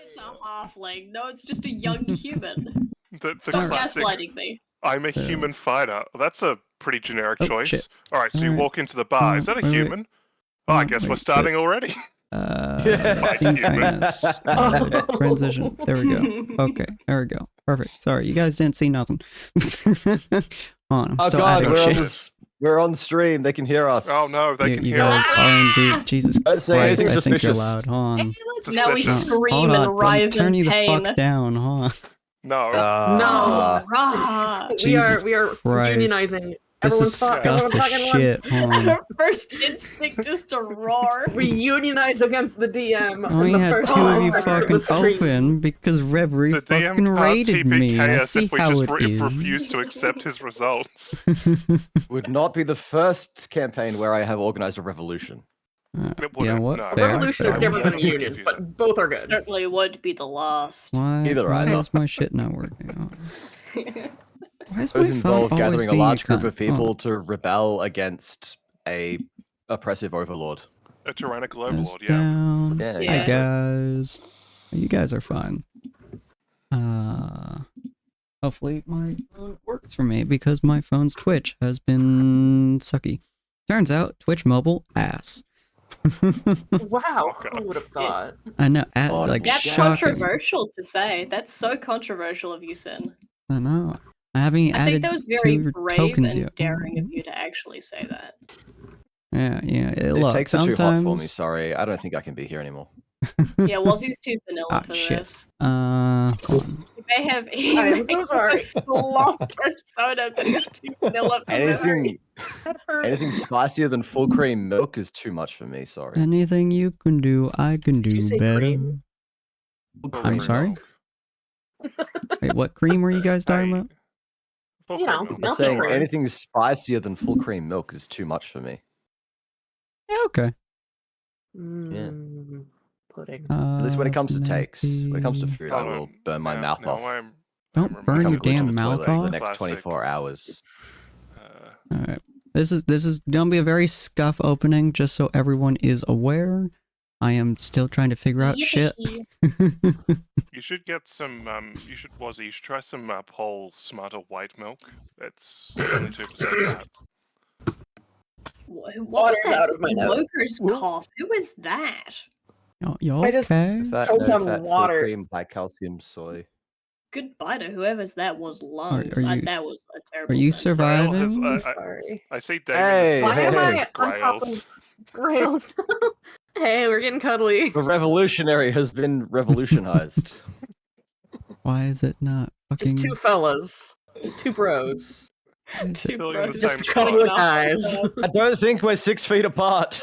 It's a halfling. No, it's just a young human. The Stop classic, gaslighting me. I'm a human fighter. That's a pretty generic choice. Shit. Alright, so you Alright. walk into the bar. Is that a Wait. human? Oh, I guess we're Wait, starting already. Fight Things humans. transition. There we go. Okay, there we go. Perfect. Sorry, you guys didn't see nothing. Hold on, I'm Oh still god, adding shit. we're on stream. They can hear us. Oh no, they can You hear guys us. are indeed. Jesus Don't say Christ, anything I think you're suspicious. loud. Hold on. Now we Suspicious. scream Hold and on, writhe turn in you the pain. fuck down, huh? No. No, rah. we are Christ. unionizing. This Everyone's is talking. Everyone's scuff talking as once. shit. Hold on. Our first instinct is to roar. We unionize against the DM. I only in the had first 2 of you 5 seconds of fucking the stream. open because Reverie The DM fucking can't raided me. I TPK us see if we how just it is. refuse to accept his results. Would not be the first campaign where I have organized a revolution. It Yeah, wouldn't, what? no. A Fair, revolution fair. is different than a I'll give union, you but that. both are good. Certainly would be the last. Why either. is my shit not working? Why is Both my phone involve always gathering a being large group cunt? of people to rebel against a oppressive overlord. A tyrannical Hands overlord, yeah. down. Yeah, Yeah. Hi guys. You guys are fine. Hopefully my phone works for me because my phone's Twitch has been sucky. Turns out Twitch mobile ass. Wow, Okay. who would have thought? I know, Oh, like That's shocking. controversial to say. That's so controversial of you, Sin. I know. I haven't even I think added that was very 2 brave tokens and yet. daring of you to actually say that. Yeah. These Look, takes are too hot for me. sometimes. Sorry, I don't think I can be here anymore. Yeah, Wazzy's too vanilla Ah, for shit. this. Hold on. He may have I'm so sorry. a sloth persona, but he's too vanilla for this. Anything spicier than full cream milk is too much for me. Sorry. Anything you can do, I can you do say better. cream? Full I'm cream sorry? milk. Wait, what cream were you guys talking Hey, about? full You know, cream milk. milk. Saying cream. anything spicier than full cream milk is too much for me. Yeah, okay. Pudding. At least when it comes to takes, when it comes to maybe- food, I will burn my mouth off. Don't I'm burn your Become glued to damn the mouth toilet for the off. next Classic. 24 hours. Alright. This is gonna be a very scuff opening, just so everyone is aware. I am still trying to figure out shit. You should get some, you should try some Paul Smarter white milk. It's only 2% fat. What was Water's that out of my nose. smoker's cough? Who is that? You I just- okay? Fat, Choked no on fat, water. full cream, high calcium, soy. Goodbye to whoever's that was lungs. are you- that was a terrible Are you sentence. surviving? Grail has, Sorry. I see David Hey, is Why talking am hey, I about on top grails. of rails? Hey, we're getting cuddly. The revolutionary has been revolutionized. Why is it not fucking? Just 2 fellas. Just 2 bros. why is Two it- Billy in the bros same just spot. cutting With off eyes. themselves. I don't think we're 6 feet apart.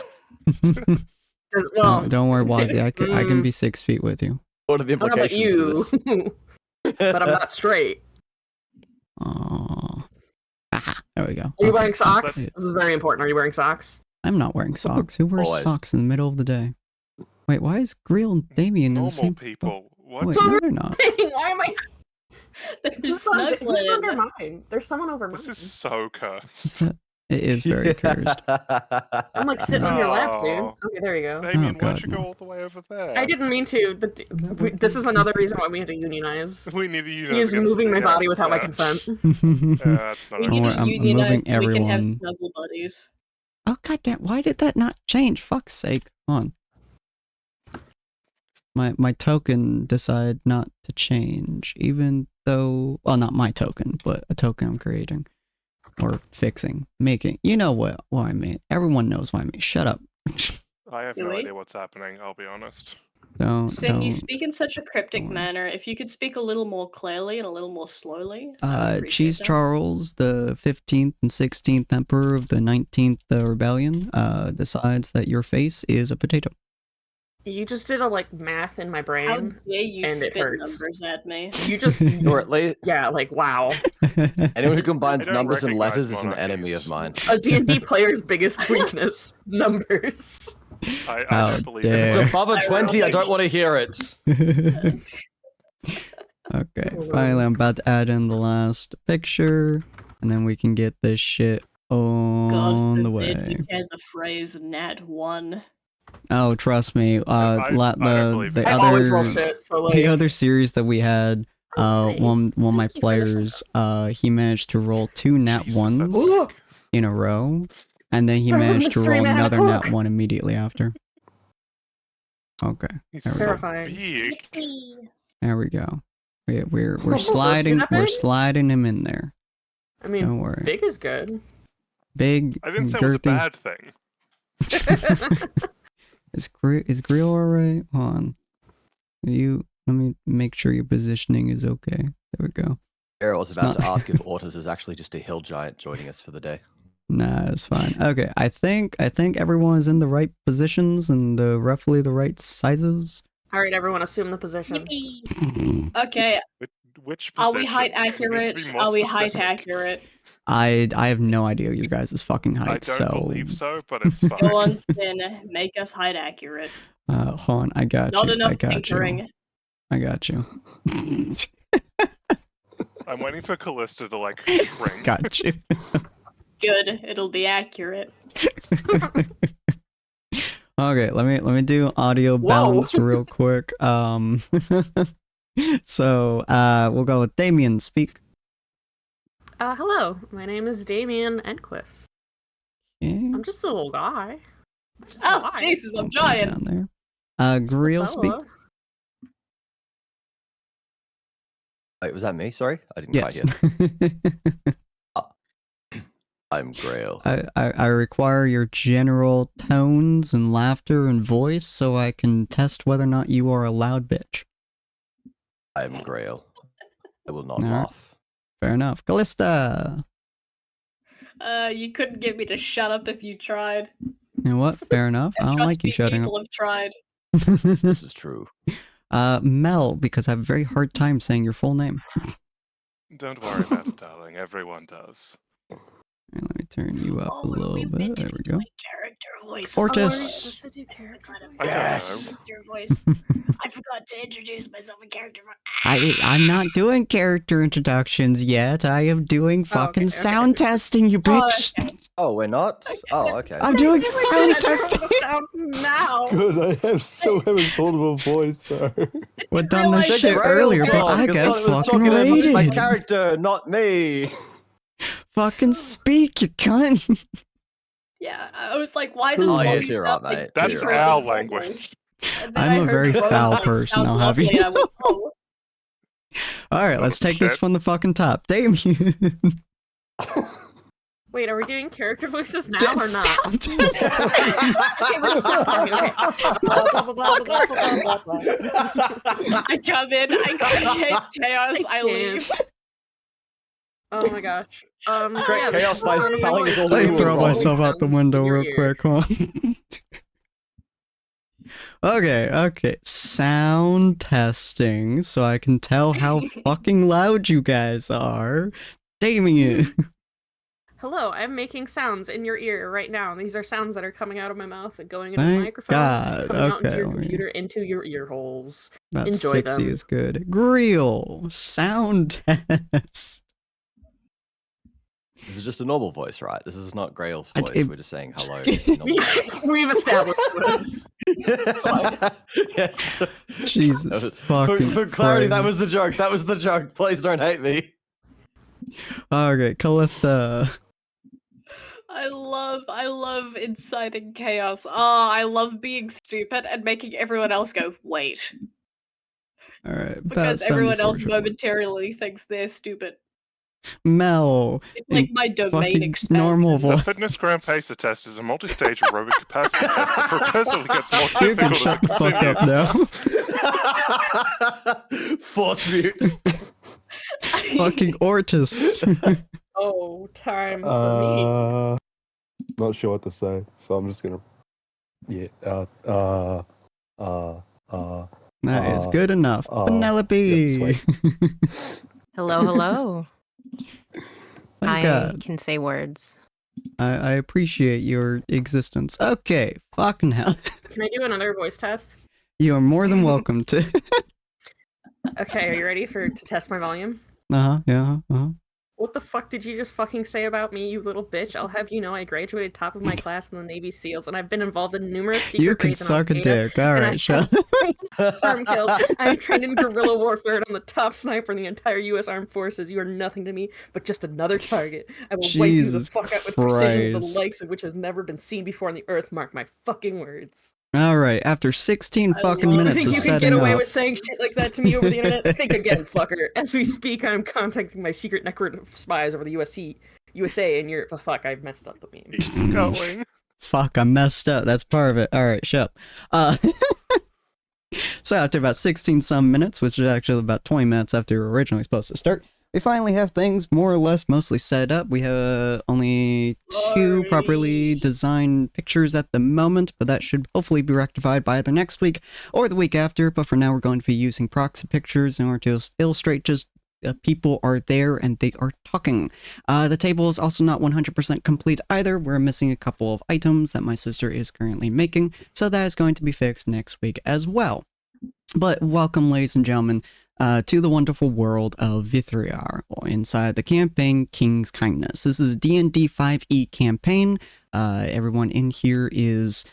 Well, don't worry, Wazzy. I can be 6 feet with you. What are the I don't know about implications you, for this? but I'm not straight. Oh. Aha, there we go. Are you Okay, wearing that's socks? it. This is very important. Are you wearing socks? I'm not wearing socks. Who wears Always. socks in the middle of the day? Wait, why is Grill and Damien in the Normal same? people. What? Wait, no, they're not. Why am I? They're Who's under snuggling. mine? There's someone over mine. This is so Is cursed. that- It is very cursed. I'm like sitting on your lap, dude. Oh. Okay, there you go. Damien, God, why'd you no. go all the way over there? I didn't mean to. This is another reason why we had to unionize. We need you. He's moving my body without my consent. That's not We okay. need worry, to I'm unionize moving so we can have everyone. snuggle buddies. Oh goddamn! Why did that not change? Fuck's sake! Hold on. My token decided not to change, even though, well, not my token, but a token I'm creating or fixing, making. You know what I mean? Everyone knows what I mean. Shut up. I have Do no we? idea what's happening, I'll be honest. Sin, you Don't. speak in such a cryptic don't worry. manner. If you could speak a little more clearly and a little more slowly, I would appreciate Cheese that. Charles, the 15th and 16th Emperor of the 19th Rebellion, decides that your face is a potato. You just did a math in my How brain. dare you and it spit hurts. numbers at me? You just Or at least yeah, wow. anyone who combines I don't numbers and recognize letters is an enemy monarchies. of mine. A D&D player's biggest weakness: numbers. I How don't believe dare. If it. it's above a I 20, I don't don't want to hear it. Okay, finally I'm about to add in the last picture, and then we can get this shit God on the forbid way. you had the phrase "nat one." Oh, trust me. I don't believe The it. I always roll other shit, so like. the other series that we had, great. one of my Thank you for the players, he managed to roll 2 nat Jesus, that's ones Ooh. sick. in a row, and then he There's a managed to mystery roll man another hook. nat 1 immediately after. Okay, He's there we so go. Terrifying. big. Yippee. There we go. We're Supposed to be sliding that we're big? sliding him in there. I mean, Don't worry. big is good. Big, I didn't say it was a girthy. bad thing. Is Grill alright? Hold on. Let me make sure your positioning is okay. There we go. Ariel was It's about not- to ask if Ortis is actually just a hill giant joining us for the day. Nah, it's fine. Okay, I think everyone is in the right positions and roughly the right sizes. All right, everyone, assume the position. Yippee. Okay, Which are position? we height You need to be accurate? more Are we height specific. accurate? I have no idea your guys' fucking I heights, don't so believe so, but it's fine. Go on, Sin. Make us height accurate. hold on, I got Not you. enough I got you. tinkering. I got you. I'm waiting for Callista to like shrink. Got you. Good. It'll be accurate. Okay, let me do audio Whoa. balance real quick. So we'll go with Damien. Speak. Hello, my name is Damien Enquist. Okay, I'm just a little guy. I'm just a Oh, guy. Jesus, I'm I'll go giant. down there. Just a Grill. Speak. fella. Wait, was that me? Sorry, I didn't Yes. quite hear. I'm Grail. I require your general tones and laughter and voice so I can test whether or not you are a loud bitch. I'm Grail. I will not Alright. laugh. Fair enough. Callista. You couldn't get me to shut up if you tried. You know what? Fair enough. I And don't trust like you me, shutting people have tried. up. This is true. Mel, because I have a very hard time saying your full name. Don't worry about it, darling. Everyone does. Alright, let me turn you up a what are little we bit. meant to There do we to go. my character voice? Ortis. Oh, are you supposed to do character I voice? I don't Yes. know. Character voice. I forgot to introduce myself in character voice. I'm not doing character introductions yet. I am doing fucking okay. sound testing, you bitch. Oh, we're not? Oh, okay. I'm doing Give me sound that testing. sound now. Good, I haven't thought of a voice, bro. We done this realize shit that Grail earlier, but talk. I I got thought it was fucking talking about my rated. character, not me. Fucking speak, you cunt. Yeah, I was like, why does Oh, yeah, Bobby cheer sound up, like mate. That's Cheer different up. our than normal? language. And then I'm I a heard very Rose, foul like, person, sound I'll have you lovely, and I went, oh. Alright, let's take this shit. from the fucking top. Damien. Wait, are we doing character voices now or not? Sound test. Okay, we're just not talking. Okay. Blah, blah, blah, blah, blah, blah, blah, blah. I come in, I create chaos, I leave. Oh my gosh. Create yeah, chaos by this is telling us all Let we me were throw wrong. myself out the window in your real ear. quick, huh? Okay. Sound testing, so I can tell how fucking loud you guys are. Damien. Hello, I'm making sounds in your ear right now. These are sounds that are coming out of my mouth and going into the Thank microphone, God. coming out into Okay, your let me- computer, into your ear holes. About Enjoy 60 them. is good. Grill. Sound test. This is just a normal voice, right? This is not Grail's I- voice. it- We're just saying hello. in normal voice. We've established this. Yes. Jesus fucking for clarity, that Christ. was the joke. That was the joke. Please don't hate me. Okay, Callista. I love inciting chaos. I love being stupid and making everyone else go, wait. Alright, about Because everyone 74 else short. momentarily thinks they're stupid. Mel. It's like in my domain fucking expansion. normal The voice. fitness gram pacer test is a multi-stage aerobic capacity test that progressively gets more You can difficult shut as the it fuck up continues. now. Force mute. Fucking Ortis. Oh, time for me. Not sure what to say, so I'm just gonna. Yeah. That is good enough. Penelope. yeah, Hello, hello. Thank I God. can say words. I appreciate your existence. Okay, fucking hell. Can I do another voice test? You are more than welcome to. Okay, are you ready to test my volume? Yeah, What the fuck did you just fucking say about me, you little bitch? I'll have you know I graduated top of my class in the Navy SEALs, and I've been involved in numerous secret You can raids in suck a Al-Qaeda, dick. All and right, I shut have firm kills. I'm trained in guerrilla warfare, and I'm the top sniper in the entire U.S. Armed Forces. You are nothing to me but just another target. I will wipe you the Jesus fuck out with precision, the Christ. likes of which has never been seen before on the earth. Mark my fucking words. All right, after 16 I fucking love You minutes think of you can get setting away up. with saying shit like that to me over the internet? Think again, fucker. As we speak, I'm contacting my secret network of spies over the USA, and you're... Oh, fuck, I've messed up the meme. He's going. Fuck, I messed up. That's part of it. All right, shut up. So after about 16 some minutes, which is actually about 20 minutes after we were originally supposed to start, we finally have things more or less mostly set up. We have only 2 properly designed pictures at the moment, but that should hopefully be rectified by either next week or the week after. But for now, we're going to be using proxy pictures in order to illustrate just people are there and they are talking. The table is also not 100% complete either. We're missing a couple of items that my sister is currently making, so that is going to be fixed next week as well. But welcome, ladies and gentlemen, to the wonderful world of Vithriar, inside the campaign King's Kindness. This is a D&D 5e campaign. Everyone in here is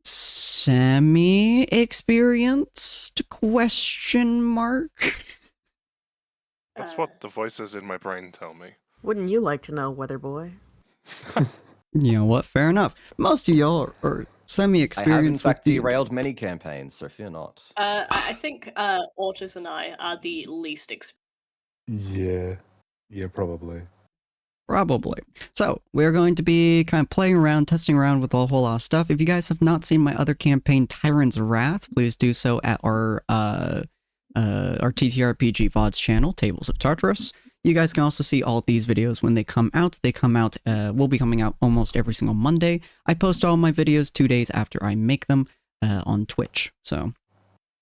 semi-experienced, question mark? That's what the voices in my brain tell me. Wouldn't you like to know, Weather Boy? You know what, fair enough. Most of y'all are I have in semi-experienced fact with the... derailed many campaigns, so fear not. I think Ortiz and I are the least Yeah. Yeah, probably. Probably. So, we're going to be kind of playing around, testing around with a whole lot of stuff. If you guys have not seen my other campaign, Tyrant's Wrath, please do so at our TTRPG VODs channel, Tables of Tartarus. You guys can also see all of these videos when they come out. They come out, will be coming out almost every single Monday. I post all my videos 2 days after I make them on Twitch. So,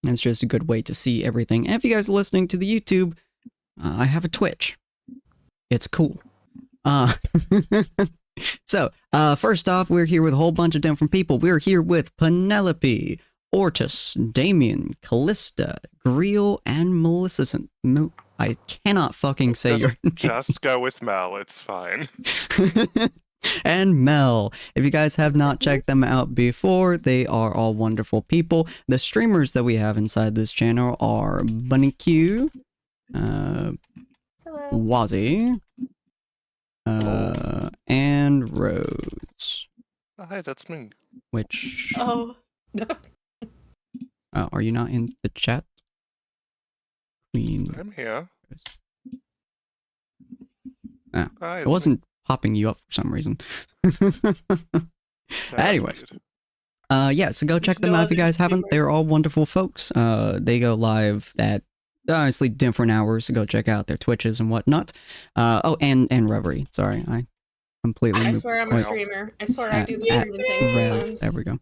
it's just a good way to see everything. And if you guys are listening to the YouTube, I have a Twitch. It's cool. So, first off, we're here with a whole bunch of different people. We're here with Penelope, Ortis, Damien, Callista, Greel, and Melissa. I cannot fucking say your name. Just go with Mel, it's fine. And Mel. If you guys have not checked them out before, they are all wonderful people. The streamers that we have inside this channel are Bunny Q, Wazzy, and Rose. Oh, hey, that's me. Which... Oh. are you not in the chat? Queen. I'm here. Ah, Hi, it it's me. wasn't popping you up for some reason. That's Anyways. weird. Yeah, so go check them no out if you other guys haven't. streamers. They're all wonderful folks. They go live at honestly different hours, so go check out their Twitches and whatnot. Oh, and Reverie. Sorry, I completely I moved. swear I'm a Wait, streamer. I swear I do the at streaming thing Rev. sometimes. There we go.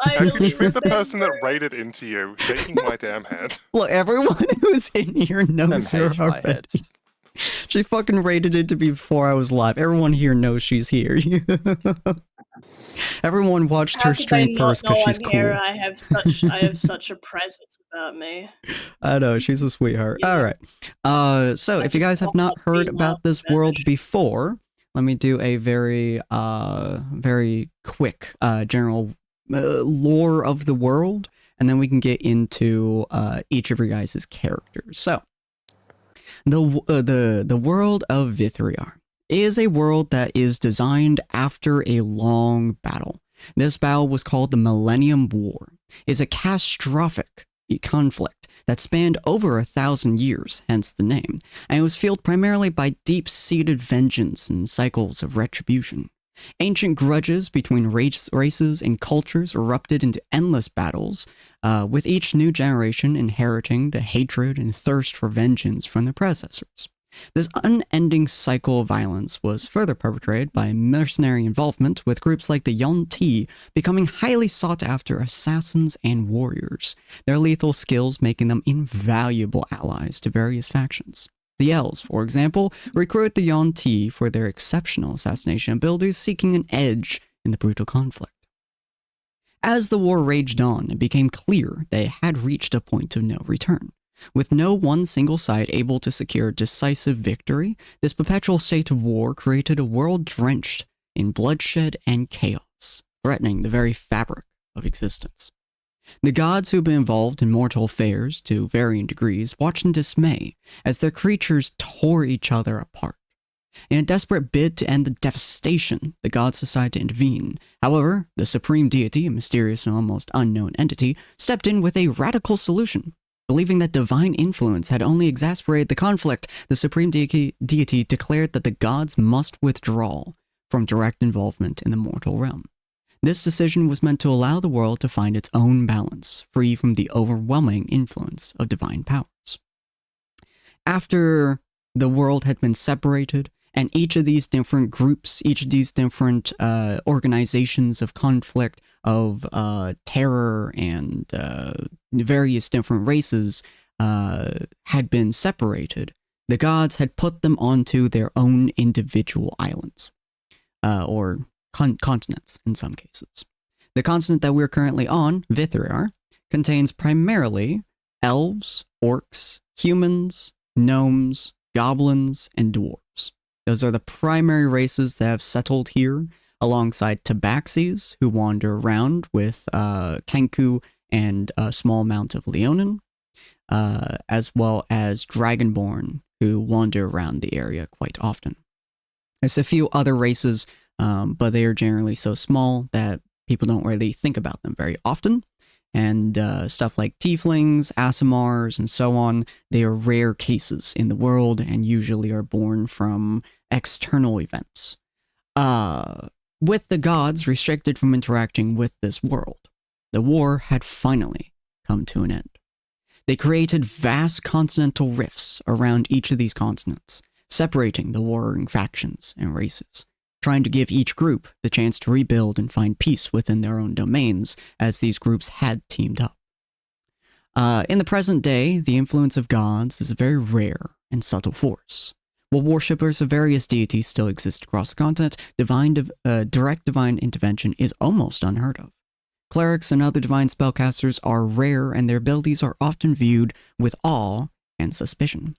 I How could you believe be the that person that they're- raided into you, shaking my damn head? Look, everyone who's in here knows her MH my already. head. She fucking rated it to be before I was live. Everyone here knows she's here. Everyone watched How her could stream they not first know because she's I'm cool. here? I have such a presence about me. I know, she's a sweetheart. Yeah. Alright. So I if you just guys have pop not up heard being about loud this and world vanish. before, let me do a very quick general lore of the world, and then we can get into each of your guys' characters. So, the world of Vithriar is a world that is designed after a long battle. This battle was called the Millennium War. It's a catastrophic conflict that spanned over 1,000 years, hence the name, and it was fueled primarily by deep-seated vengeance and cycles of retribution. Ancient grudges between races and cultures erupted into endless battles, with each new generation inheriting the hatred and thirst for vengeance from their predecessors. This unending cycle of violence was further perpetrated by mercenary involvement, with groups like the Yuan-Ti becoming highly sought-after assassins and warriors, their lethal skills making them invaluable allies to various factions. The Elves, for example, recruit the Yuan-Ti for their exceptional assassination abilities, seeking an edge in the brutal conflict. As the war raged on, it became clear they had reached a point of no return. With no one single side able to secure decisive victory, this perpetual state of war created a world drenched in bloodshed and chaos, threatening the very fabric of existence. The gods who had been involved in mortal affairs to varying degrees watched in dismay as their creatures tore each other apart. In a desperate bid to end the devastation, the gods decided to intervene. However, the supreme deity, a mysterious and almost unknown entity, stepped in with a radical solution. Believing that divine influence had only exacerbated the conflict, the supreme deity declared that the gods must withdraw from direct involvement in the mortal realm. This decision was meant to allow the world to find its own balance, free from the overwhelming influence of divine powers. After the world had been separated, and each of these different groups, each of these different organizations of conflict, of terror, and various different races had been separated, the gods had put them onto their own individual islands, or continents in some cases. The continent that we're currently on, Vithriar, contains primarily elves, orcs, humans, gnomes, goblins, and dwarves. Those are the primary races that have settled here, alongside Tabaxis, who wander around with Kenku and a small amount of Leonin, as well as Dragonborn, who wander around the area quite often. There's a few other races, but they are generally so small that people don't really think about them very often. And stuff like tieflings, Aasimars, and so on, they are rare cases in the world and usually are born from external events. With the gods restricted from interacting with this world, the war had finally come to an end. They created vast continental rifts around each of these continents, separating the warring factions and races, trying to give each group the chance to rebuild and find peace within their own domains as these groups had teamed up. In the present day, the influence of gods is a very rare and subtle force. While worshippers of various deities still exist across the continent, direct divine intervention is almost unheard of. Clerics and other divine spellcasters are rare, and their abilities are often viewed with awe and suspicion.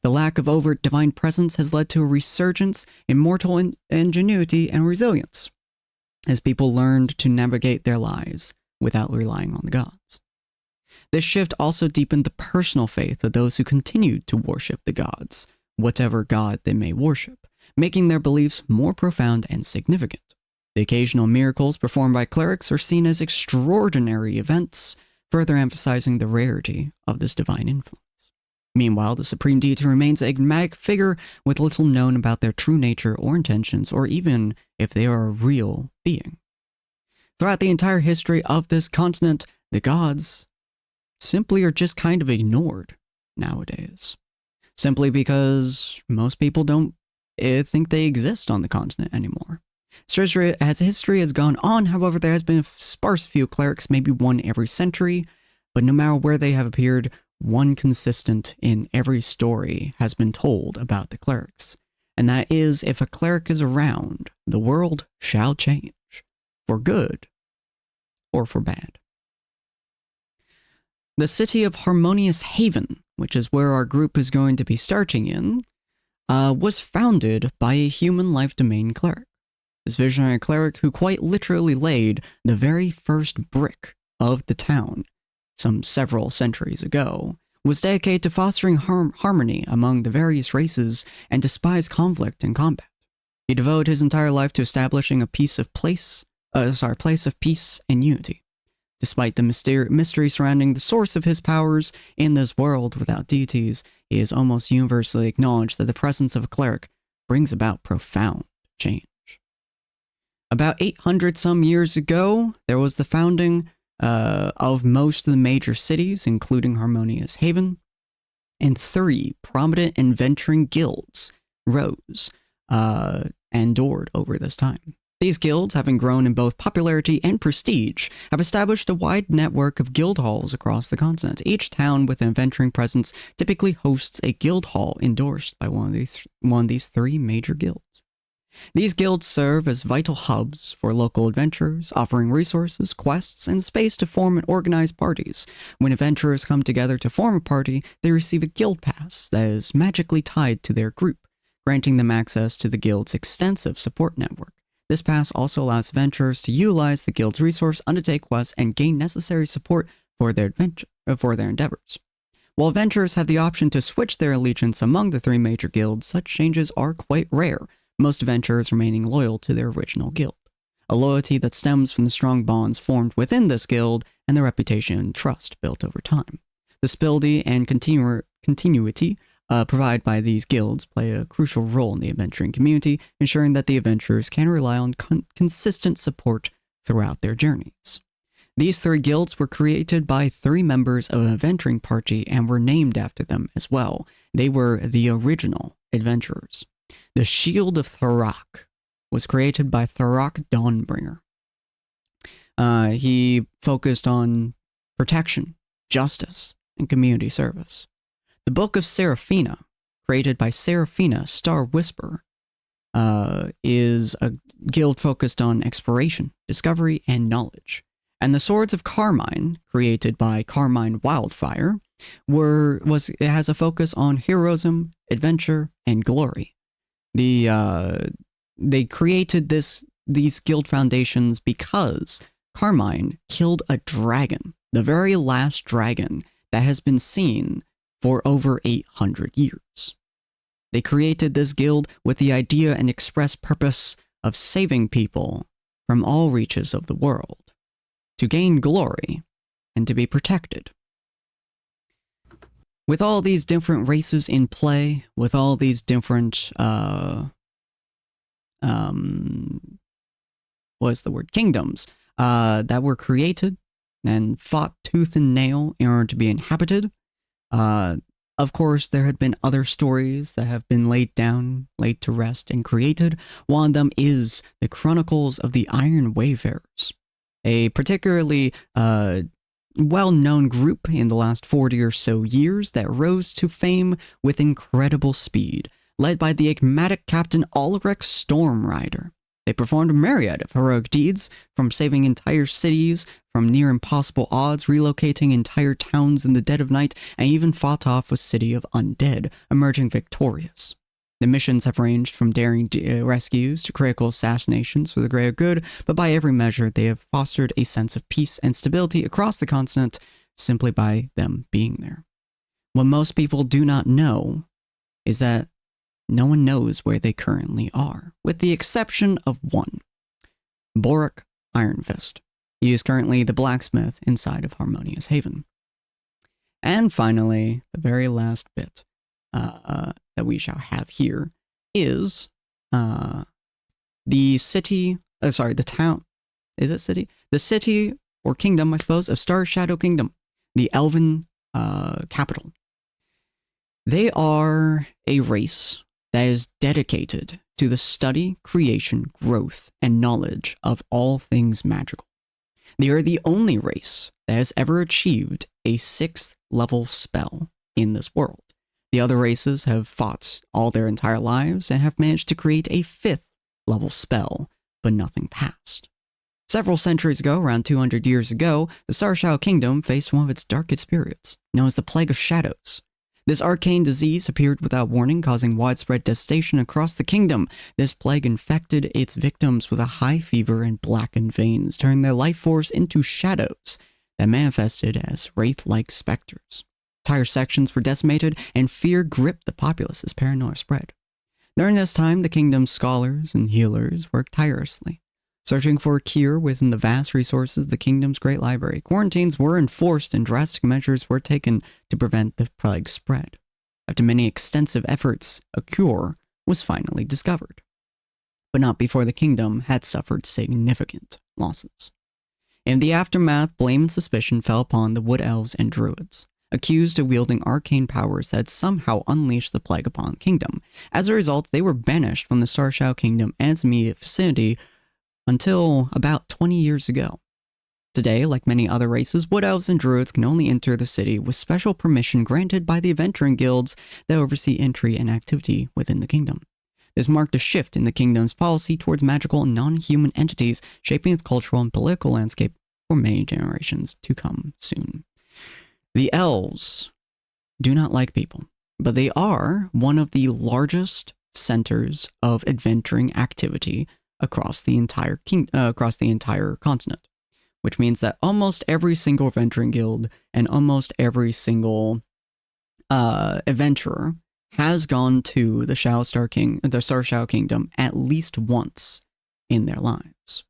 The lack of overt divine presence has led to a resurgence in mortal ingenuity and resilience, as people learned to navigate their lives without relying on the gods. This shift also deepened the personal faith of those who continued to worship the gods, whatever god they may worship, making their beliefs more profound and significant. The occasional miracles performed by clerics are seen as extraordinary events, further emphasizing the rarity of this divine influence. Meanwhile, the supreme deity remains an enigmatic figure with little known about their true nature or intentions, or even if they are a real being. Throughout the entire history of this continent, the gods simply are just kind of ignored nowadays. Simply because most people don't think they exist on the continent anymore. As history has gone on, however, there has been a sparse few clerics, maybe one every century, but no matter where they have appeared, one consistent in every story has been told about the clerics, and that is, if a cleric is around, the world shall change, for good or for bad. The city of Harmonious Haven, which is where our group is going to be starting in, was founded by a human life domain cleric. This visionary cleric who quite literally laid the very first brick of the town some several centuries ago, was dedicated to fostering harmony among the various races and despised conflict and combat. He devoted his entire life to establishing a place of peace and unity. Despite the mystery surrounding the source of his powers in this world without deities, it is almost universally acknowledged that the presence of a cleric brings about profound change. About 800 some years ago, there was the founding of most of the major cities, including Harmonious Haven, and 3 prominent and venturing guilds rose and endured over this time. These guilds, having grown in both popularity and prestige, have established a wide network of guild halls across the continent. Each town with an adventuring presence typically hosts a guild hall endorsed by one of these 3 major guilds. These guilds serve as vital hubs for local adventurers, offering resources, quests, and space to form and organize parties. When adventurers come together to form a party, they receive a guild pass that is magically tied to their group, granting them access to the guild's extensive support network. This pass also allows adventurers to utilize the guild's resource, undertake quests, and gain necessary support for their endeavors. While adventurers have the option to switch their allegiance among the 3 major guilds, such changes are quite rare, most adventurers remaining loyal to their original guild. A loyalty that stems from the strong bonds formed within this guild and the reputation and trust built over time. The stability and continuity provided by these guilds play a crucial role in the adventuring community, ensuring that the adventurers can rely on consistent support throughout their journeys. These 3 guilds were created by 3 members of an adventuring party and were named after them as well. They were the original adventurers. The Shield of Thorak was created by Thorak Dawnbringer. He focused on protection, justice, and community service. The Book of Seraphina, created by Seraphina Star Whisperer, is a guild focused on exploration, discovery, and knowledge. And the Swords of Carmine, created by Carmine Wildfire, it has a focus on heroism, adventure, and glory. They created these guild foundations because Carmine killed a dragon, the very last dragon that has been seen for over 800 years. They created this guild with the idea and express purpose of saving people from all reaches of the world, to gain glory and to be protected. With all these different races in play, with all these different kingdoms that were created and fought tooth and nail in order to be inhabited. Of course, there had been other stories that have been laid to rest, and created. One of them is the Chronicles of the Iron Wayfarers, a particularly well-known group in the last 40 or so years that rose to fame with incredible speed, led by the enigmatic Captain Ulrich Stormrider. They performed a myriad of heroic deeds, from saving entire cities from near impossible odds, relocating entire towns in the dead of night, and even fought off a city of undead, emerging victorious. The missions have ranged from daring rescues to critical assassinations for the greater good, but by every measure they have fostered a sense of peace and stability across the continent simply by them being there. What most people do not know is that no one knows where they currently are, with the exception of one, Borik Ironfist. He is currently the blacksmith inside of Harmonious Haven. And finally, the very last bit that we shall have here is the town. Is it city? The city or kingdom, I suppose, of Star Shadow Kingdom, the elven capital. They are a race that is dedicated to the study, creation, growth, and knowledge of all things magical. They are the only race that has ever achieved a 6th level spell in this world. The other races have fought all their entire lives and have managed to create a 5th level spell, but nothing passed. Several centuries ago, around 200 years ago, the Star Shadow Kingdom faced one of its darkest periods, known as the Plague of Shadows. This arcane disease appeared without warning, causing widespread devastation across the kingdom. This plague infected its victims with a high fever and blackened veins, turning their life force into shadows that manifested as wraith-like specters. Entire sections were decimated, and fear gripped the populace as paranoia spread. During this time, the kingdom's scholars and healers worked tirelessly, searching for a cure within the vast resources of the kingdom's great library. Quarantines were enforced and drastic measures were taken to prevent the plague's spread. After many extensive efforts, a cure was finally discovered, but not before the kingdom had suffered significant losses. In the aftermath, blame and suspicion fell upon the wood elves and druids, accused of wielding arcane powers that had somehow unleashed the plague upon the kingdom. As a result, they were banished from the Star Shadow Kingdom and its immediate vicinity until about 20 years ago. Today, like many other races, wood elves and druids can only enter the city with special permission granted by the adventuring guilds that oversee entry and activity within the kingdom. This marked a shift in the kingdom's policy towards magical and non-human entities, shaping its cultural and political landscape for many generations to come soon. The elves do not like people, but they are one of the largest centers of adventuring activity across the entire continent, which means that almost every single adventuring guild and almost every single adventurer has gone to the Star Shao Kingdom at least once in their lives.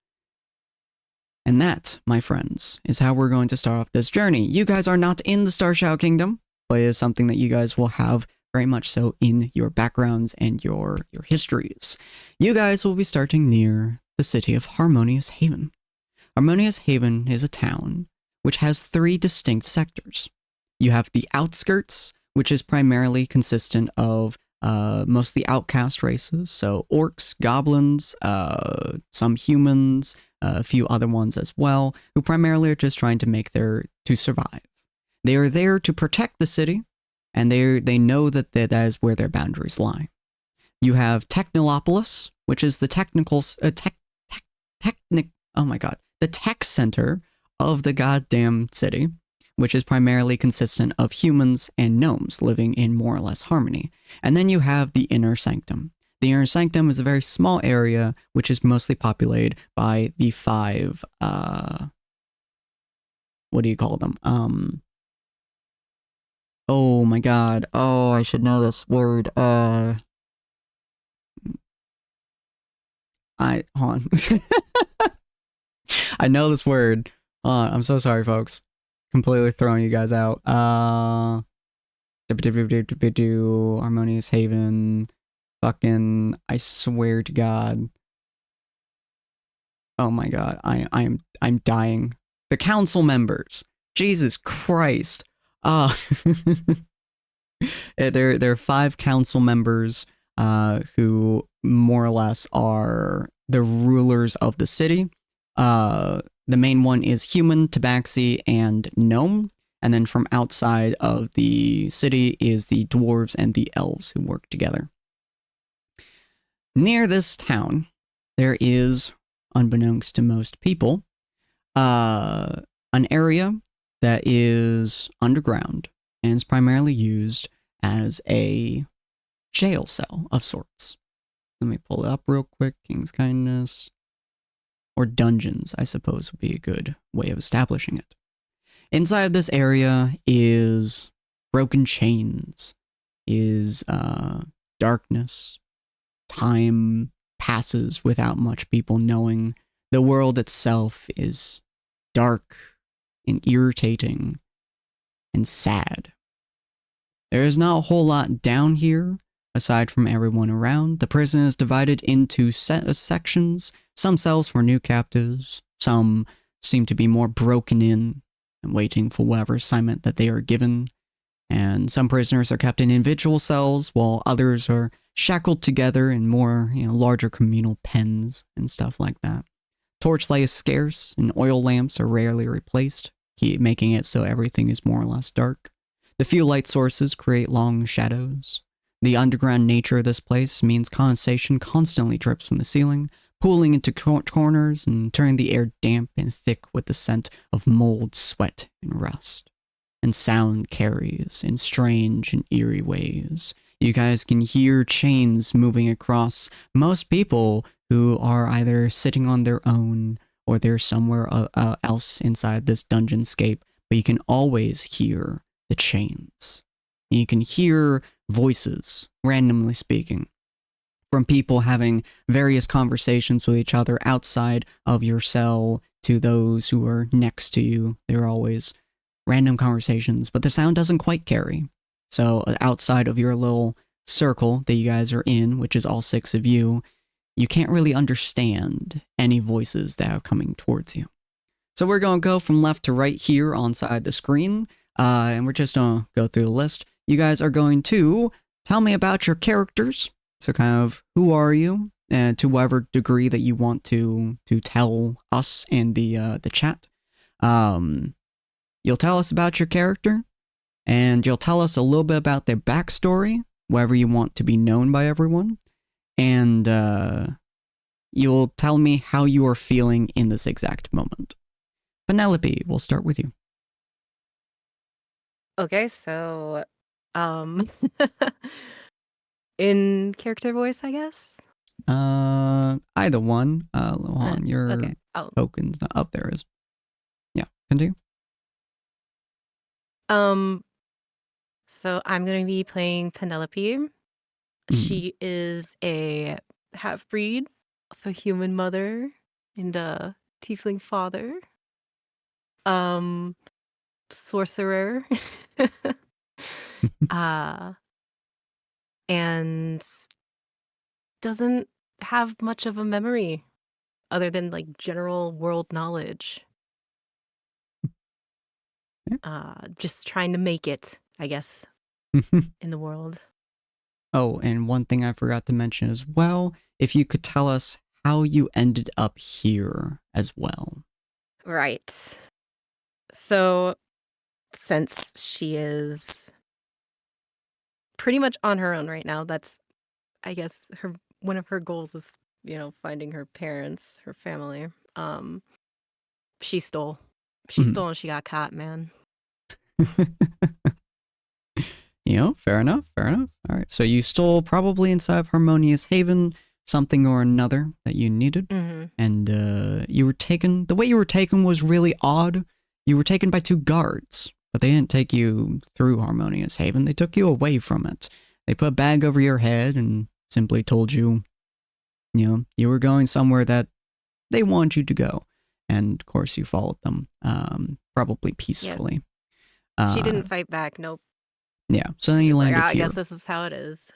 And that, my friends, is how we're going to start off this journey. You guys are not in the Star Shao Kingdom, but it is something that you guys will have very much so in your backgrounds and your histories. You guys will be starting near the city of Harmonious Haven. Harmonious Haven is a town which has 3 distinct sectors. You have the outskirts, which is primarily consistent of most of the outcast races, so orcs, goblins, some humans, a few other ones as well, who primarily are just trying to survive. They are there to protect the city, and they know that that is where their boundaries lie. You have Technolopolis, which is the the tech center of the goddamn city, which is primarily consistent of humans and gnomes living in more or less harmony. And then you have the Inner Sanctum. The Inner Sanctum is a very small area, which is mostly populated by the 5, what do you call them? Oh my god. Oh, I should know this word. Hold on. I know this word. I'm so sorry, folks. Completely throwing you guys out. Harmonious Haven. Fucking, I swear to God. Oh my god, I'm dying. The council members. Jesus Christ. There are 5 council members who more or less are the rulers of the city. The main one is human, tabaxi, and gnome. And then from outside of the city is the dwarves and the elves who work together. Near this town, there is, unbeknownst to most people, an area that is underground and is primarily used as a jail cell of sorts. Let me pull it up real quick. King's Kindness. Or dungeons, I suppose, would be a good way of establishing it. Inside this area is broken chains, is darkness. Time passes without much people knowing. The world itself is dark and irritating and sad. There is not a whole lot down here, aside from everyone around. The prison is divided into sections. Some cells for new captives, some seem to be more broken in and waiting for whatever assignment that they are given, and some prisoners are kept in individual cells, while others are shackled together in more, larger communal pens and stuff like that. Torchlight is scarce, and oil lamps are rarely replaced, making it so everything is more or less dark. The few light sources create long shadows. The underground nature of this place means condensation constantly drips from the ceiling, pooling into corners and turning the air damp and thick with the scent of mold, sweat, and rust. And sound carries in strange and eerie ways. You guys can hear chains moving across most people who are either sitting on their own or they're somewhere else inside this dungeonscape, but you can always hear the chains. And you can hear voices, randomly speaking, from people having various conversations with each other outside of your cell to those who are next to you. There are always random conversations, but the sound doesn't quite carry. So outside of your little circle that you guys are in, which is all 6 of you, you can't really understand any voices that are coming towards you. So we're going to go from left to right here on side the screen, and we're just going to go through the list. You guys are going to tell me about your characters. So kind of, who are you, and to whatever degree that you want to tell us and the chat. You'll tell us about your character, and you'll tell us a little bit about their backstory, wherever you want to be known by everyone. and you'll tell me how you are feeling in this exact moment. Penelope, we'll start with you. Okay, so in character voice, I guess. Either one. Hold on, your Okay. token's not up there. Is yeah. Continue. So I'm gonna be playing Penelope. She is a half breed of a human mother and a tiefling father. Sorcerer. And doesn't have much of a memory other than like general world knowledge. Just trying to make it, I guess, in the world. Oh, and one thing I forgot to mention as well, if you could tell us how you ended up here as well. Right. So, since she is pretty much on her own right now, that's, I guess, one of her goals is, finding her parents, her family. She stole. She stole and she got caught, man. Fair enough, fair enough. All right, so you stole probably inside of Harmonious Haven something or another that you needed, and you were taken. The way you were taken was really odd. You were taken by 2 guards, but they didn't take you through Harmonious Haven. They took you away from it. They put a bag over your head and simply told you, you were going somewhere that they wanted you to go. And of course, you followed them, probably peacefully. She didn't fight back. Nope. Yeah, so then you landed I here. guess this is how it is.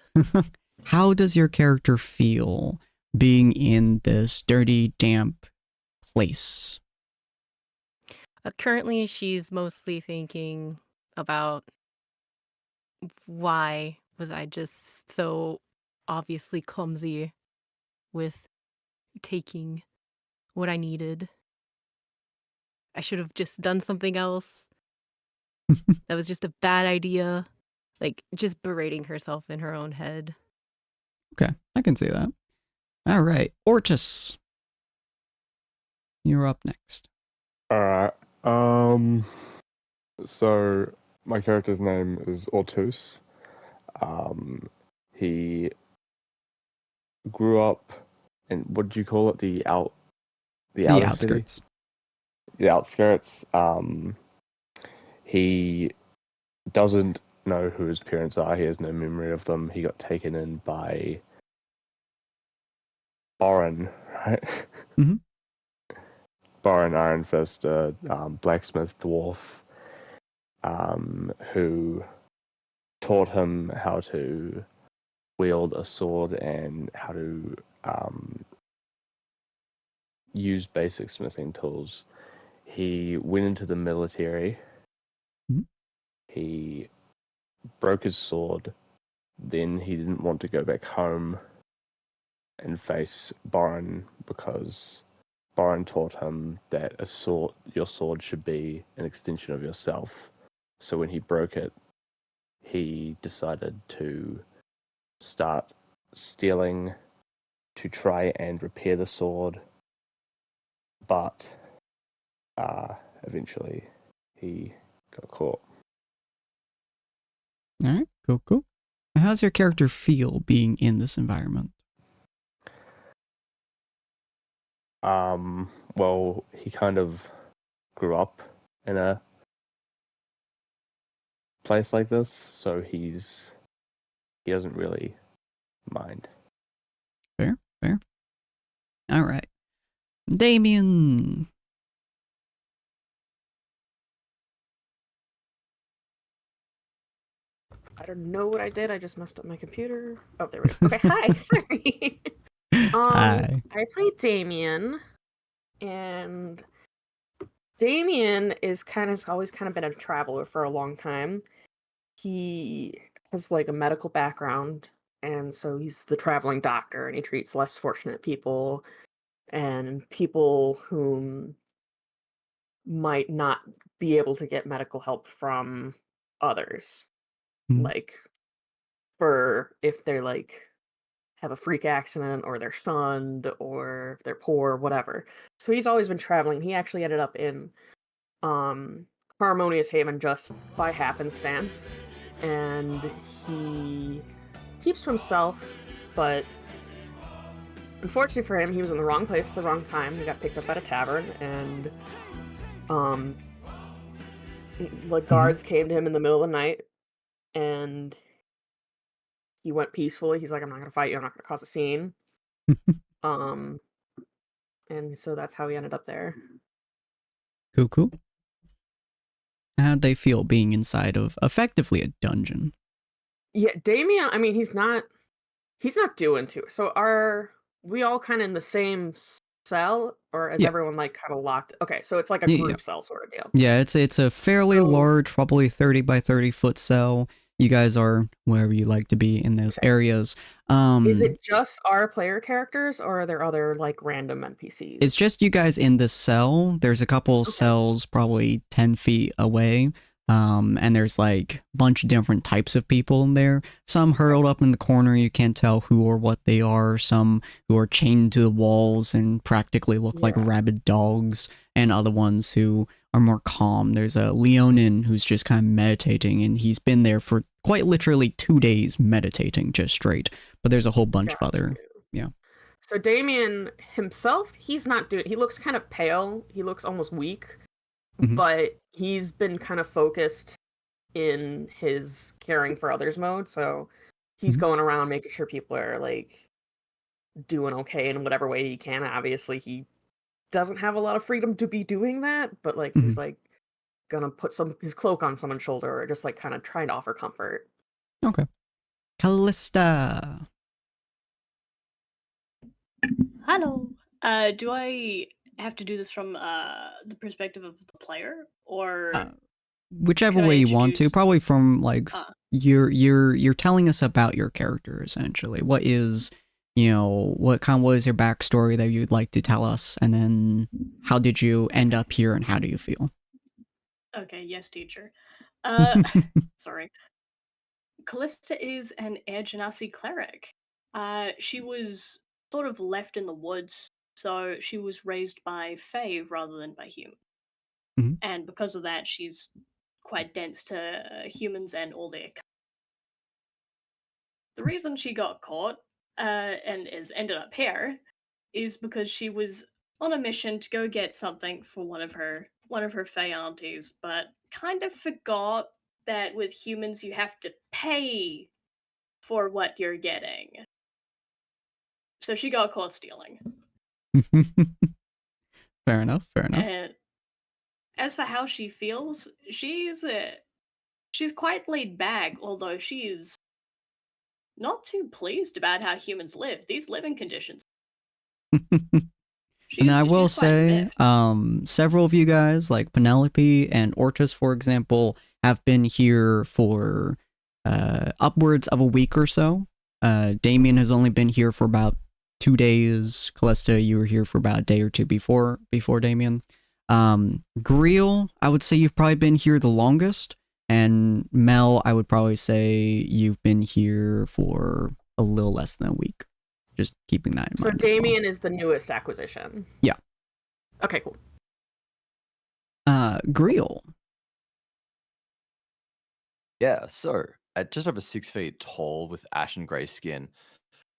How does your character feel being in this dirty, damp place? Currently, she's mostly thinking about why was I just so obviously clumsy with taking what I needed. I should have just done something else. That was just a bad idea. Like, just berating herself in her own head. Okay, I can see that. All right, Ortis, you're up next. All right. So my character's name is Ortus. He grew up in, what do you call it? The outer Outskirts. city? The outskirts. He doesn't know who his parents are. He has no memory of them. He got taken in by Borin, right? Mhm. Borin Ironfist, blacksmith dwarf, who taught him how to wield a sword and how to use basic smithing tools. He went into the military. Mhm. He broke his sword. Then he didn't want to go back home and face Borin because Borin taught him that your sword should be an extension of yourself. So when he broke it, he decided to start stealing to try and repair the sword, but eventually he got caught. All right, cool. And how's your character feel being in this environment? Well, he kind of grew up in a place like this, so he doesn't really mind. Fair. All right, Damien. I don't know what I did. I just messed up my computer. Oh, there we go. Okay, hi. Sorry. Hi. I played Damien, and Damien is always kind of been a traveler for a long time. He has like a medical background, and so he's the traveling doctor, and he treats less fortunate people and people whom might not be able to get medical help from others. Mhm. Like, for if they're like have a freak accident or they're shunned or they're poor, whatever. So he's always been traveling. He actually ended up in um Harmonious Haven just by happenstance. And he keeps to himself, but unfortunately for him, he was in the wrong place at the wrong time. He got picked up at a tavern, and like guards came to him in the middle of the night, and he went peacefully. He's like, "I'm not gonna fight you. I'm not gonna cause a scene." um, and so that's how he ended up there. Cool, cool. How'd they feel being inside of effectively a dungeon? Yeah, Damien. I mean, he's not doing too. So are we all kind of in the same cell, or is Yeah. everyone like kind of locked? Okay, so it's like a Yeah, group yeah. cell sort of deal. Yeah, it's a fairly So- large, probably 30 by 30 foot cell. You guys are wherever you like to be in those Okay. areas. Is it just our player characters, or are there other like random NPCs? It's just you guys in this cell. There's a couple Okay. cells probably 10 feet away. And there's like a bunch of different types of people in there. Some hurled up in the corner, you can't tell who or what they are. Some who are chained to the walls and practically look like Yeah. rabid dogs. And other ones who are more calm. There's a Leonin who's just kind of meditating, and he's been there for quite literally 2 days meditating just straight. But there's a whole bunch of other. Yeah. So Damien himself, he's not doing. He looks kind of pale. He looks almost weak, Mhm. but he's been kind of focused in his caring for others mode. So he's Mhm. going around making sure people are like doing okay in whatever way he can. Obviously, he doesn't have a lot of freedom to be doing that, but like he's Mhm. like gonna put his cloak on someone's shoulder or just like kind of trying to offer comfort. Okay. Callista. Hello. Do I have to do this from the perspective of the player, or Whichever could I way you want to, introduce- probably from like uh, you're telling us about your character essentially. What is, what is your backstory that you'd like to tell us, and then how did you end up here and how do you feel? Okay, yes, teacher. Sorry. Callista is an Air Genasi cleric. She was sort of left in the woods, so she was raised by Fae rather than by humans. Mhm. And because of that, she's quite dense to humans and all their. The reason she got caught and is ended up here is because she was on a mission to go get something for one of her Fae aunties, but kind of forgot that with humans you have to pay for what you're getting. So she got caught stealing. Fair enough. And as for how she feels, she's quite laid back, although she is not too pleased about how humans live. These living conditions. And I will she's quite say, miffed. several of you guys, like Penelope and Ortis, for example, have been here for upwards of a week or so. Damien has only been here for about 2 days. Callista, you were here for about a day or two before Damien. Greel, I would say you've probably been here the longest. And Mel, I would probably say you've been here for a little less than a week. Just keeping that in So mind. as well. Damien is the newest acquisition. Yeah. Okay, cool. Greel. Yeah, so at just over 6 feet tall with ashen grey skin,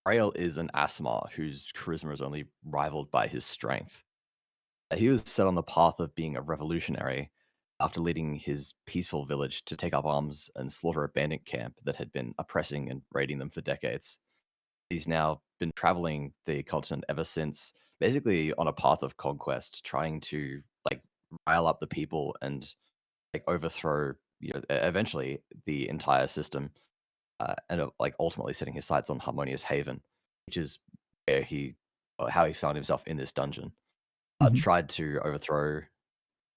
Rael is an Asmar whose charisma is only rivaled by his strength. He was set on the path of being a revolutionary after leading his peaceful village to take up arms and slaughter a bandit camp that had been oppressing and raiding them for decades. He's now been traveling the continent ever since, basically on a path of conquest, trying to like rile up the people and like overthrow, eventually the entire system, and like ultimately setting his sights on Harmonious Haven, which is where how he found himself in this dungeon. Mhm. Tried to overthrow.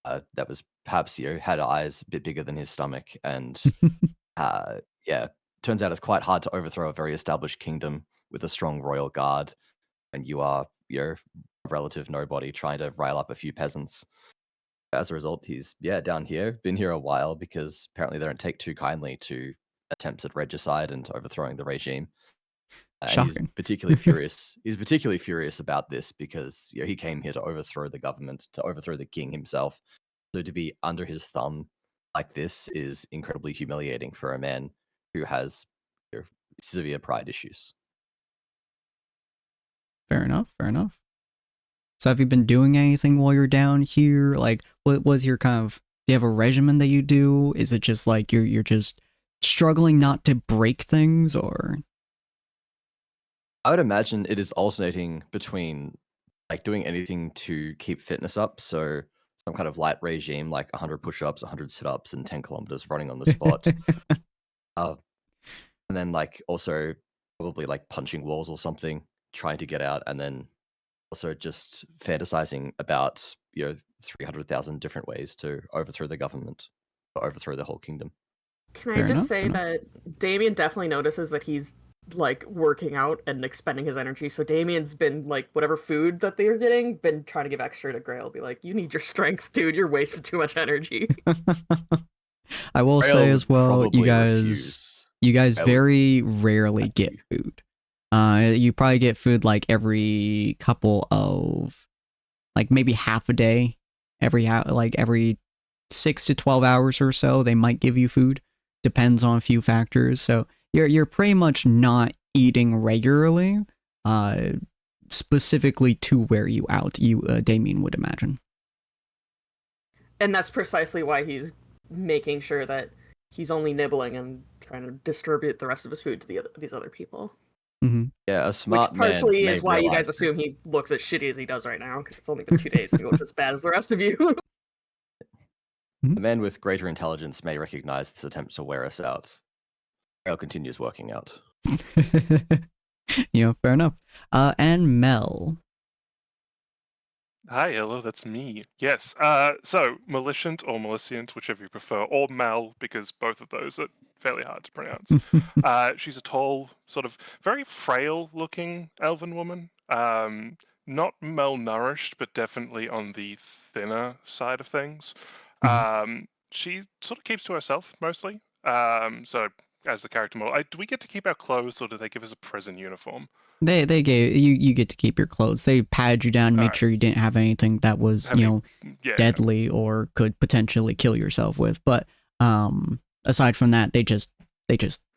That was perhaps had eyes a bit bigger than his stomach, and yeah, turns out it's quite hard to overthrow a very established kingdom with a strong royal guard, and you're a relative nobody trying to rile up a few peasants. As a result, he's down here, been here a while because apparently they don't take too kindly to attempts at regicide and overthrowing the regime. And Shocking. he's particularly furious. He's particularly furious about this because he came here to overthrow the government, to overthrow the king himself. So to be under his thumb like this is incredibly humiliating for a man who has severe pride issues. Fair enough. Fair enough. So have you been doing anything while you're down here? Like, what was your kind of? Do you have a regimen that you do? Is it just like you're just struggling not to break things, or? I would imagine it is alternating between like doing anything to keep fitness up. So some kind of light regime, like 100 push-ups, 100 sit-ups, and 10 kilometers running on the spot. And then like also probably like punching walls or something, trying to get out, and then also just fantasizing about 300,000 different ways to overthrow the government, or overthrow the whole kingdom. Can I Fair just enough, say fair that Damien definitely notices that he's like working out and expending his energy. So Damien's been like whatever food that they're getting, been trying to give extra to Grail. Be like, you need your strength, dude. You're wasting too much energy. I will Grail say would as well, probably refuse. you guys Grail would very rarely have get to. food. You probably get food like every couple of, like maybe half a day, every 6 to 12 hours or so. They might give you food. Depends on a few factors. So you're pretty much not eating regularly, specifically to wear you out. Damien would imagine. And that's precisely why he's making sure that he's only nibbling and trying to distribute the rest of his food to these other people. Mm-hmm. Yeah, a smart Which man partially may is why you realize guys assume he looks as shitty as he does right now, because it's only been 2 days and he looks as bad as the rest of you. a man with greater intelligence may recognize this attempt to wear us out. Grail continues working out. Fair enough. And Mel. Hi, Ella, that's me. Yes, so Malicient or Malicient, whichever you prefer, or Mal, because both of those are fairly hard to pronounce. She's a tall, sort of very frail-looking elven woman. Not malnourished, but definitely on the thinner side of things. She sort of keeps to herself, mostly. So, as the character model, do we get to keep our clothes, or do they give us a prison uniform? They gave you get to keep your clothes. They patted you down, made Alright. sure you didn't have anything that was Yeah, deadly or could potentially kill yourself with. But aside from that, they just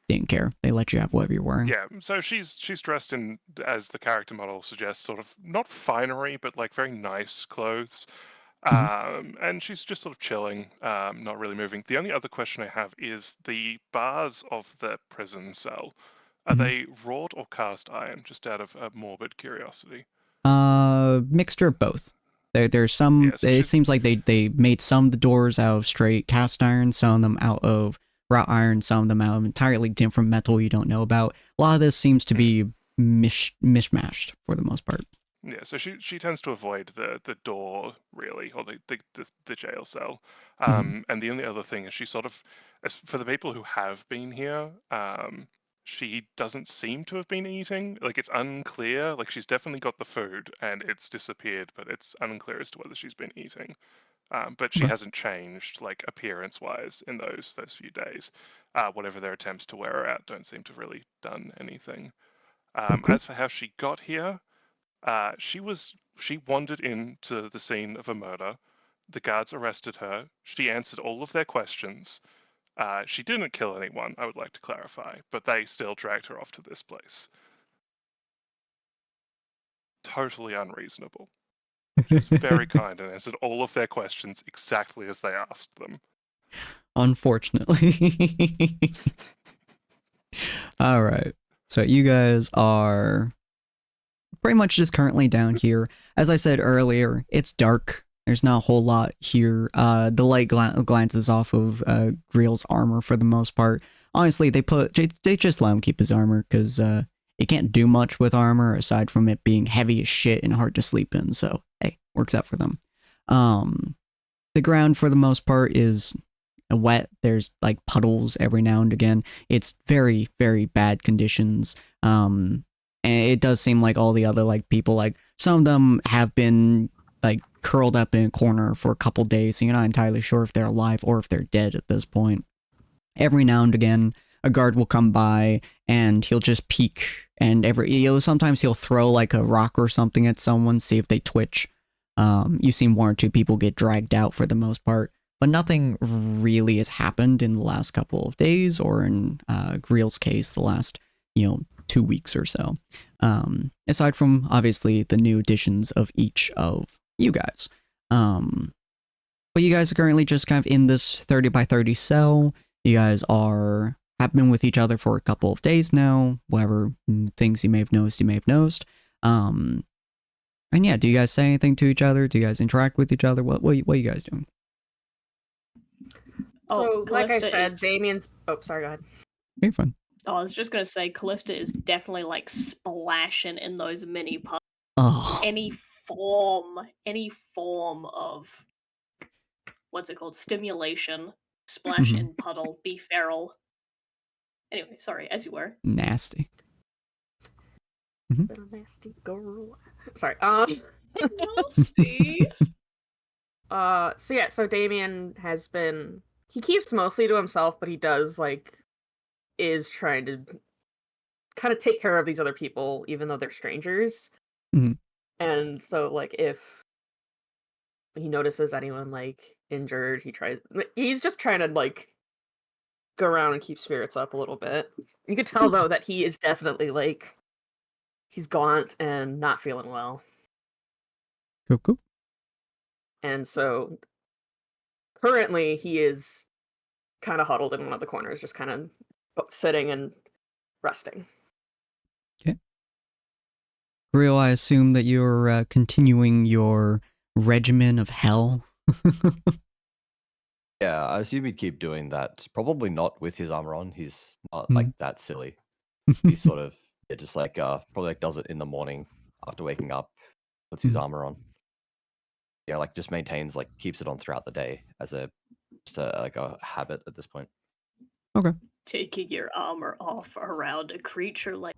didn't care. They let you have whatever you're wearing. Yeah, so she's dressed in, as the character model suggests, sort of not finery, but like very nice clothes. And she's just sort of chilling, not really moving. The only other question I have is the bars of the prison cell. Are they wrought or cast iron? Just out of a morbid curiosity. Mixture of both. There's some. Yeah, so it seems like they made some of the doors out of straight cast iron, some of them out of wrought iron, some of them out of entirely different metal you don't know about. A lot of this seems to be mishmashed for the most part. Yeah, so she tends to avoid the door really, or the jail cell. And the only other thing is she sort of, as for the people who have been here, she doesn't seem to have been eating. Like it's unclear. Like she's definitely got the food and it's disappeared, but it's unclear as to whether she's been eating. But she Okay. hasn't changed like appearance-wise in those few days. Whatever their attempts to wear her out don't seem to have really done anything. Okay. As for how she got here. She wandered into the scene of a murder. The guards arrested her. She answered all of their questions. She didn't kill anyone, I would like to clarify, but they still dragged her off to this place. Totally unreasonable. She's very kind and answered all of their questions exactly as they asked them. Unfortunately. All right. So you guys are pretty much just currently down here. As I said earlier, it's dark. There's not a whole lot here. The light glances off of Greel's armor for the most part. Honestly, they just let him keep his armor because he can't do much with armor aside from it being heavy as shit and hard to sleep in. So hey, works out for them. The ground for the most part is wet. There's like puddles every now and again. It's very, very bad conditions. And it does seem like all the other like people, like some of them have been like curled up in a corner for a couple days, so you're not entirely sure if they're alive or if they're dead at this point. Every now and again, a guard will come by and he'll just peek and sometimes he'll throw like a rock or something at someone, see if they twitch. You've seen one or two people get dragged out for the most part, but nothing really has happened in the last couple of days, or in Greel's case, the last 2 weeks or so. Aside from obviously the new additions of each of you guys. But you guys are currently just kind of in this 30 by 30 cell. You guys have been with each other for a couple of days now. Whatever things you may have noticed, you may have noticed. And yeah, do you guys say anything to each other? Do you guys interact with each other? What are you guys doing? So, like I Callista said, is- Damien's... Oh, sorry, go ahead. You're fine. Oh, I was just gonna say, Callista is definitely like splashing in those mini puddles. Oh, Any form of what's it called? Stimulation. Splash Mhm. in puddle. Be feral. Anyway, sorry, as you were. nasty. Been a nasty girl. Sorry. Nasty. So Damien has been... He keeps mostly to himself, but he does, is trying to kind of take care of these other people, even though they're strangers. Mhm. And so, if he notices anyone, injured, he's just trying to, go around and keep spirits up a little bit. You could tell, though, that he is definitely, he's gaunt and not feeling well. Cool. And so, currently, he is kind of huddled in one of the corners, just kind of sitting and resting. Grill, I assume that you're continuing your regimen of hell. Yeah, I assume he'd keep doing that. Probably not with his armor on. He's not that silly. He sort of just probably does it in the morning after waking up, puts his armor on. Yeah, just maintains keeps it on throughout the day as a habit at this point. Okay. Taking your armor off around a creature like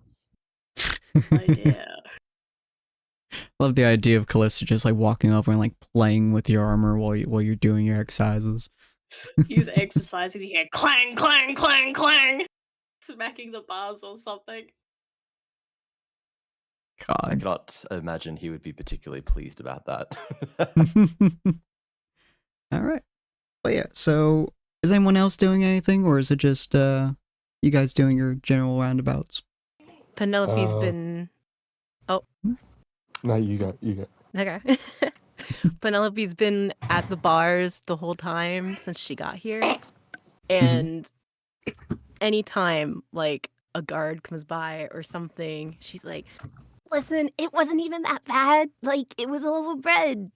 idea. Love the idea of Callista just walking over and playing with your armor while you're doing your exercises. He's exercising, you hear clang, clang, clang, clang, smacking the bars or something. I God. cannot imagine he would be particularly pleased about that. All right. But yeah, so is anyone else doing anything, or is it just you guys doing your general roundabouts? Penelope's been. Oh. No, you go. Okay. Penelope's been at the bars the whole time since she got here. And anytime a guard comes by or something, she's like, listen, it wasn't even that bad. It was a loaf of bread.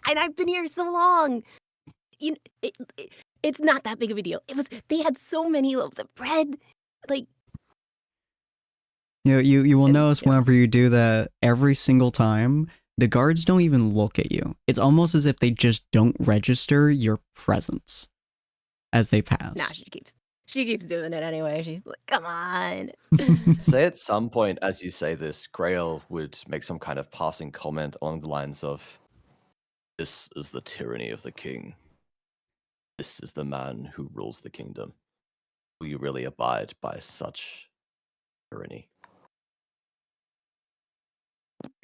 And I've been here so long. It's not that big of a deal. They had so many loaves of bread. You will notice yeah. whenever you do that, every single time, the guards don't even look at you. It's almost as if they just don't register your presence as they pass. Nah, she keeps doing it anyway. She's like, come on. Say at some point as you say this, Grail would make some kind of passing comment along the lines of, "This is the tyranny of the king. This is the man who rules the kingdom. Will you really abide by such tyranny?"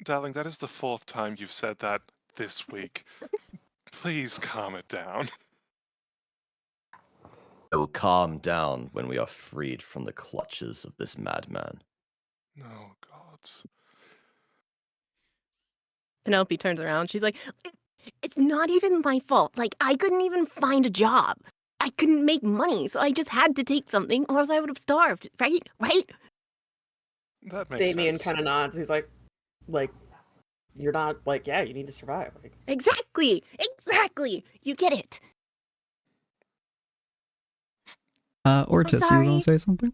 Darling, that is the 4th time you've said that this week. Please calm it down. I will calm down when we are freed from the clutches of this madman. No, gods. Penelope turns around. She's like, it's not even my fault. I couldn't even find a job. I couldn't make money, so I just had to take something, or else I would have starved. Right? That makes Damien sense. kind of nods. He's like, you're not, yeah, you need to survive. Exactly. You get it. Ortiz, you were gonna say something?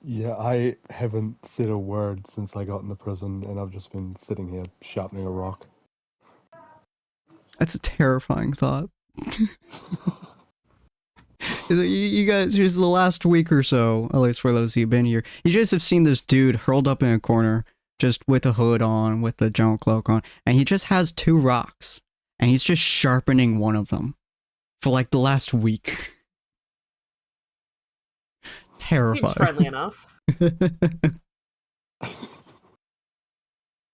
Yeah, I haven't said a word since I got in the prison, and I've just been sitting here sharpening a rock. That's a terrifying thought. You guys, here's the last week or so, at least for those of you who've been here, you just have seen this dude hurled up in a corner, just with a hood on, with the general cloak on, and he just has 2 rocks, and he's just sharpening one of them for the last week. Terrifying. Seems friendly enough.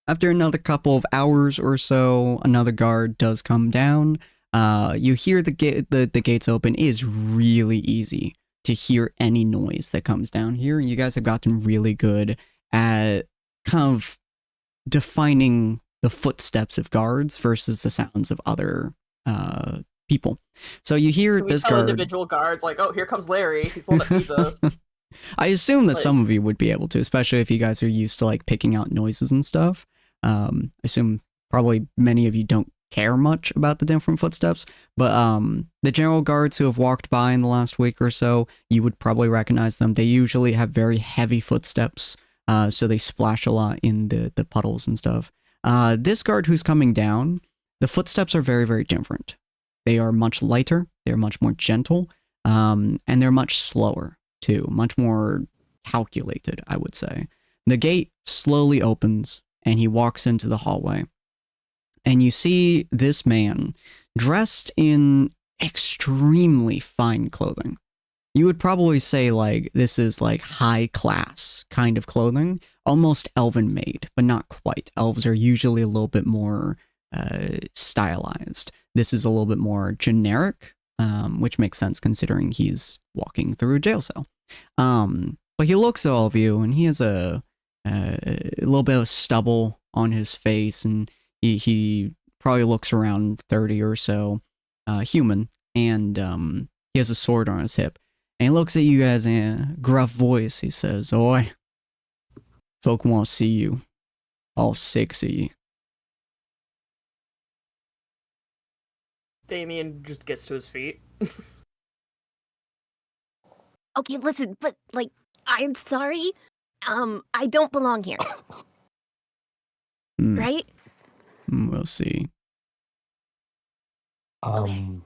After another couple of hours or so, another guard does come down. You hear the gates open. It is really easy to hear any noise that comes down here. You guys have gotten really good at kind of defining the footsteps of guards versus the sounds of other people. So you hear Can we this tell guard. individual guards like, oh, here comes Larry. He's the one that feeds us. I assume that Like- some of you would be able to, especially if you guys are used to like picking out noises and stuff. I assume probably many of you don't care much about the different footsteps, but the general guards who have walked by in the last week or so, you would probably recognize them. They usually have very heavy footsteps, so they splash a lot in the puddles and stuff. This guard who's coming down, the footsteps are very, very different. They are much lighter, they're much more gentle, and they're much slower too, much more calculated, I would say. The gate slowly opens, and he walks into the hallway. And you see this man dressed in extremely fine clothing. You would probably say like this is like high class kind of clothing, almost elven made, but not quite. Elves are usually a little bit more stylized. This is a little bit more generic, which makes sense considering he's walking through a jail cell. But he looks at all of you, and he has a little bit of stubble on his face, and he probably looks around 30 or so, human, and he has a sword on his hip. And he looks at you guys in a gruff voice. He says, "Oi, folk want to see you. All 6 of you." Damien just gets to his feet. Okay, listen, but like, I'm sorry. I don't belong here, right? We'll see. And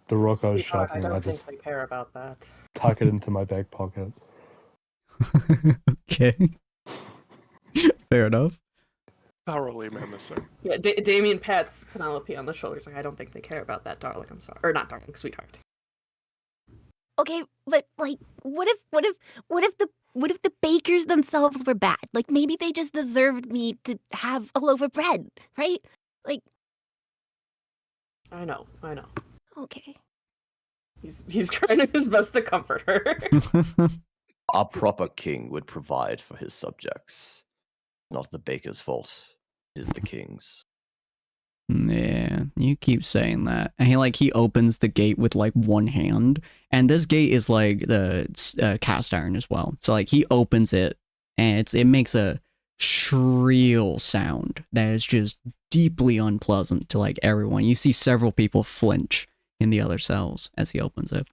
the rock I was Sweetheart, I sharpening, I don't think just they care about that. tuck it into my back pocket. Okay. Fair enough. Thoroughly menacing. Yeah, Damien pats Penelope on the shoulder. He's like, I don't think they care about that, darling. I'm sorry. Or not darling, sweetheart. Okay, but like, what if the bakers themselves were bad? Like, maybe they just deserved me to have a loaf of bread, right? Like, I know. okay. He's trying his best to comfort her. A proper king would provide for his subjects. Not the baker's fault. It is the king's. Yeah, you keep saying that. And he opens the gate with like one hand, and this gate is like the cast iron as well. So like he opens it, and it makes a shrill sound that is just deeply unpleasant to like everyone. You see several people flinch in the other cells as he opens it.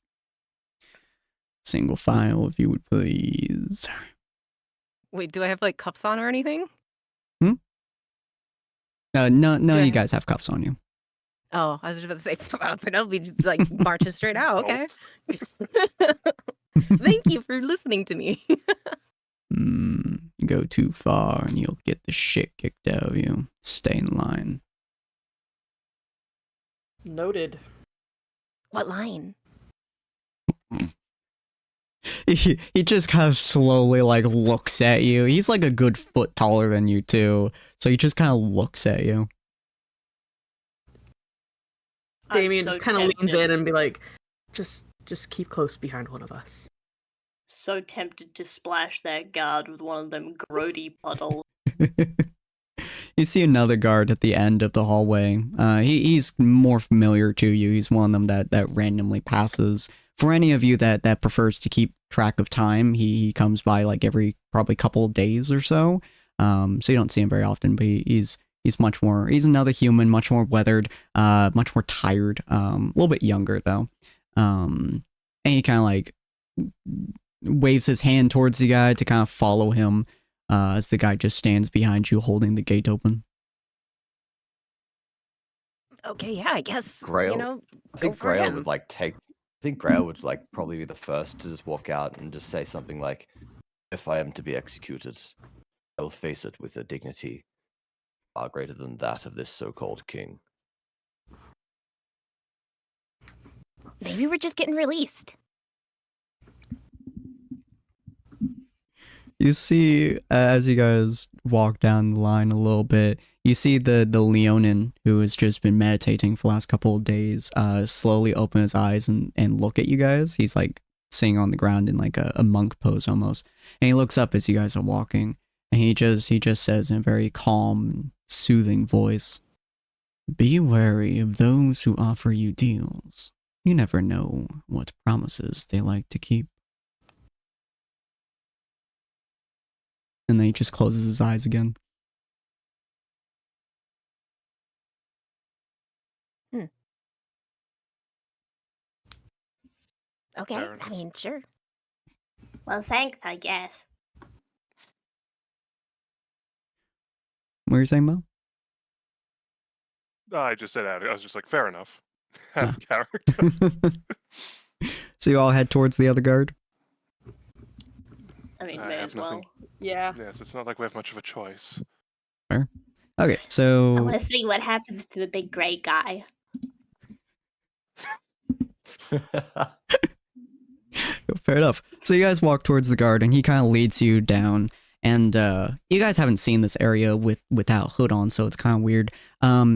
Single file, if you would please. Wait, do I have like cuffs on or anything? No, Do I you have- guys have cuffs on you. Oh, I was just about to say, wow, Penelope just like marches straight out. Okay. Thank you for listening to me. Go too far and you'll get the shit kicked out of you. Stay in line. Noted. What line? He just kind of slowly like looks at you. He's like a good foot taller than you too, so he just kind of looks at you. I'm Damien so just kind of leans tempted- in and be like, just keep close behind one of us. So tempted to splash that guard with one of them grody puddles. You see another guard at the end of the hallway. He's more familiar to you. He's one of them that randomly passes. For any of you that prefers to keep track of time, he comes by like every probably couple of days or so. So you don't see him very often, but he's much more. He's another human, much more weathered, much more tired. A little bit younger though. And he kind of like waves his hand towards the guy to kind of follow him. As the guy just stands behind you holding the gate open. Okay, yeah, I guess. Grail? You know, I go think for Grail him. would like take. I think Grail would like probably be the first to just walk out and just say something like, "If I am to be executed, I will face it with a dignity far greater than that of this so-called king." Maybe we're just getting released. You see, as you guys walk down the line a little bit, you see the Leonin, who has just been meditating for the last couple of days, slowly open his eyes and look at you guys. He's like sitting on the ground in like a monk pose almost. And he looks up as you guys are walking, and he just says in a very calm, soothing voice, "Be wary of those who offer you deals. You never know what promises they like to keep." And then he just closes his eyes again. Okay, Fair I enough. mean, sure. Well, thanks, I guess. What are you saying, Mo? I just said I was just like, fair enough. Out Ah. of character. So you all head towards the other guard? I mean, I may have as well. nothing. Yeah. Yes, it's not like we have much of a choice. Okay, I so want to see what happens to the big gray guy. fair enough. So you guys walk towards the guard, and he kind of leads you down. And you guys haven't seen this area without Hood on, so it's kind of weird.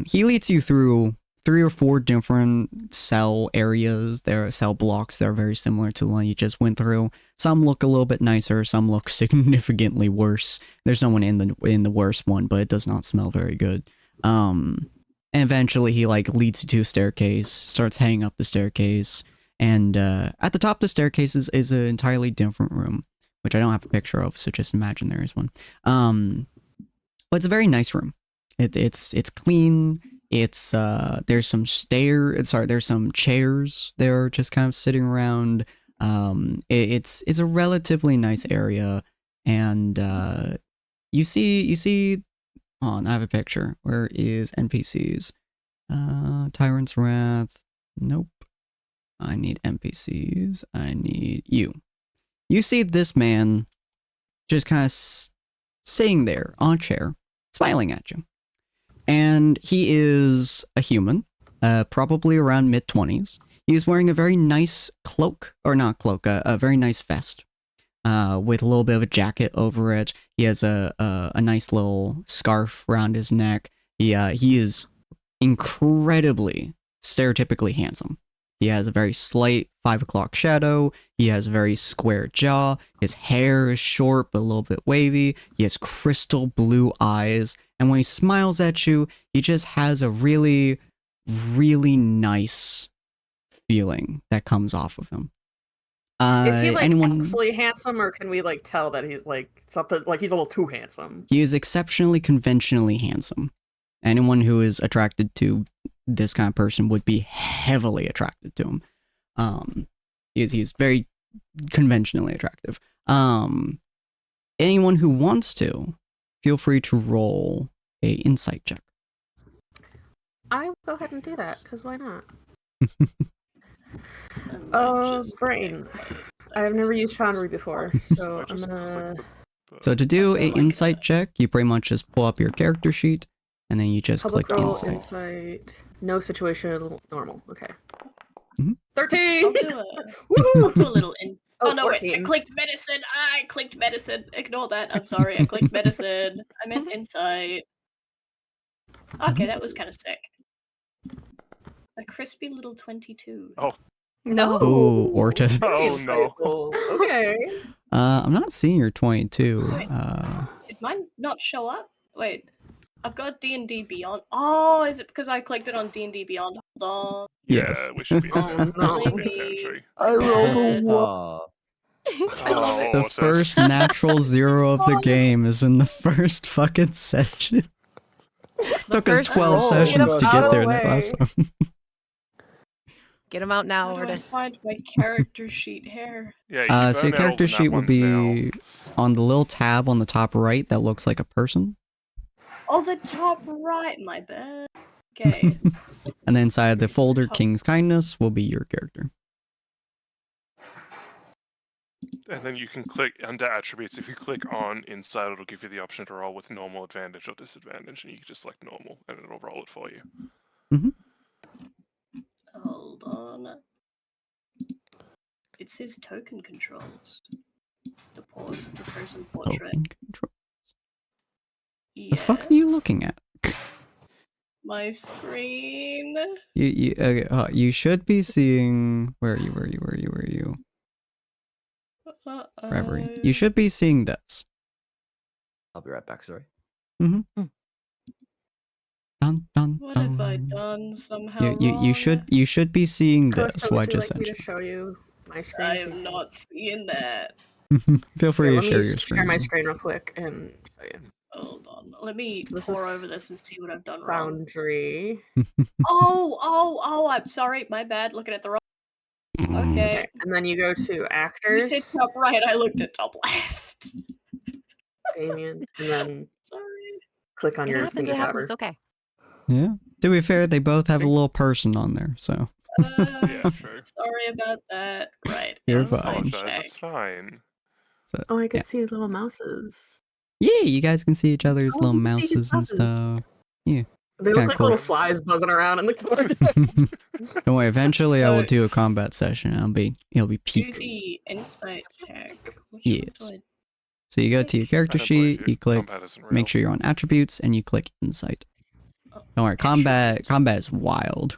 He leads you through 3 or 4 different cell areas. There are cell blocks that are very similar to the one you just went through. Some look a little bit nicer, some look significantly worse. There's no one in the worst one, but it does not smell very good. And eventually he like leads you to a staircase, starts heading up the staircase, and at the top of the staircase is an entirely different room, which I don't have a picture of, so just imagine there is one. But it's a very nice room. It's clean. It's there's some there's some chairs there just kind of sitting around. It's a relatively nice area, and you see hold on, I have a picture. Where is NPCs? Tyrant's Wrath. Nope. I need NPCs. I need you. You see this man just kind of sitting there on a chair, smiling at you. And he is a human, probably around mid-20s. He's wearing a very nice cloak, or not cloak, a very nice vest, with a little bit of a jacket over it. He has a nice little scarf around his neck. He is incredibly stereotypically handsome. He has a very slight 5 o'clock shadow. He has a very square jaw. His hair is short but a little bit wavy. He has crystal blue eyes. And when he smiles at you, he just has a really, really nice feeling that comes off of him. Is he like anyone... actually handsome, or can we like tell that he's like something like he's a little too handsome? He is exceptionally conventionally handsome. Anyone who is attracted to this kind of person would be heavily attracted to him. He's very conventionally attractive. Anyone who wants to, feel free to roll a insight check. I will go ahead and do that, because why not? Brain. I've never used Foundry before, so I'm gonna... So to do a insight check, you pretty much just pull up your character sheet, and then you just Public click roll, insight. no situation, normal. Okay. Mhm. 13! I'll do a little Oh no, wait, I 14. clicked medicine. I clicked medicine. Ignore that. I'm sorry. I clicked medicine. I meant insight. Okay, that was kind of sick. A crispy little 22. Oh. No. Oh, Orta. Oh no. Okay. I'm not seeing your 22. Did mine not show up? Wait, I've got D&D Beyond. Oh, is it because I clicked it on D&D Beyond? Hold on. Yes. Yeah, we should be in Oh, no. we should be in Foundry. I rolled a Yeah. 1. I love it. The Otis. first natural 0 of the game is in the first fucking session. Took us first 12 roll. sessions to Get get him there out in of that the last one. Get him out now, How do I Ortis. find my character sheet here? Yeah, you can So your burn out all character the sheet nat will ones now. be on the little tab on the top right that looks like a person. Oh, the top right, my bad. Okay. And then inside the folder, Top. King's Kindness will be your character. And then you can click under attributes. If you click on insight, it'll give you the option to roll with normal, advantage, or disadvantage, and you can just select normal, and it'll roll it for you. Hold on. It says token controls. Deploy pause the person portrait. Token control. Yeah. The fuck are you looking at? My screen. You should be seeing. Where are you? Where are you? Reverie. You should be seeing this. I'll be right back. Sorry. Dun, dun, What dun. have I done somehow You wrong? should be seeing Calista, this. What I would you just like me sent to show you my screen? I so am you can- not seeing that. you. Feel free Here, to let share me your share my screen. screen real quick and show you. Hold on. Let me This pour is over this and see what I've done wrong. Foundry. Oh, I'm sorry. My bad. Looking at the wrong. Okay. Okay, and then you go to You actors, said top right. I looked at top left. Damien, and then Sorry. click on It your happens. thingy It happens. tower. It's okay. Yeah. To be fair, they both have a little person on there, so Yeah, true. Sorry about that. Right. You're Don't fine. apologize. check. It's fine. so Oh, I yeah. can see little mouses. Yeah, you guys can see each other's Oh, little you can see his mouses and mouses. stuff. Yeah. They look Kinda like cool. little flies buzzing around in the corner. Don't worry, eventually I will So- do a combat session. It'll be Do peak. the insight check. Which Yes. one do I So you go to your I character don't believe sheet, you click Combat isn't real. make sure you're on attributes, and you click insight. Oh, Don't worry, attributes. combat is wild.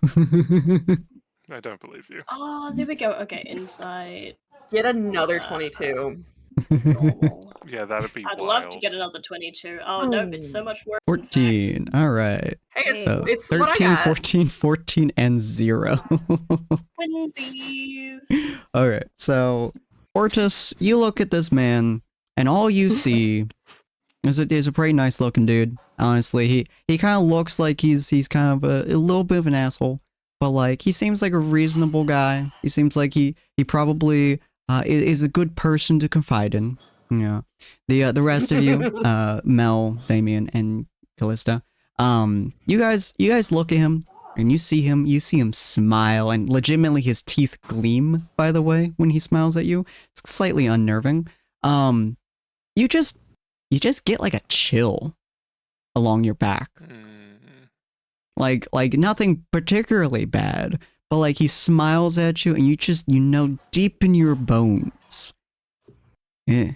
I don't believe you. Oh, there we go. Okay, insight. Get another 22. Normal. Yeah, that'd be I'd wild. love to get another 22. Oh, nope, it's so much worse. in fact. 14. Alright. Hey, it's, So it's what I 13, got. 14, 14, and 0. Twinsies. Alright, so Ortis, you look at this man, and all you see is a pretty nice looking dude. Honestly, he kind of looks like he's kind of a little bit of an asshole, but like he seems like a reasonable guy. He seems like he probably is a good person to confide in. Yeah. The rest of you, Mel, Damien, and Callista, you guys look at him and you see him smile, and legitimately his teeth gleam, by the way, when he smiles at you. It's slightly unnerving. You just get like a chill along your back. Like nothing particularly bad, but like he smiles at you and you know deep in your bones. Yeah.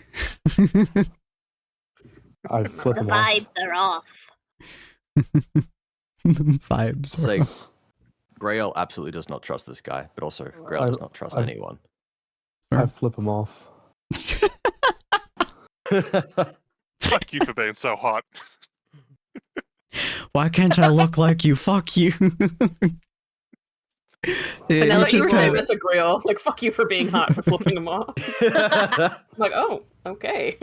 I flip The him off. vibes are off. Vibes. Say, Grail absolutely does not trust this guy, but also Grail does not trust anyone. I flip him off. Fuck you for being so hot. Why can't I look like you? Fuck you. Yeah, And now he that you were just saying kinda- that to Grail, like, fuck you for being hot for flipping him off. I'm like, oh, okay.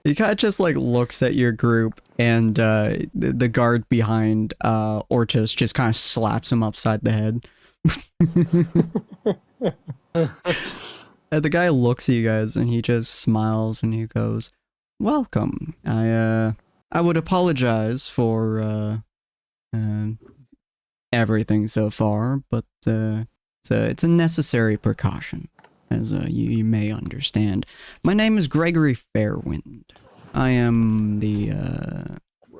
He kind of just like looks at your group, and the guard behind Ortis just kind of slaps him upside the head. And the guy looks at you guys and he just smiles and he goes, "Welcome. I would apologize for everything so far, but it's a necessary precaution, as you may understand. My name is Gregory Fairwind. I am the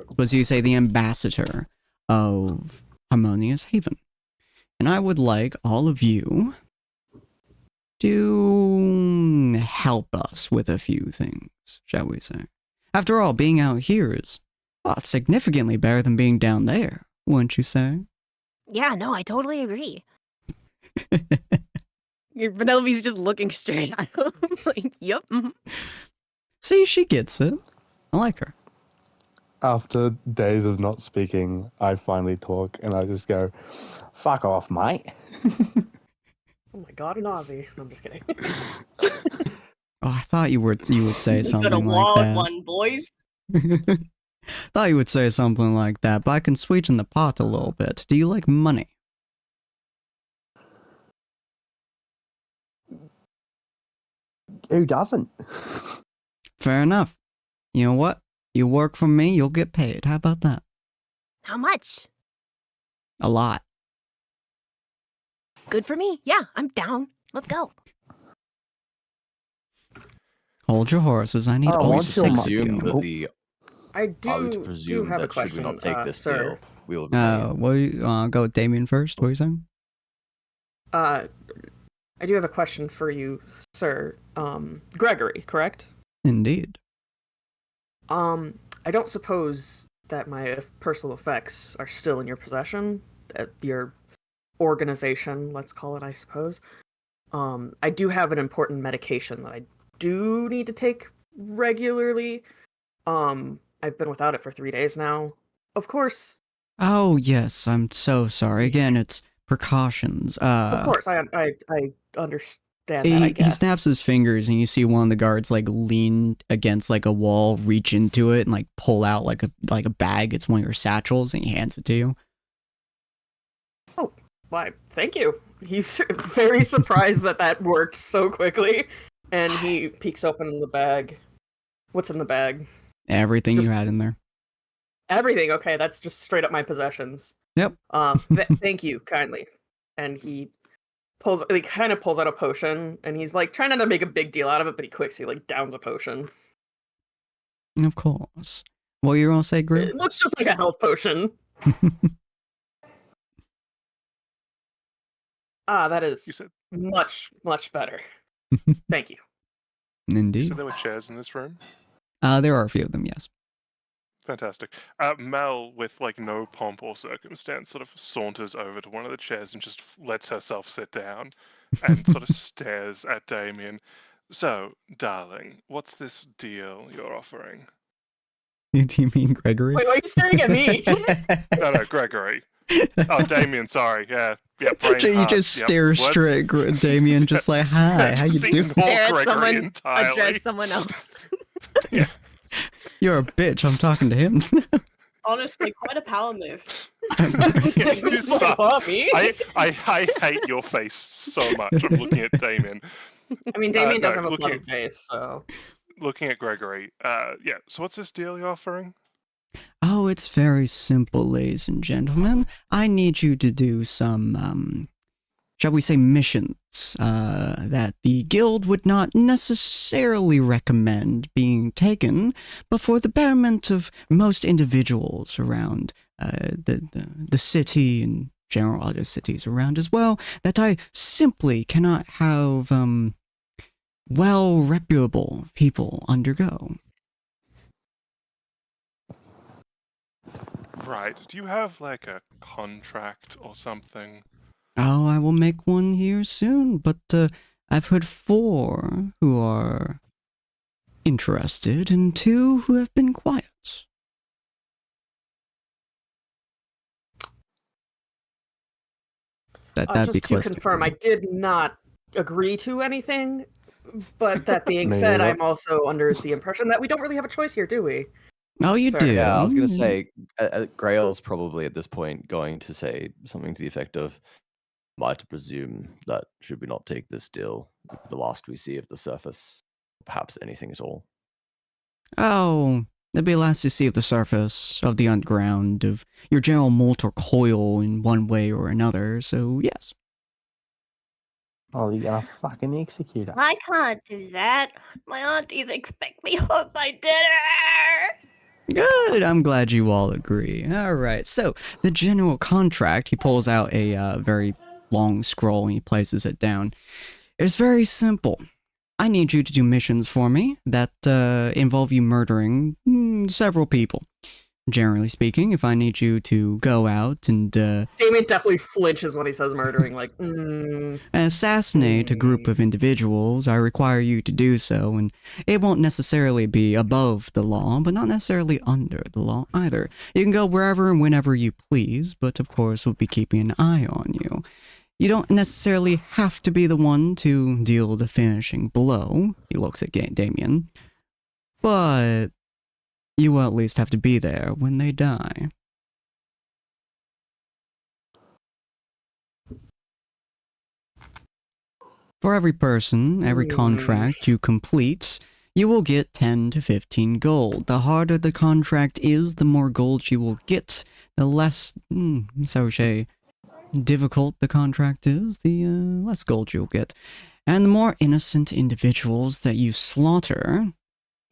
suppose you say the ambassador of Harmonious Haven, and I would like all of you to help us with a few things, shall we say. After all, being out here is, well, significantly better than being down there, wouldn't you say?" Yeah, no, I totally agree. Penelope's just looking straight at him. Like, yep. See, she gets it. I like her. After days of not speaking, I finally talk and I just go, "Fuck off, mate." Oh my god, an Aussie. I'm just kidding. Oh, I thought you would say We got a something like wild that. one, boys. Thought you would say something like that, but I can sweeten the pot a little bit. Do you like money? Who doesn't? Fair enough. You know what? You work for me, you'll get paid. How about that? How much? A lot. Good for me. Yeah, I'm down. Let's go. Hold your horses. I need Oh, all won't you six of Presume you. that Oh. the I I would do presume have a that should we question, not take this sir. deal, we will remain. What you, go with Damien first. What are you saying? I do have a question for you, sir. Gregory, correct? Indeed. I don't suppose that my personal effects are still in your possession at your organization, let's call it, I suppose. I do have an important medication that I do need to take regularly. I've been without it for 3 days now. Of course. Oh, yes, I'm so sorry. Again, it's precautions. Of course, I understand that, I He guess. snaps his fingers, and you see one of the guards like lean against like a wall, reach into it, and like pull out like a bag. It's one of your satchels, and he hands it to you. Oh, why? Thank you. He's very surprised that worked so quickly, and he peeks open the bag. What's in the bag? Everything Just- you had in there. Everything. Okay, that's just straight up my possessions. Yep. Thank you kindly. And he kind of pulls out a potion, and he's like trying not to make a big deal out of it, but he like downs a potion. Of course. What you gonna say, Grim? It looks just like a health potion. That is You said much, much better. Thank you. Indeed. so there were chairs in this room. There are a few of them, yes. Fantastic. Mel, with like no pomp or circumstance, sort of saunters over to one of the chairs and just lets herself sit down and sort of stares at Damien. So, darling, what's this deal you're offering? Do you mean Gregory? Wait, why are you staring at me? No, Gregory. Oh, Damien, sorry. Yeah, brain You heart, just yep. stare What's- straight at Damien, just like, hi, how you Just doing? ignore Stare at Gregory someone, entirely. address someone else. You're a bitch, I'm talking to him. Honestly, quite a power move. You suck. What, me? I hate your face so much. I'm looking at Damien. I mean, Damien no, does have a looking pleasant face, so. Looking at Gregory. Yeah. So what's this deal you're offering? Oh, it's very simple, ladies and gentlemen. I need you to do some, shall we say, missions that the guild would not necessarily recommend being taken, but for the betterment of most individuals around the city and general other cities around as well, that I simply cannot have well-reputable people undergo. Right. Do you have like a contract or something? Oh, I will make one here soon, but I've heard 4 who are interested and 2 who have been quiet. That'd be Just to confirm, I did not agree to anything, but that being Me said, neither. I'm also under the impression that we don't really have a choice here, do we? Oh, you Sorry. do? Yeah, I was going to say, Grail's probably at this point going to say something to the effect of, am I to presume that should we not take this deal, the last we see of the surface, perhaps anything at all? Oh, that'd be last to see of the surface, of the underground, of your general molten coil in one way or another, so yes. Oh, you're gonna fucking execute us. I can't do that. My aunties expect me home by dinner. Good, I'm glad you all agree. Alright, so the general contract, he pulls out a very long scroll and he places it down. It's very simple. I need you to do missions for me that involve you murdering several people. Generally speaking, if I need you to go out and Damien definitely flinches when he says murdering, like, assassinate a group of individuals, I require you to do so, and it won't necessarily be above the law, but not necessarily under the law either. You can go wherever and whenever you please, but of course we'll be keeping an eye on you. You don't necessarily have to be the one to deal the finishing blow, he looks at Damien, but you will at least have to be there when they die. For every person, every contract you complete, you will get 10 to 15 gold. The harder the contract is, the more gold you will get. The less, so say, difficult the contract is, the less gold you'll get. And the more innocent individuals that you slaughter,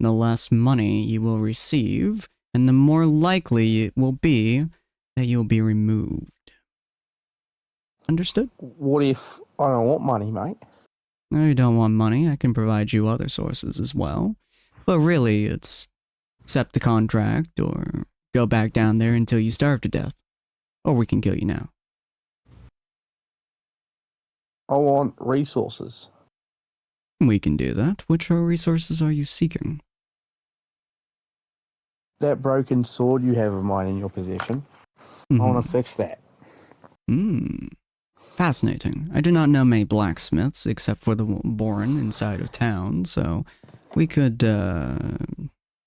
the less money you will receive, and the more likely it will be that you'll be removed. Understood? What if I don't want money, mate? No, you don't want money. I can provide you other sources as well. But really, it's accept the contract or go back down there until you starve to death. Or we can kill you now. I want resources. We can do that. Which resources are you seeking? That broken sword you have of mine in your possession, I want to fix that. Fascinating. I do not know many blacksmiths except for the Boren inside of town, so we could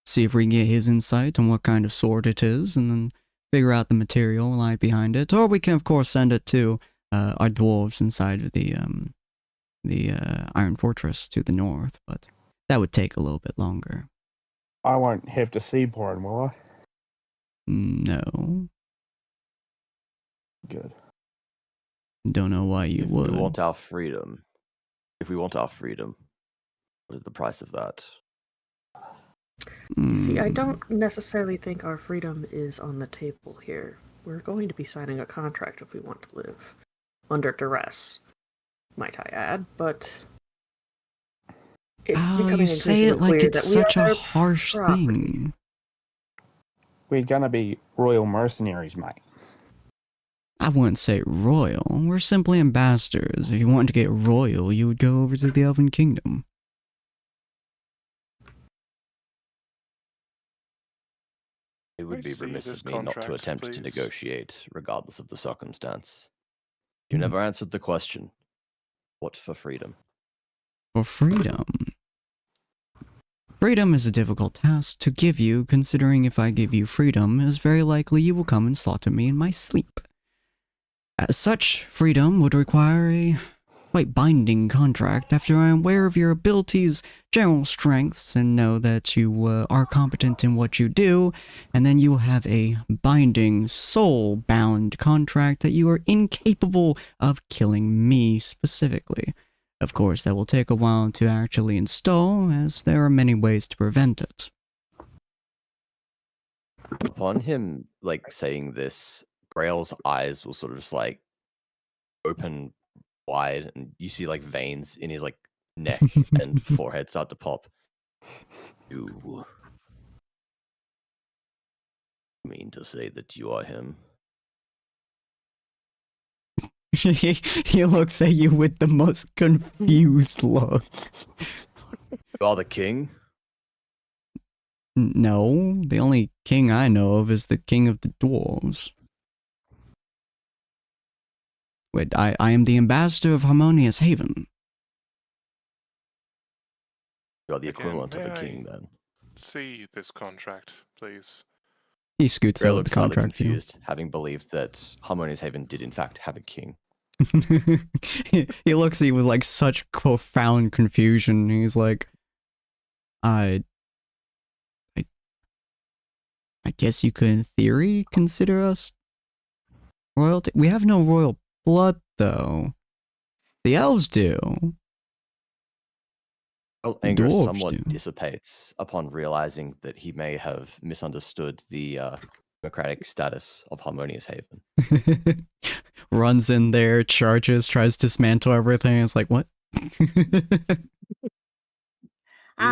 see if we can get his insight on what kind of sword it is, and then figure out the material lie behind it. Or we can, of course, send it to our dwarves inside of the Iron Fortress to the north, but that would take a little bit longer. I won't have to see Boren, will I? No. Good. Don't know why you If would. we want our freedom, what is the price of that? See, I don't necessarily think our freedom is on the table here. We're going to be signing a contract if we want to live. Under duress, might I add, but it's becoming you say it increasingly like clear it's that we such are a their harsh property. thing. We're gonna be royal mercenaries, mate. I wouldn't say royal. We're simply ambassadors. If you wanted to get royal, you would go over to the Elven Kingdom. It would I be see remiss this of me not to contract, attempt to please. negotiate, regardless of the circumstance. You never answered the question. What for freedom? For freedom. Freedom is a difficult task to give you, considering if I give you freedom, it is very likely you will come and slaughter me in my sleep. As such, freedom would require a quite binding contract after I am aware of your abilities, general strengths, and know that you are competent in what you do, and then you will have a binding, soul-bound contract that you are incapable of killing me specifically. Of course, that will take a while to actually install, as there are many ways to prevent it. Upon him, saying this, Grail's eyes will sort of just, open wide, and you see, veins in his, neck and forehead start to pop. You mean to say that you are him? He looks at you with the most confused look. You are the king? No, the only king I know of is the king of the dwarves. Wait, I am the ambassador of Harmonious Haven. You are the Again, equivalent of may a I king, then. See this contract, please. He scoots Grail out the looks slightly contract to you. confused, having believed that Harmonious Haven did in fact have a king. He looks at you with such profound confusion. He's like, I guess you could in theory consider us royalty. We have no royal blood though. The elves do. Well, anger Dwarves somewhat do. dissipates upon realizing that he may have misunderstood the democratic status of Harmonious Haven. Runs in there, charges, tries to dismantle everything. It's like, what? He's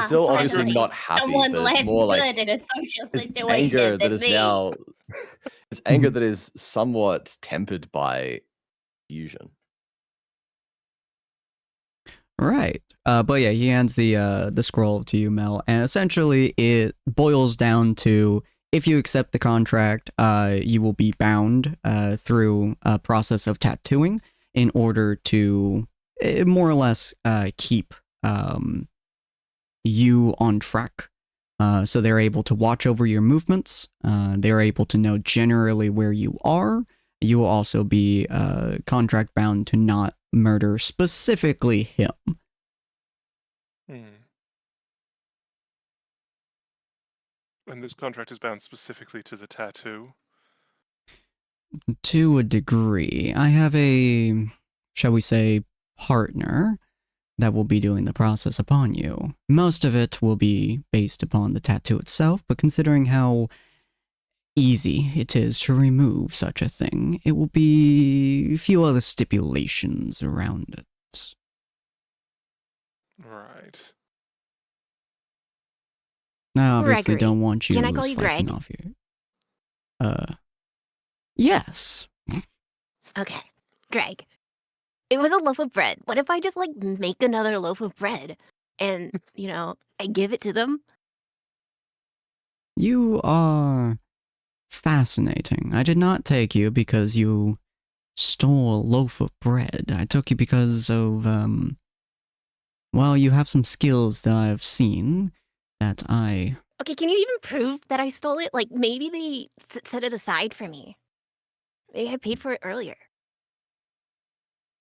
still obviously finally, not happy, someone but it's left more good in a social it's situation anger that than is me. now it's anger that is somewhat tempered by fusion. Right. But yeah, he hands the scroll to you, Mel, and essentially it boils down to if you accept the contract, you will be bound through a process of tattooing in order to more or less keep you on track. So they're able to watch over your movements. They're able to know generally where you are. You will also be contract bound to not murder specifically him. And this contract is bound specifically to the tattoo. To a degree. I have a, shall we say, partner that will be doing the process upon you. Most of it will be based upon the tattoo itself, but considering how easy it is to remove such a thing, it will be a few other stipulations around it. Right. I obviously Gregory. don't want you Can I call you slicing Greg? off your. Yes. Okay, Greg. It was a loaf of bread. What if I just like make another loaf of bread and, I give it to them? You are fascinating. I did not take you because you stole a loaf of bread. I took you because of, well, you have some skills that I've seen that I... Okay, can you even prove that I stole it? Like, maybe they set it aside for me. Maybe I paid for it earlier.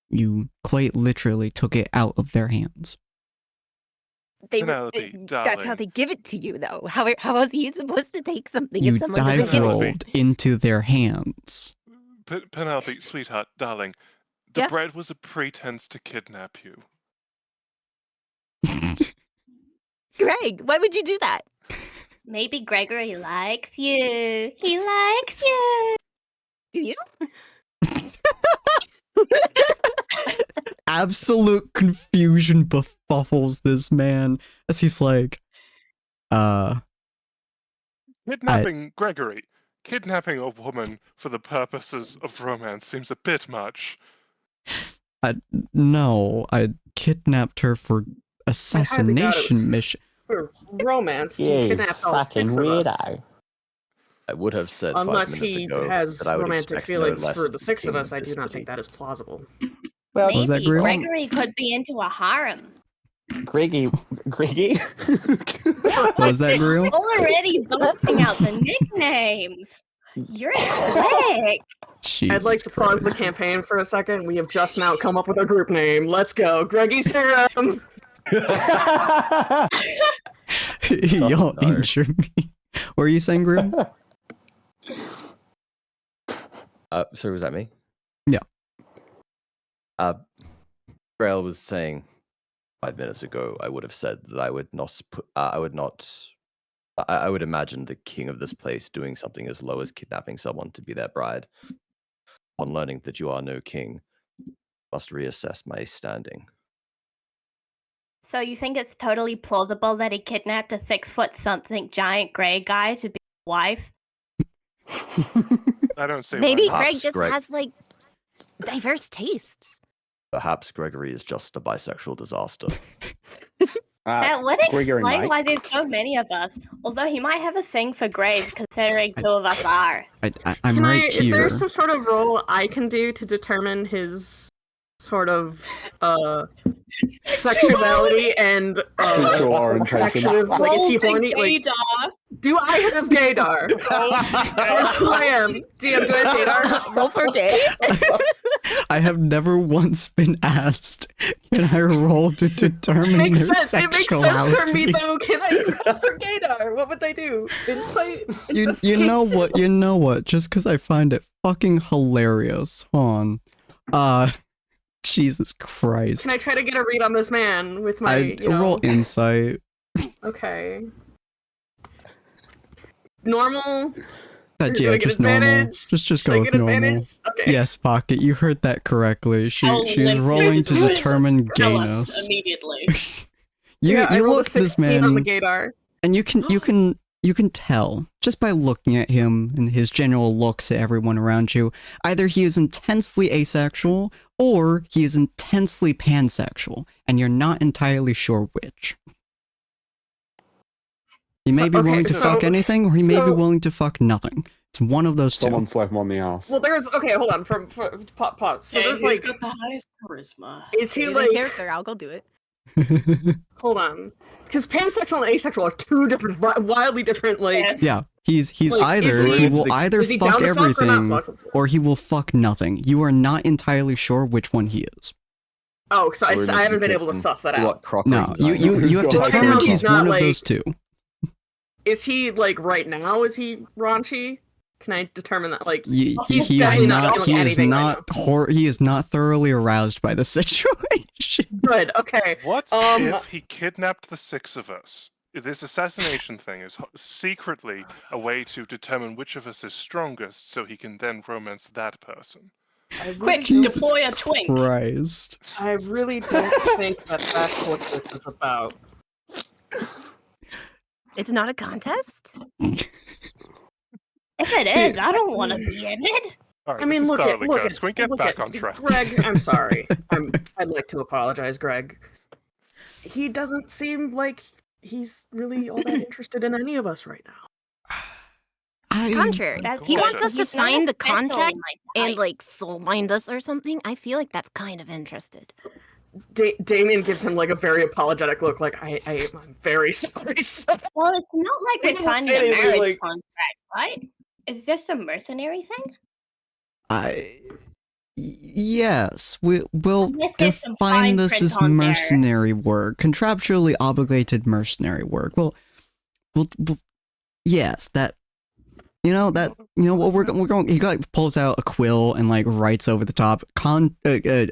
You quite literally took it out of their hands. Penelope, That's how darling. they give it to you, though. How else are you supposed to take something You if someone doesn't dive give it to Penelope. you? rolled into their hands. Penelope, sweetheart, darling. The Yeah? bread was a pretense to kidnap you. Greg, why would you do that? Maybe Gregory likes you. He likes you. Do you? Absolute confusion befuddles this man as he's like, Kidnapping Gregory. Kidnapping a woman for the purposes of romance seems a bit much. No, I kidnapped her for I highly doubt it was assassination mission. for romance. He You kidnapped all fucking 6 of us. weirdo. I would have said 5 Unless minutes he ago has that I would romantic expect no feelings less for of the the 6 of king us, I do this not city. think that is plausible. Well, Was that Maybe Grill? Gregory could be into a harem. Greggy. Was that Grill? Already busting out the nicknames. You're quick. I'd like Jesus to pause the Christ. campaign for a second. We have just now come up with a group name. Let's go. Greggy's Harem. Y'all no. injure me. What are you saying, Grill? So was that me? Yeah. Grail was saying 5 minutes ago, I would have said that I would not put, I would imagine the king of this place doing something as low as kidnapping someone to be their bride. On learning that you are no king, must reassess my standing. So you think it's totally plausible that he kidnapped a 6-foot-something giant gray guy to be his wife? I don't see Maybe why not. Greg Perhaps just Greg- has, like, diverse tastes. Perhaps Gregory is just a bisexual disaster. That would Gregory explain Mike? why there's so many of us. Although he might have a thing for Grave, considering 2 of us are. I'm right Is here. there some sort of role I can do to determine his sort of sexuality and Sexual orientation. attraction? Like, is he Roll to horny? Like, gaydar. do I have gaydar? Yes, who I am. DM, do I have gaydar? Roll for gay? I have never once been asked, can I roll to determine Makes their sense. It makes sexuality? sense for me though. Can I roll for gaydar? What would they do? Insight. You know what? Just because I find it fucking hilarious. Hold on. Jesus Christ. Can I try to get a read on this man with my, I roll insight. Okay. Normal. That Do yeah, I get just normal. advantage? Just Should go I with get normal. advantage? Okay. Yes, Pocket, you heard that correctly. She's Olympus rolling to is determine Tell us gayness. immediately. You I rolled look a at this 16 on the man, gaydar. and you can tell just by looking at him and his general looks at everyone around you. Either he is intensely asexual or he is intensely pansexual, and you're not entirely sure which. He may be willing to fuck anything, or he may be willing to fuck nothing. It's one of those two. Someone slap him on the ass. Well, there's okay. Hold on. Pause. So there's who's like, got the highest charisma? is he Say it in like? character? I'll go do it. Hold on, because pansexual and asexual are 2 different, wildly different. Like, Yeah, he's Like, either is he he- will either is he fuck down to fuck or not everything fuck? or he will fuck nothing. You are not entirely sure which one he is. Oh, so We're meant I to haven't be been able to picking suss that out. What crockery No, you designer? you have Right now determined he's he's not, one of like- those two. Is he like right now? Is he raunchy? Can I determine that? Like, He he's is definitely not not. doing He is anything right not. He is not thoroughly aroused by the situation. good. Okay. What Um, if he kidnapped the 6 of us? This assassination thing is secretly a way to determine which of us is strongest, so he can then romance that person. Quick, Jesus deploy a twink. Christ. I really don't think that that's what this is about. It's not a contest? If it is, I don't want to be in it. All right, I mean, this is look at thoroughly look cursed. at Can we get look back at on track? Greg. I'm sorry. I'd like to apologize, Greg. He doesn't seem like he's really all that interested in any of us right now. Contrary. That's He good. wants us to He's not sign the especially contract my and type. like soulbind us or something. I feel like that's kind of interested. Damien gives him like a very apologetic look, like I'm very sorry. Well, it's not like we're He won't signing say a anything, marriage like- contract, right? Is this a mercenary thing? Yes, we'll Unless there's some define fine this print as on there. mercenary work, contractually obligated mercenary work. We'll yes, that what we're going. He like pulls out a quill and like writes over the top contracted,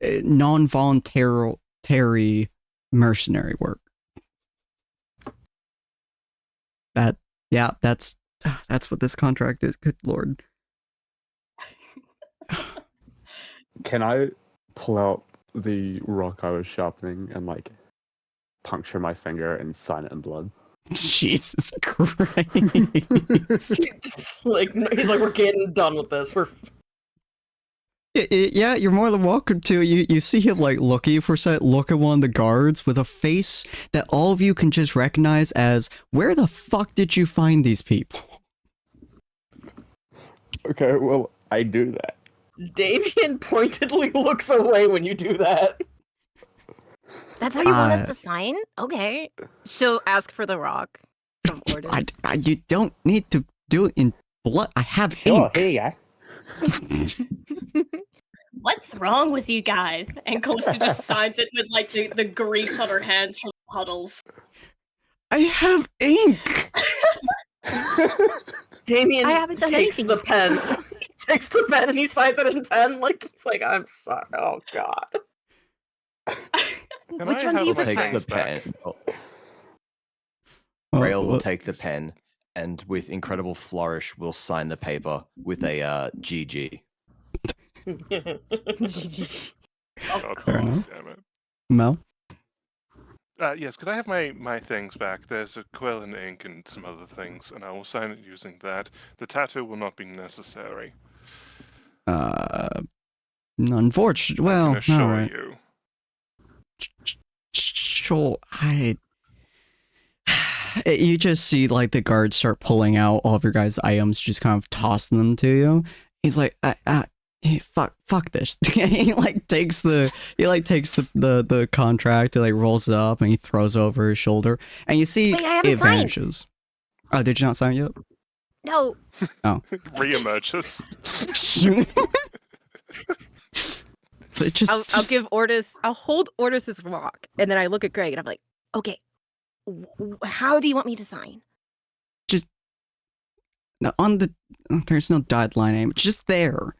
non-voluntary mercenary work. That's what this contract is. Good lord. Can I pull out the rock I was sharpening and like puncture my finger and sign it in blood? Jesus Christ. Like he's like, we're getting done with this. We're Yeah, you're more than welcome to. You see him like looking for a second, look at one of the guards with a face that all of you can just recognize as, where the fuck did you find these people? Okay, well, I do that. Damien pointedly looks away when you do that. That's how you want us to sign? Okay. She'll ask for the rock from Ordis. You don't need to do it in blood. I have Sure, ink. here you go. What's wrong with you guys? And Calista just signs it with like the grease on her hands from the puddles. I have ink. Damien I haven't done takes anything. the pen. He takes the pen and he signs it in pen. Like he's like, I'm sorry. Oh god. Can Which I one do have you my prefer? Takes the things back? pen. Oh, Oh, Rail will what? take the pen and with incredible flourish will sign the paper with a GG. Of Oh, Fair enough. damn it. Mel? Yes, could I have my things back? There's a quill and ink and some other things, and I will sign it using that. The tattoo will not be necessary. Unfortunately, I can well, assure alright. you. Sure, you just see like the guards start pulling out all of your guys' items, just kind of tossing them to you. He's like, fuck this. he takes the contract, and like rolls it up, and he throws it over his shoulder, and you see Wait, I haven't it signed. vanishes. Oh, did you not sign it yet? No. Reemerges. So it just, I'll give Ordis. I'll hold Ordis's rock, and then I look at Greg, and I'm like, Okay. How do you want me to sign? no, on the. There's no dotted line name. It's just there.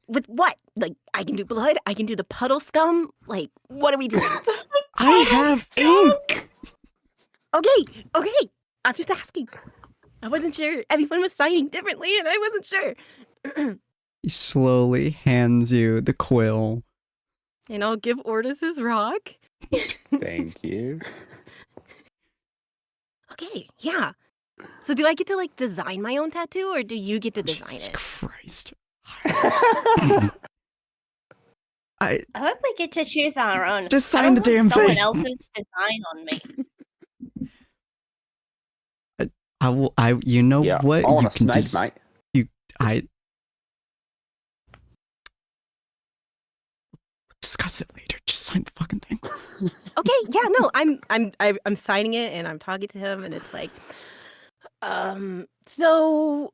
With what? Like, I can do blood? I can do the puddle scum? Like, what are we doing? I have ink. Okay. I'm just asking. I wasn't sure. Everyone was signing differently, and I wasn't sure. He slowly hands you the quill. and I'll give Ordis his rock. Thank you. Okay, yeah. So do I get to, like, design my own tattoo, or do you get to design Jesus it? Christ. I hope we get to choose our own. Just I sign don't the damn want someone thing. else's design on me. You know Yeah, what? on You a can snake, just, mate. discuss it later. Just sign the fucking thing. Okay, yeah, no, I'm signing it, and I'm talking to him, and it's like, so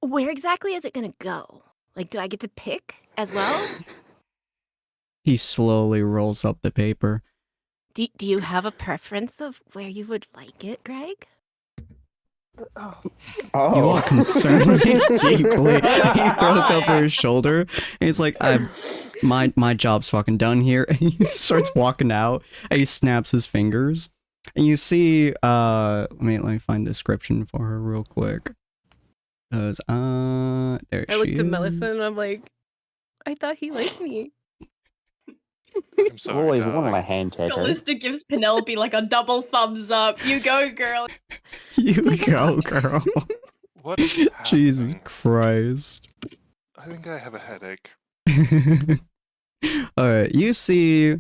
where exactly is it gonna go? Like, do I get to pick as well? He slowly rolls up the paper. Do you have a preference of where you would like it, Greg? You are concerned me deeply. He throws over his shoulder. And he's like, my job's fucking done here. And he starts walking out. And he snaps his fingers. And you see, let me find the description for her real quick. Cause there I looked she at is. Melissa, and I'm like, I thought he liked me. I'm I've sorry, always wanted darling. my hand tattooed. Callista gives Penelope like a double thumbs up. You go, girl. You go, girl. What is Jesus happening? Christ. I think I have a headache. Alright, you see,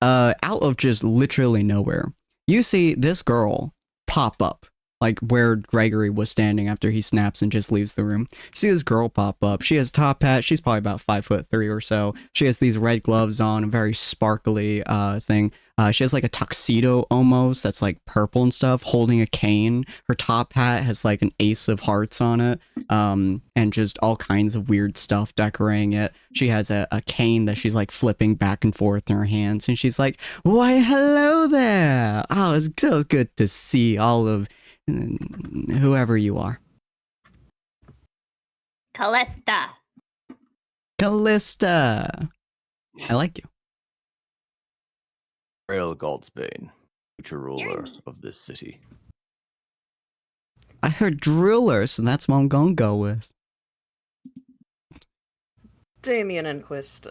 out of just literally nowhere, you see this girl pop up, like where Gregory was standing after he snaps and just leaves the room. See this girl pop up. She has a top hat. She's probably about 5'3" or so. She has these red gloves on, a very sparkly thing. She has like a tuxedo almost that's like purple and stuff, holding a cane. Her top hat has like an ace of hearts on it, and just all kinds of weird stuff decorating it. She has a cane that she's like flipping back and forth in her hands, and she's like, "Why, hello there! Oh, it's so good to see all of whoever you are." Callista. Callista! I like you. Grail Goldsbane, future ruler of this city. I heard driller, so that's what I'm gonna go with. Damien Enquist,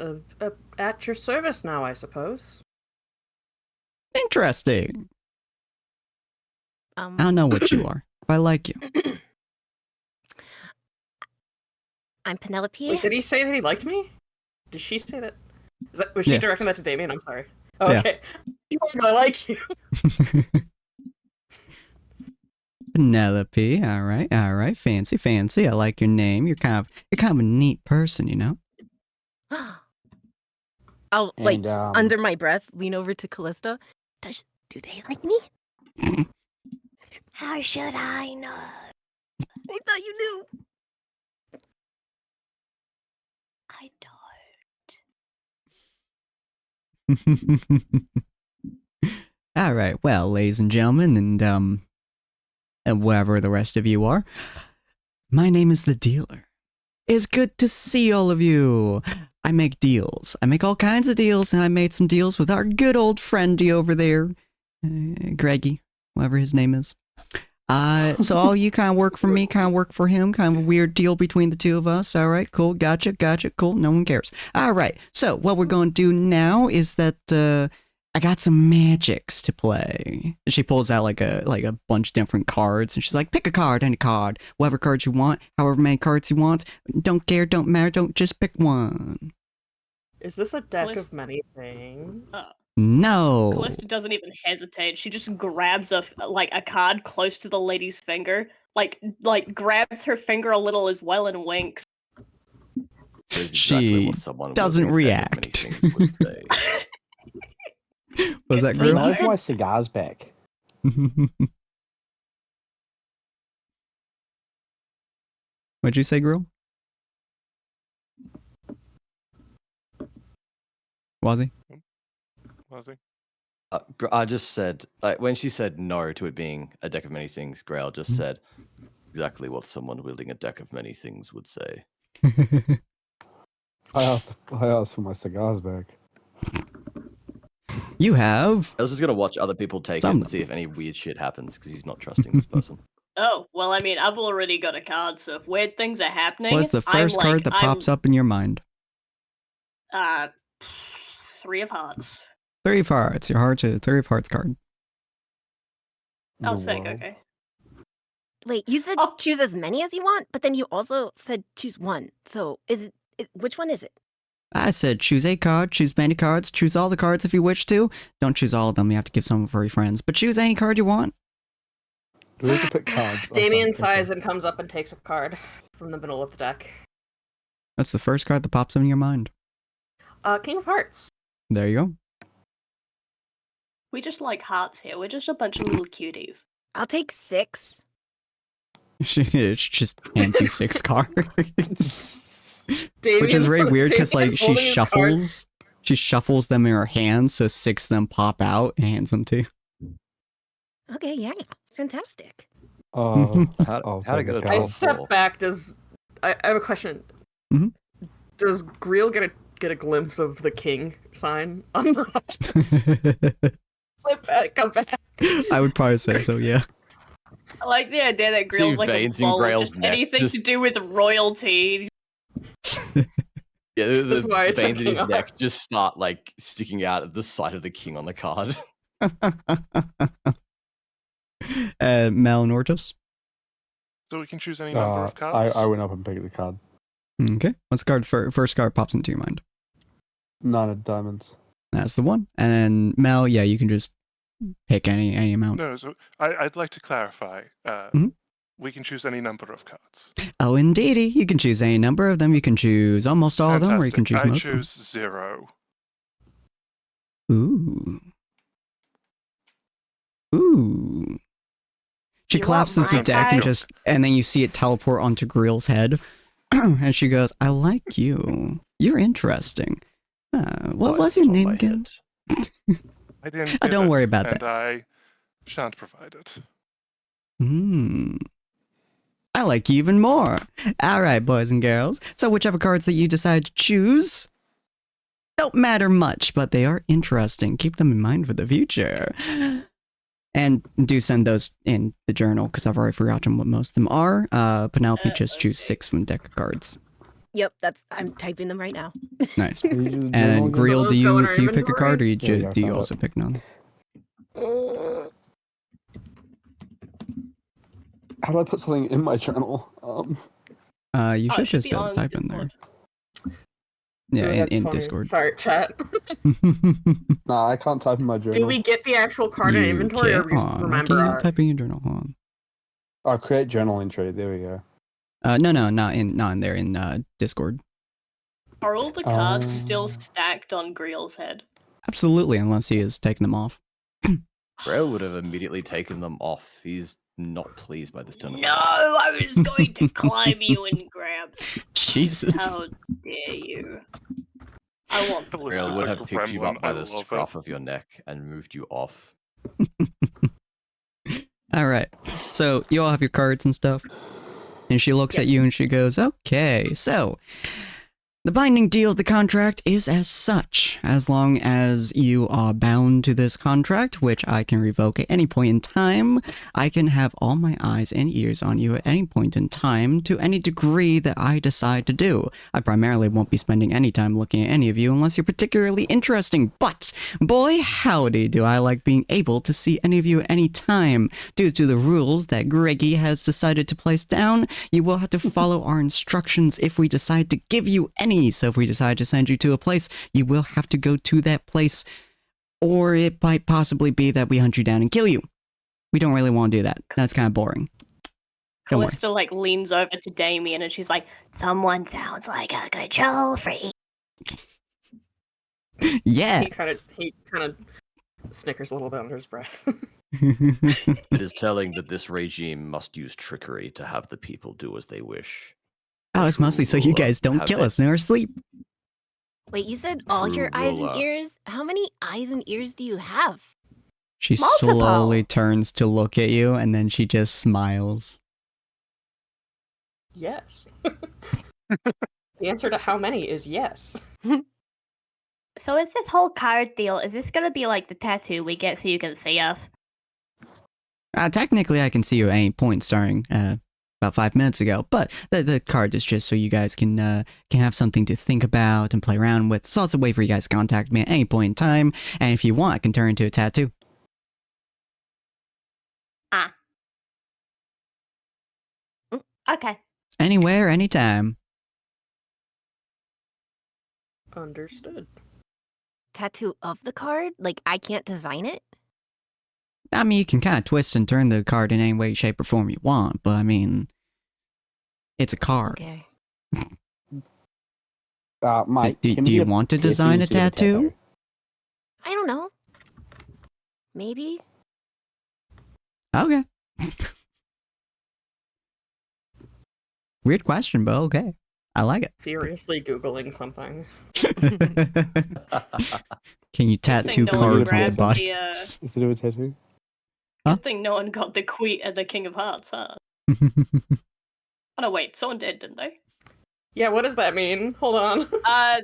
at your service now, I suppose. Interesting. I don't know what you are, but I like you. I'm Penelope. Wait, did he say that he liked me? Did she say that? Was she Yeah. directing that to Damien? I'm sorry. Oh, Yeah. okay. I like you. Penelope, all right, fancy. I like your name. You're kind of a neat person, you know. I'll like And, under my breath lean over to Callista. Do they like me? How should I know? I thought you knew. I don't. All right, well, ladies and gentlemen, and wherever the rest of you are, my name is the Dealer. It's good to see all of you. I make deals. I make all kinds of deals, and I made some deals with our good old friendy over there, Greggy, whatever his name is. So all you kind of work for me, kind of work for him, kind of a weird deal between the two of us. All right, cool, gotcha, cool, no one cares. All right, so what we're going to do now is that I got some magics to play. She pulls out like a bunch of different cards, and she's like, pick a card, any card, whatever cards you want, however many cards you want. Don't care, don't matter, don't just pick one. Is this a deck Callista- of many things? No. Callista doesn't even hesitate. She just grabs a card close to the lady's finger, like grabs her finger a little as well and winks. That is She what someone doesn't wielding a deck of many react. things would say. Was that Wait, Grill? you Now said- my cigar's back. What'd you say, Grill? Was he? Was he? I just said, when she said no to it being a deck of many things, Grail just said exactly what someone wielding a deck of many things would say. I asked for my cigars back. You have. I was just gonna watch other people take it Some- and see if any weird shit happens because he's not trusting this person. Oh, well, I mean, I've already got a card, so if weird things are happening, What's the first card that pops up in your mind? 3 of Hearts. 3 of Hearts. Your heart is 3 of Hearts card. Oh, The sick, world. okay. Wait, you said Oh. choose as many as you want, but then you also said choose one. So which one is it? I said choose a card, choose many cards, choose all the cards if you wish to. Don't choose all of them, you have to give some for your friends. But choose any card you want. Do we have to pick cards? Damien Okay, sighs and comes up and takes a card from the middle of the deck. That's the first card that pops up in your mind. King of Hearts. There you go. We just like hearts here. We're just a bunch of little cuties. I'll take 6. She just hands you 6 cards. Which is Damien's- very weird because like Damien's she holding his cards. shuffles them in her hands, so 6 of them pop out and hands them to you. Okay, yeah, fantastic. Oh, How I'll to take get a a card. I top step four? back. I have a question? Mhm. Does Greel get a glimpse of the king sign on the slip back? Come back. I would probably say so, yeah. I like the idea that Grill's like a veins in bowl of Grail's just neck, anything to just- do with royalty. Yeah, That's the why I said veins in his King neck Arthur. just start like sticking out of the side of the king on the card. Mel and Ortos. So we can choose any number of cards. I went up and picked the card. Okay. What's the card first card pops into your mind? 9 of diamonds. That's the one. And then Mel, yeah, you can just pick any amount. No, so I'd like to clarify. Mhm. We can choose any number of cards. Oh, indeedy. You can choose any number of them. You can choose almost all of them, or you can choose Fantastic. most I of them. choose 0. Ooh. Ooh. She You collapses want the my deck and card? and then you see it teleport onto Greel's head. And she goes, I like you. You're interesting. What was your On name my again? head. I didn't. Don't give worry it, about and that. I shan't provide it. I like you even more. All right, boys and girls. So whichever cards that you decide to choose don't matter much, but they are interesting. Keep them in mind for the future. And do send those in the journal, because I've already forgotten what most of them are. Penelope, just choose 6 from the deck of cards. Yep, I'm typing them right now. Nice. Can you use the And journal again? Greel, So do those go in you our pick a card, or inventory? you There you go, do you found also it. pick none? How do I put something in my journal? You Oh, should it should just be be able to on type in there. Discord. Yeah, Oh, that's in funny. Discord. Sorry, chat. Nah, I can't type in my journal. Do we get the actual card in You inventory, or can't. we just Aw, why remember can't you not our... type in your journal? Hold on. Oh, create journal entry. There we go. No, not in there, in Discord. Are all the cards still Oh. stacked on Greel's head? Absolutely, unless he has taken them off. Grail would have immediately taken them off. He's not pleased by this turn of No, events. I was going to climb you and grab. Jesus. How dare you? I want the Grail Ballista would card. have picked you gremlin, up by I the love it. scruff of your neck and moved you off. All right. So you all have your cards and stuff. And she looks at you and she goes, okay, so the binding deal of the contract is as such. As long as you are bound to this contract, which I can revoke at any point in time, I can have all my eyes and ears on you at any point in time to any degree that I decide to do. I primarily won't be spending any time looking at any of you unless you're particularly interesting, but boy howdy do I like being able to see any of you at any time. Due to the rules that Greggy has decided to place down, you will have to follow our instructions if we decide to give you any. So if we decide to send you to a place, you will have to go to that place, or it might possibly be that we hunt you down and kill you. We don't really want to do that. That's kind of boring. Don't worry. Callista like leans over to Damien and she's like, "Someone sounds like a control freak." Yeah. He kind of snickers a little bit under his breath. It is telling that this regime must use trickery to have the people do as they wish. Oh, it's mostly so you guys don't Have kill it. us in our sleep. Wait, you said all your True eyes and ruler. ears? How many eyes and ears do you have? She Multiple. slowly turns to look at you, and then she just smiles. Yes. The answer to how many is yes. So is this whole card deal, is this gonna be like the tattoo we get so you can see us? Technically, I can see you at any point starting about 5 minutes ago, but the card is just so you guys can have something to think about and play around with. It's also a way for you guys to contact me at any point in time, and if you want, I can turn it into a tattoo. Okay. Anywhere, anytime. Understood. Tattoo of the card? Like, I can't design it? I mean, you can kind of twist and turn the card in any way, shape, or form you want, but I mean, it's a card. Okay. Mike, Do can we you get want to piercing design a instead of tattoo? I don't know. Maybe? Okay. Weird question, but okay. I like it. Furiously Googling something. Can you tattoo no one cards on your grabbed body? the, Is it a tattoo? Huh? Good thing no one got the the King of Hearts, huh? Oh no, wait, someone did, didn't they? Yeah, what does that mean? Hold on.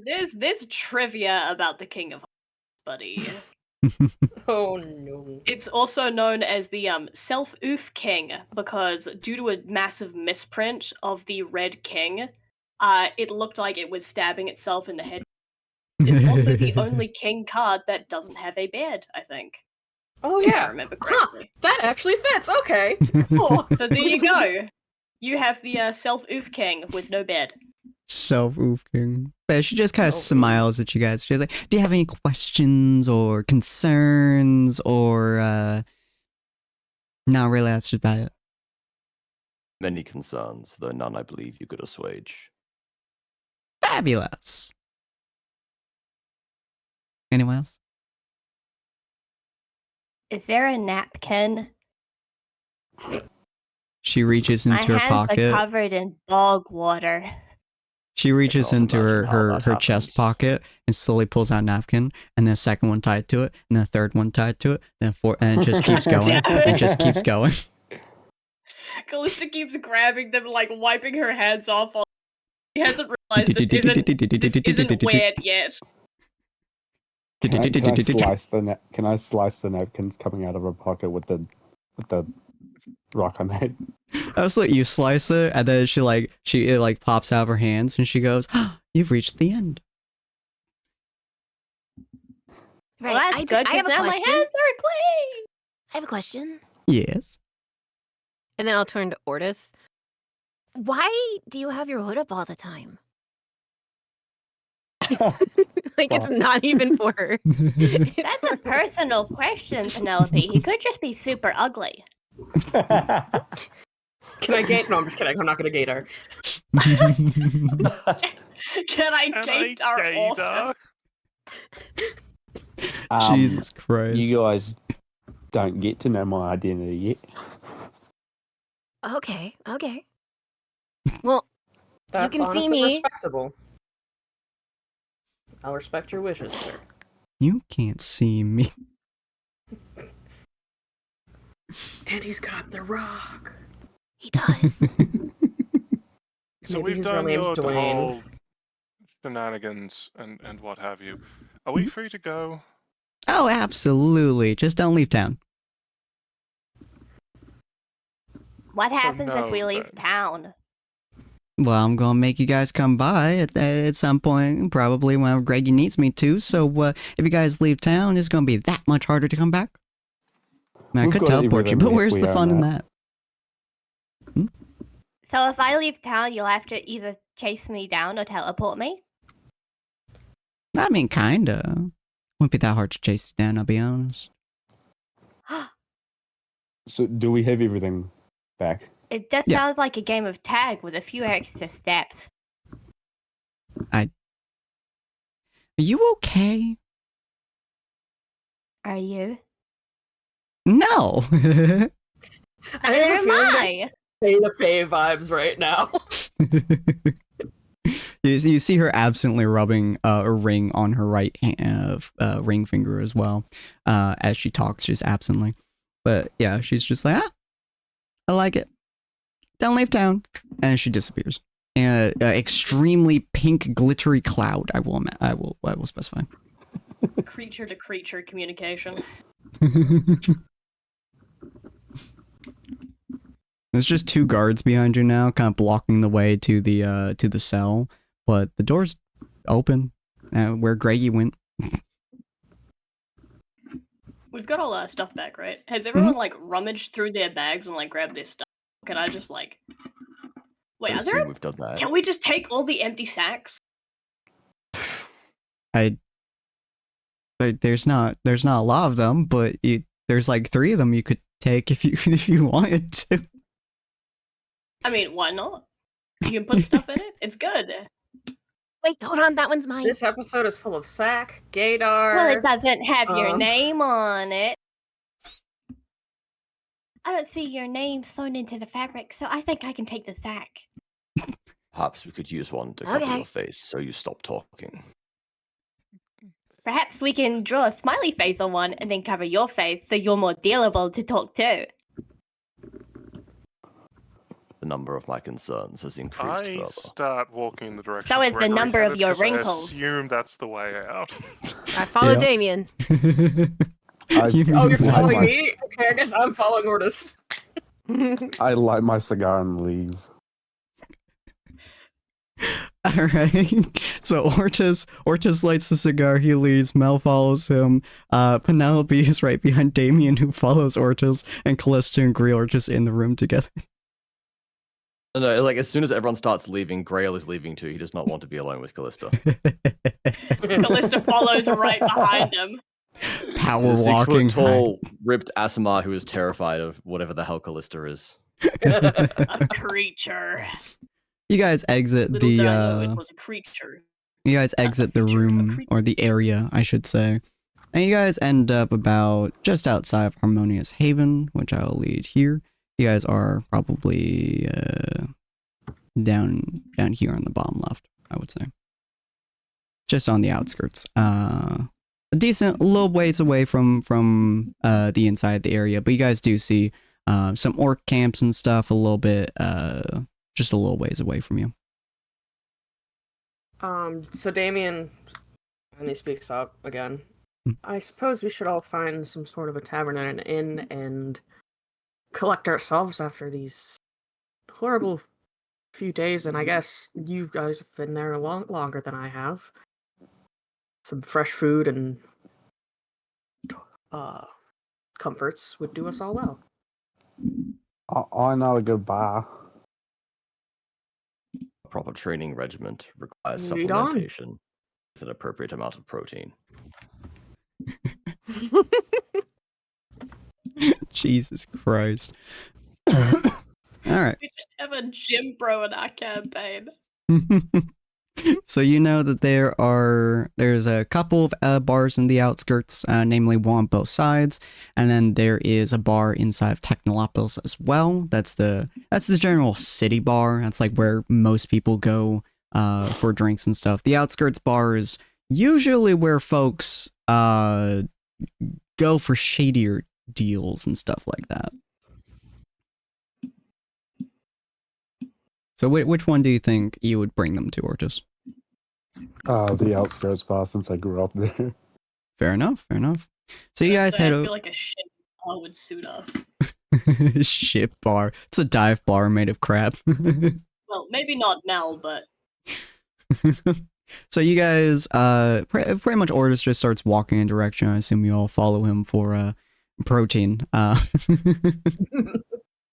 There's trivia about the King of Hearts, buddy. Oh no. It's also known as the Self-Oof King because due to a massive misprint of the Red King, It looked like it was stabbing itself in the head. It's also the only king card that doesn't have a bed, I think. Oh If I yeah. remember Huh, correctly. that actually fits. Okay. Cool. So there you go. You have the self-oof king with no bed. Self-oof king. But she just kind of Self-oof. smiles at you guys. She's like, do you have any questions or concerns or, not really, that's just about it. Many concerns, though none I believe you could assuage. Fabulous. Anyone else? Is there a napkin? She reaches My into her hands are pocket. covered in bog water. She reaches not into imagine how her that chest happens. pocket and slowly pulls out a napkin, and then a second one tied to it, and then a third one tied to it, then four, and it just keeps going. It just keeps going. Callista keeps grabbing them, like wiping her hands off. She hasn't realized that this isn't weird yet. Can I slice the napkins coming out of her pocket with the rock I made? Absolutely, you slice it, and then it pops out of her hands, and she goes, oh, "You've reached the end." Well, that's good, I have a now my question. hands are clean! I have a question. Yes. And then I'll turn to Ortis. Why do you have your hood up all the time? Like, it's not even for her. That's a personal question, Penelope. He could just be super ugly. Can I gate? No, I'm just kidding. I'm not gonna gate her. Can I gate our order? Jesus Christ. You guys don't get to know my identity yet. Okay. Well, That's can see honestly me. respectable. I'll respect your wishes, sir. You can't see me. And he's got the rock. he does. So Maybe we've his real done name's the Dwayne. whole shenanigans and what have you. Are we free to go? Oh, absolutely. Just don't leave town. What So happens if we no, leave then. town? Well, I'm gonna make you guys come by at some point, probably when Greggy needs me to. So if you guys leave town, it's gonna be that much harder to come back. I mean, I We've could got teleport you, everything but we- where's we the own fun in now. that? So if I leave town, you'll have to either chase me down or teleport me? I mean, kinda. Wouldn't be that hard to chase you down, I'll be honest. So do we have everything back? It just Yeah. sounds like a game of tag with a few extra steps. Are you okay? Are you? No. I have Neither a am feeling that I. Beta Fae vibes right now. You see her absently rubbing a ring on her right hand, ring finger as well, as she talks, just absently. But yeah, she's just like, I like it. Don't leave town, and she disappears. And extremely pink, glittery cloud. I will specify. Creature to creature communication. There's just two guards behind you now, kind of blocking the way to the cell, but the door's open. Where Greggy went. We've got all our stuff back, right? Has everyone like rummaged through their bags and like grabbed their stuff? Can I just like wait? I Are there? assume we've done that. Can we just take all the empty sacks? There's not a lot of them, but there's like 3 of them you could take if you wanted to. I mean, why not? You can put stuff in it. It's good. Wait, hold on. That one's mine. This episode is full of sack, gaydar. Well, it doesn't have your um, name on it. I don't see your name sewn into the fabric, so I think I can take the sack. Perhaps we could use one to cover Okay. your face so you stop talking. Perhaps we can draw a smiley face on one and then cover your face so you're more dealable to talk to. The number of my concerns has increased I further. start walking in the direction. So is the Gregory number of headed, your 'cause wrinkles. I assume that's the way out. I follow Yeah. Damien. Oh, you're following my- me? Okay, I guess I'm following Ortis. I light my cigar and leave. All right. So Ortis lights the cigar. He leaves. Mel follows him. Penelope is right behind Damien, who follows Ortis, and Callista and Greal are just in the room together. No, like as soon as everyone starts leaving, Grail is leaving too. He does not want to be alone with Callista. Callista follows right behind him. Power He's a walking. 6 foot tall, ripped Asimar who is terrified of whatever the hell Callista is. A creature. You guys exit Little the did I know it was a creature. you guys exit the feature, a room, creature. or the area, I should say. And you guys end up about just outside of Harmonious Haven, which I'll lead here. You guys are probably down here on the bottom left, I would say. Just on the outskirts. A little ways away from the inside of the area, but you guys do see some orc camps and stuff a little bit, just a little ways away from you. So Damien, when he speaks up again, I suppose we should all find some sort of a tavern and an inn and collect ourselves after these horrible few days. And I guess you guys have been there longer than I have. Some fresh food and comforts would do us all well. I know a good bar. A proper training regiment requires Lead on. supplementation with an appropriate amount of protein. Jesus Christ. Alright. We just have a gym bro in our campaign. So you know that there's a couple of bars in the outskirts, namely one on both sides, and then there is a bar inside of Technolopolis as well. That's the general city bar. That's like where most people go for drinks and stuff. The outskirts bar is usually where folks go for shadier deals and stuff like that. So which one do you think you would bring them to, Ortis? The outskirts bar, since I grew up there. Fair enough. So you guys head I over. feel like a shit bar would suit us. Shit bar. It's a dive bar made of crap. Well, maybe not Mel, but So you guys, pretty much Ortis just starts walking in direction. I assume you all follow him for protein. Gotta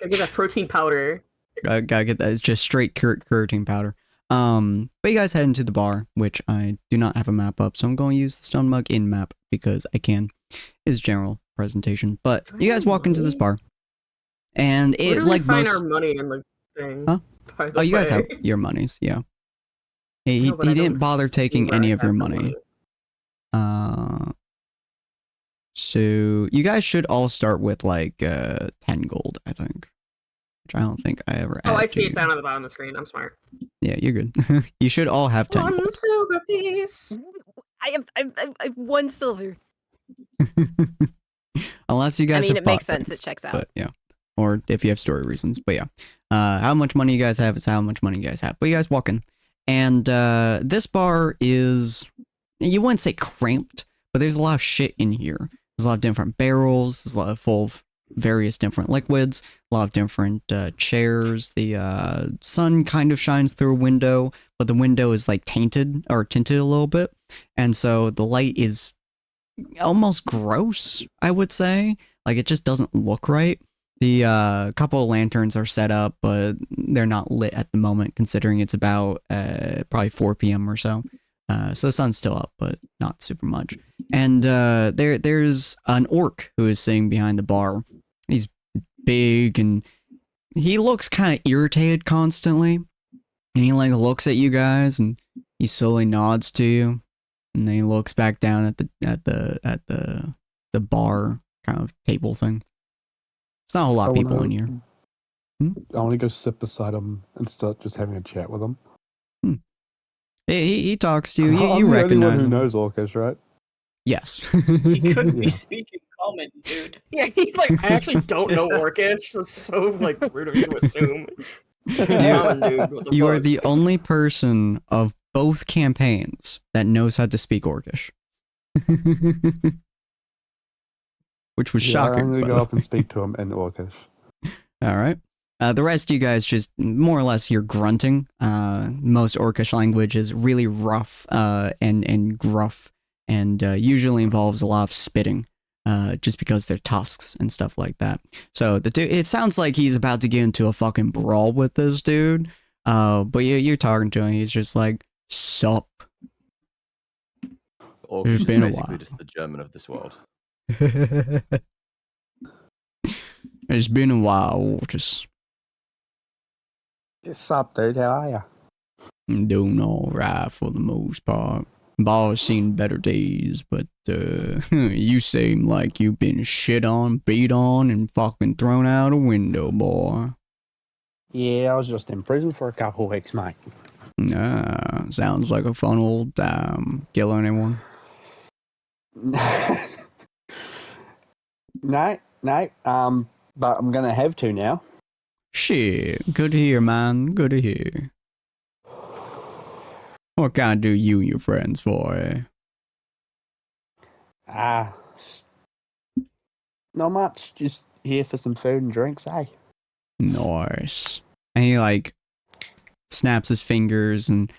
get that protein powder. Gotta get that. It's just straight creatine powder. But you guys head into the bar, which I do not have a map up, so I'm going to use the Stone Mug in map because I can. It's general presentation. But you guys walk into this bar, and Where it do we like find most. our money in the thing? Huh? By the Oh, you guys have way? your monies, yeah. He No, but I didn't don't bother see taking where any I of your have the money. So you guys should all start with like 10 gold, I think. Which I don't think I ever Oh, I added see to it down at the bottom of the screen. I'm smart. Yeah, you're good. You should all have 10 One gold. silver piece. I have 1 silver. Unless you guys I mean, have it makes bought sense. things, It checks out. but yeah. Or if you have story reasons. But yeah. How much money you guys have is how much money you guys have. But you guys walk in. And this bar is, you wouldn't say cramped, but there's a lot of shit in here. There's a lot of different barrels. There's a lot full of various different liquids. A lot of different chairs. The sun kind of shines through a window, but the window is like tinted a little bit. And so the light is almost gross, I would say. Like, it just doesn't look right. The couple of lanterns are set up, but they're not lit at the moment, considering it's about probably 4 p.m. or so. So the sun's still up, but not super much. And there's an orc who is sitting behind the bar. He's big, and he looks kind of irritated constantly. And he like looks at you guys, and he slowly nods to you, and then he looks back down at the bar kind of table thing. It's not a lot of people in here. I want to go sit beside him and start just having a chat with him. He talks to you. I'm You the only one recognize who him. knows Orcish, right? Yes. he could be Yeah. speaking common, dude. Yeah, he's like, I actually don't know Orcish. That's so like rude of you to assume. Common, dude. What the You are fuck? the only person of both campaigns that knows how to speak Orcish. Which was Yeah, shocking. I'm going by to the go up and way. speak to him in Orcish. All right. The rest of you guys just more or less you're grunting. Most Orcish language is really rough and gruff, and usually involves a lot of spitting, just because they're tusks and stuff like that. So the dude, it sounds like he's about to get into a fucking brawl with this dude. But you're talking to him. He's just like, "Sup." Orcish is been a basically while. just the German of this world. It's been a while. Just What's up, dude? How are you? doing all right for the most part. Boss seen better days, but you seem like you've been shit on, beat on, and fucking thrown out a window, boy. Yeah, I was just in prison for a couple of weeks, mate. Sounds like a fun old time. Kill anyone? No, but I'm gonna have to now. Shit, good to hear, man. Good to hear. What can I do you and your friends for, eh? Not much. Just here for some food and drinks, eh? Nice. And he like snaps his fingers, and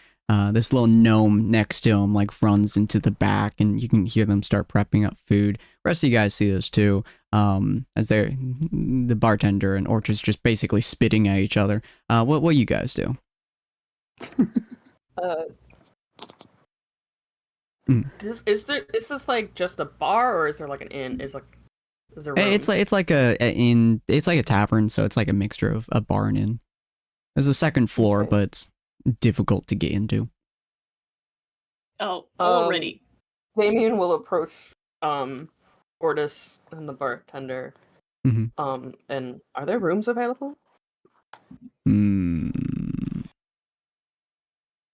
this little gnome next to him like runs into the back, and you can hear them start prepping up food. The rest of you guys see this too, as they're the bartender and Orchard's just basically spitting at each other. What you guys do? Is this like just a bar, or is there like an inn? Is there rooms? It's like a tavern, so it's like a mixture of a bar and inn. There's a second floor, Okay. but it's difficult to get into. Oh, already. Damien will approach Ortis and the bartender. Mhm. And are there rooms available?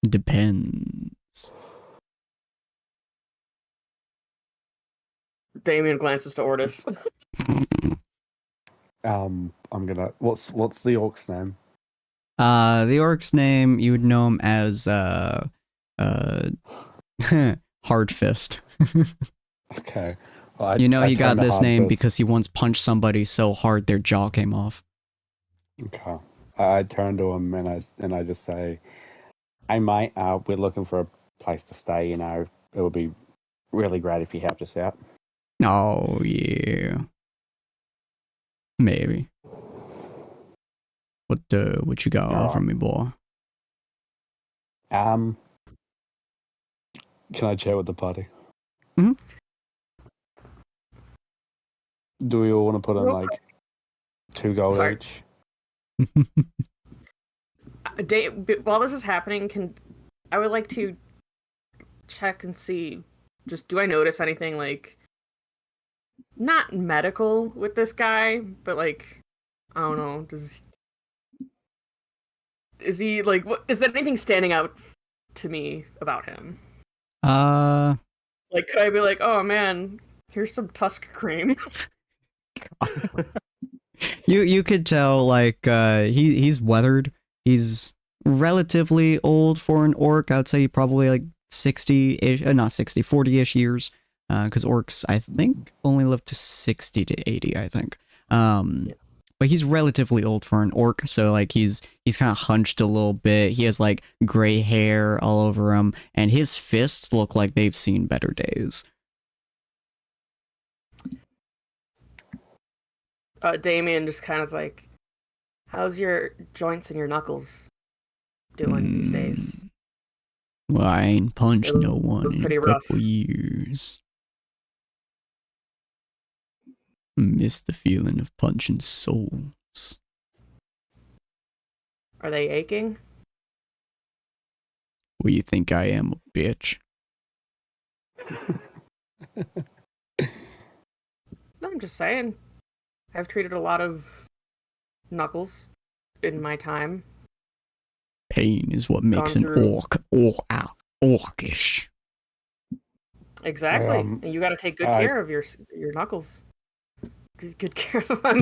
Depends. Damien glances to Ortis. I'm gonna. What's the orc's name? The orc's name, you would know him as Hard Fist. Okay. Well, You know I he got turn to this Hard name Fist. because he once punched somebody so hard their jaw came off. Okay. I turn to him and I just say, "Hey mate, we're looking for a place to stay. You know, it would be really great if you helped us out." Oh yeah, maybe. What you got to offer me, boy? Can I chat with the party? Mhm. Do we all want to put in Real like 2 gold Sorry. each? While this is happening, I would like to check and see. Just do I notice anything like not medical with this guy, but like I don't know. Is he like what? Is there anything standing out to me about him? Like, could I be like, oh man, here's some tusk cream? You could tell like he's weathered. He's relatively old for an orc. I would say probably like 60-ish, not 60, 40-ish years. Because orcs, I think, only live to 60 to 80, I think. But he's relatively old for an orc, so like he's kind of hunched a little bit. He has like gray hair all over him, and his fists look like they've seen better days. Damien just kind of like, how's your joints and your knuckles doing these days? Well, I ain't punched They no look one in pretty a rough. couple years. Miss the feeling of punching souls. Are they aching? Well, you think I am a bitch? No, I'm just saying. I've treated a lot of knuckles in my time. Pain is what makes Gone an through- orcish. Exactly. Um, And you got to take good I- care of your knuckles. Good care of them.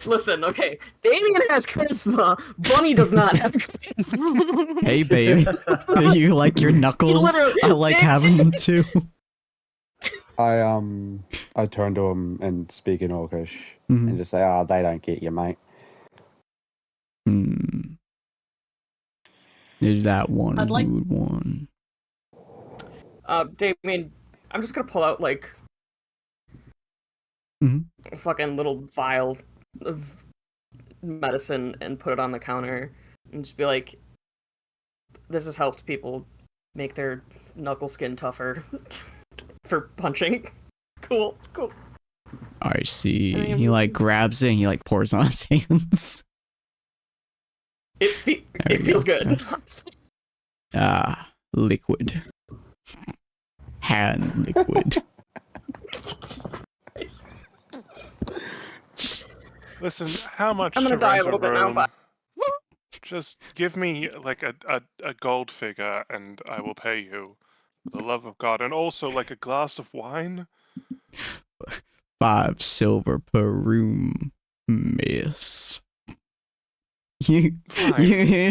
Listen, okay. Damien has charisma. Bunny does not have charisma. Hey, baby. You like your knuckles? literally- I like having them too. I turn to him and speak in Orcish Mhm. and just say, "Oh, they don't get you, mate." Hmm. There's that one I'd like- good one. Damien, I'm just gonna pull out like Mhm. a fucking little vial of medicine and put it on the counter and just be like, this has helped people make their knuckle skin tougher for punching. Cool. I see. And I'm He just- like grabs it and he like pours on his hands. There It you feels go. good. Ah, liquid. Hand liquid. Listen, how much I'm to gonna die a rent little bit now, room? but Just give me like a gold figure and I will pay you for the love of God, and also like a glass of wine. 5 silver per room, miss. You have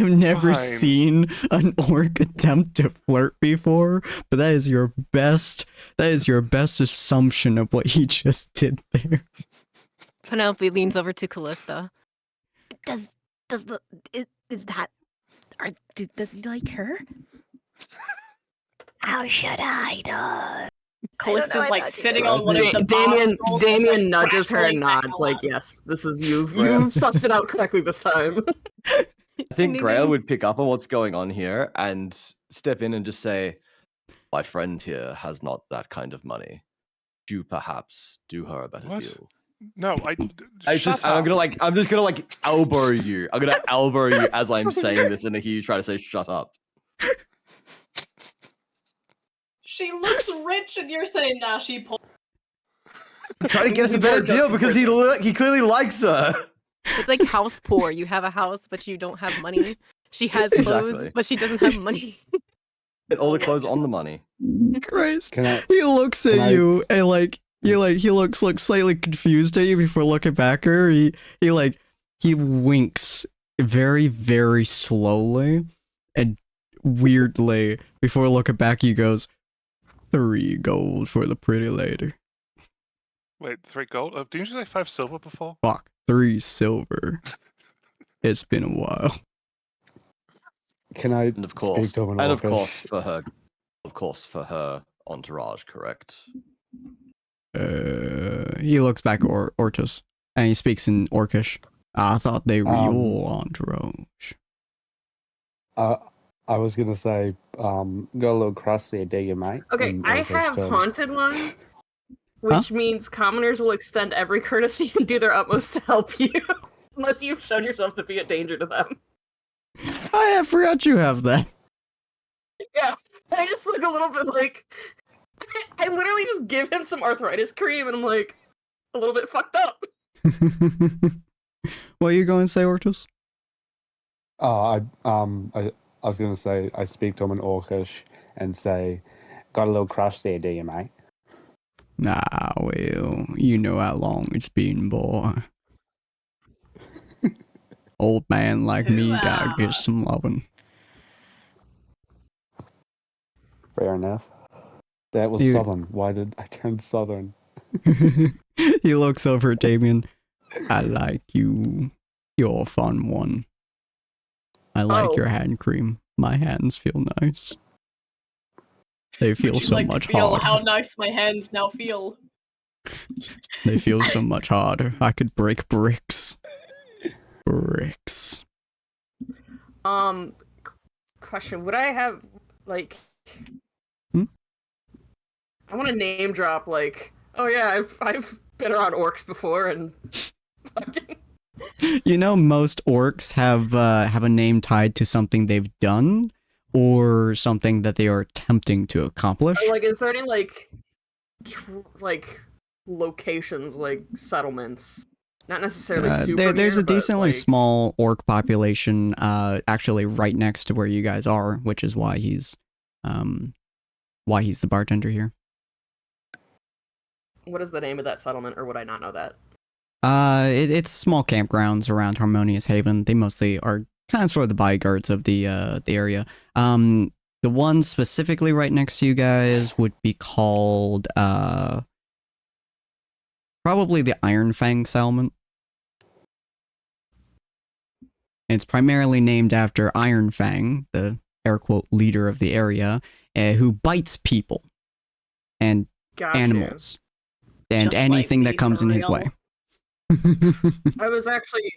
never fine. seen an orc attempt to flirt before, but that is your best assumption of what he just did there. Penelope leans over to Callista. Does the is that does he like her? How should I know? Callista's like sitting you. on one of the Damien nudges her and rattling back nods a like, lot. yes, this is you sussed it out correctly this time. I think Grail would pick up on what's going on here and step in and just say, my friend here has not that kind of money. Do you perhaps do her a better What? deal? No, I'm shut just up. gonna like elbow you. I'm gonna elbow you as I'm saying this, and I hear you try to say "shut up." She looks rich, and you're saying, nah, she pulled. I'm trying to get us a better deal because he clearly likes her. It's like house poor. You have a house, but you don't have money. She has clothes, Exactly. but she doesn't have money. Get all the clothes on the money. Christ. Can I? He looks at Can I you s- and he looks slightly confused at you before looking back at her. He winks very, very slowly and weirdly before looking back. He goes, 3 gold for the pretty lady. Wait, 3 gold? Didn't you say 5 silver before? Fuck, 3 silver. It's been a while. Can I And of course, speak to an orcish? of course, for her entourage, correct? He looks back at Ortus and he speaks in Orcish. I thought they were your entourage. I was gonna say, got a little crush there, do you, mate? Okay, In I Orcish have terms. Haunted One, which means commoners will extend every courtesy and do their utmost to help you, unless you've shown yourself to be a danger to them. I forgot you have that. Yeah, I just look a little bit like... I literally just give him some arthritis cream, and I'm like, a little bit fucked up. What are you going to say, Ortus? I was gonna say, I speak to him in Orcish and say, got a little crush there, do you, mate? Nah, well, you know how long it's been, boy. Old man like me gotta get some loving. Fair enough. That was You- southern. Why did I turn southern? He looks over at Damien. I like you. You're a fun one. I like your hand cream. My hands feel nice. They feel Would you so like much to feel harder. how nice my hands now feel? They feel so much harder. I could break bricks. Bricks. Question, would I have, like... Hmm? I want to name drop, like, oh yeah, I've been around orcs before, and fucking... You know, most orcs have a name tied to something they've done or something that they are attempting to accomplish. Like, is there any, like, locations, like, settlements? Not necessarily super There's near, a but, decently like... small orc population, actually right next to where you guys are, which is why he's the bartender here. What is the name of that settlement, or would I not know that? It's small campgrounds around Harmonious Haven. They mostly are kind of sort of the bodyguards of the area. The one specifically right next to you guys would be called probably the Iron Fang settlement. It's primarily named after Iron Fang, the air quote leader of the area, who bites people and Gotcha. animals and Just anything like that me, comes for in his real. way. I was actually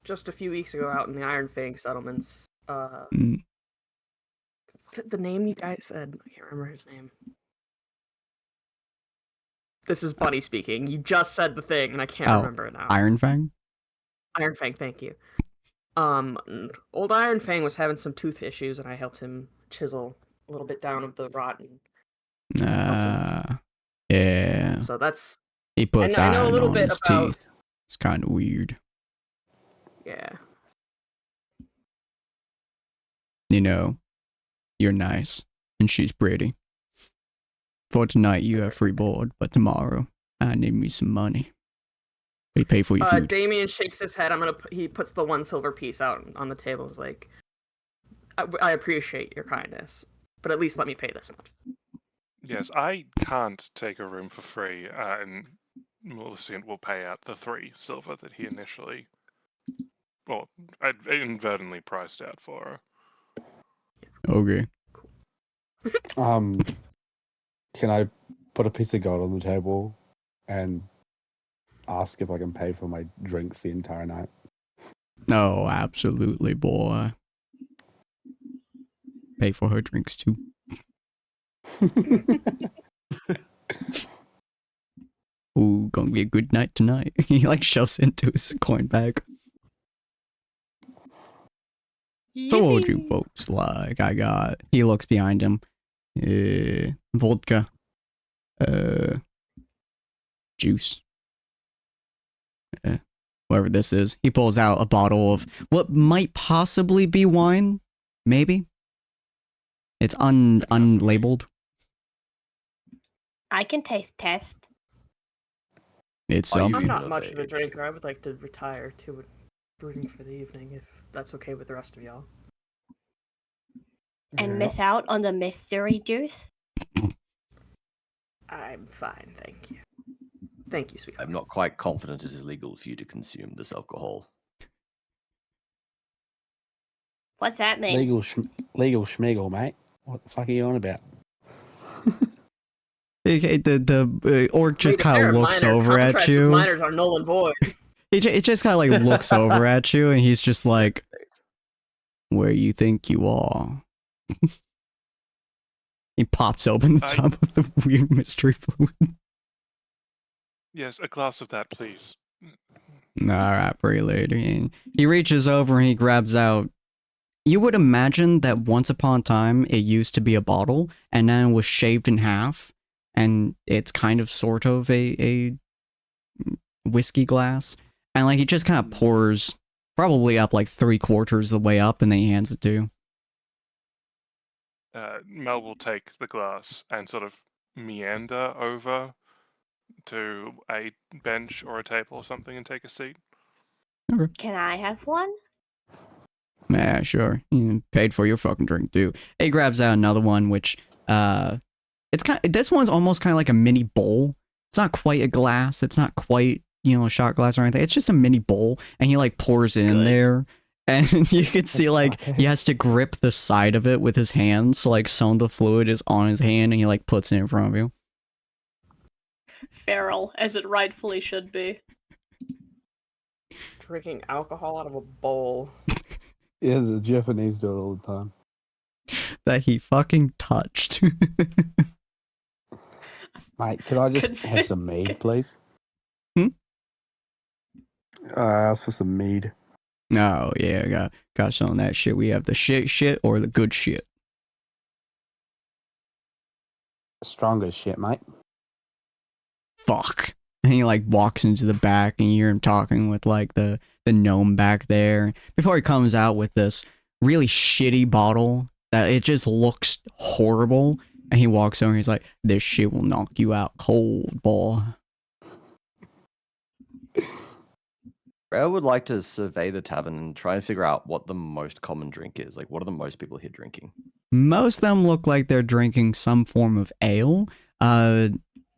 just a few weeks ago out in the Iron Fang settlements. Mm. What the name you guys said? I can't remember his name. This is Buddy speaking. You just said the thing, and I can't remember it now. Iron Fang? Iron Fang, thank you. Old Iron Fang was having some tooth issues, and I helped him chisel a little bit down of the rotten. Yeah. So that's He puts I know a iron little on bit his about. teeth. It's kind of weird. Yeah. You know, you're nice, and she's pretty. For tonight, you have free board, but tomorrow, I need me some money. We pay for your food. Damien shakes his head. He puts the 1 silver piece out on the table. He's like, I appreciate your kindness, but at least let me pay this much. Yes, I can't take a room for free, and Millicent will pay out the 3 silver that he initially, well, inadvertently priced out for her. Okay. Can I put a piece of gold on the table and ask if I can pay for my drinks the entire night? No, absolutely, boy. Pay for her drinks too. Ooh, gonna be a good night tonight. He like shoves into his coin bag. So what would you folks like? He looks behind him. Vodka. Juice. Whatever this is. He pulls out a bottle of what might possibly be wine. Maybe. It's unlabeled. I can taste test. It's Are you something. I'm even not of much of a age? drinker. I would like to retire to a brewing for the evening, if that's okay with the rest of y'all. And Yeah. miss out on the mystery juice? I'm fine, thank you. Thank you, sweetheart. I'm not quite confident it is legal for you to consume this alcohol. What's that mean? Legal schmiggle, mate. What the fuck are you on about? The orc just Wait, kind there of are looks minor over at contracts with you. minors are null and void. It just kind of like looks over at you, and he's just like, "Where you think you are?" He pops open the top of the weird mystery fluid. Yes, a glass of that, please. All right, pretty lady. And he reaches over and he grabs out. You would imagine that once upon a time it used to be a bottle, and then it was shaved in half, and it's kind of sort of a whiskey glass, and like he just kind of pours probably up like 3/4 of the way up, and then he hands it to you. Mel will take the glass and sort of meander over to a bench or a table or something and take a seat. Okay. Can I have one? Yeah, sure. You paid for your fucking drink too. He grabs out another one, which it's this one's almost kind of like a mini bowl. It's not quite a glass. It's not quite, a shot glass or anything. It's just a mini bowl, and he like pours it in there, and you can see like he has to grip the side of it with his hands, so like some of the fluid is on his hand, and he like puts it in front of you. Feral, as it rightfully should be. Drinking alcohol out of a bowl. Yeah, the Japanese do it all the time. That he fucking touched. Mate, could I just have some mead, please? I asked for some mead. Oh yeah, got some of that shit. We have the shit or the good shit. Stronger shit, mate. Fuck. And he like walks into the back, and you hear him talking with like the gnome back there before he comes out with this really shitty bottle that it just looks horrible. And he walks over and he's like, "This shit will knock you out cold, boy." I would like to survey the tavern and try and figure out what the most common drink is. Like, what are the most people here drinking? Most of them look like they're drinking some form of ale.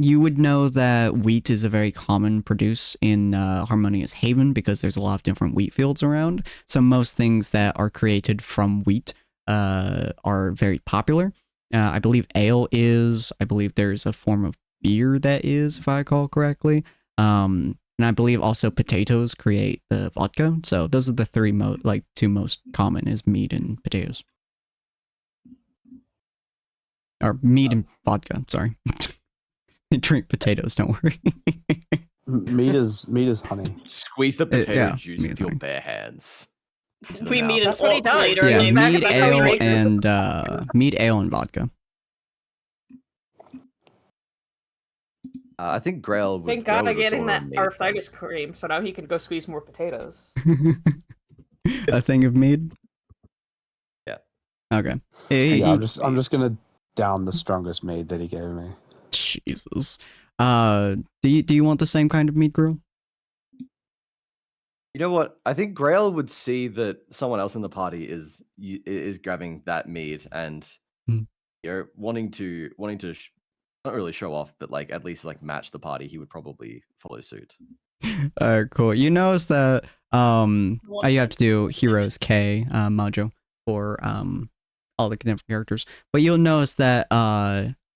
you would know that wheat is a very common produce in Harmonious Haven because there's a lot of different wheat fields around. So most things that are created from wheat are very popular. I believe ale is. I believe there's a form of beer that is, if I recall correctly. And I believe also potatoes create the vodka. So those are the two most common is meat and potatoes. Or meat and vodka, sorry. Drink potatoes, don't worry. Meat is honey. Squeeze the potato yeah, juice meat with is your honey. bare hands. into the We mouth. meet an That's what he orc does. later. Yeah, and meat, that's how he ale, drinks it. and meat, ale, and vodka. I think Grail would. Thank Grail God I'm would getting restore that meat, arthritis cream, so now he can go squeeze more potatoes. A thing of mead. Yeah. Okay. Yeah, I'm just gonna down the strongest mead that he gave me. Jesus. Do you want the same kind of meat, Grill? You know what? I think Grail would see that someone else in the party is grabbing that meat, and you're wanting to not really show off, but like at least like match the party. He would probably follow suit. Alright, cool. You notice that you have to do Heroes K Mojo for all the different characters, but you'll notice that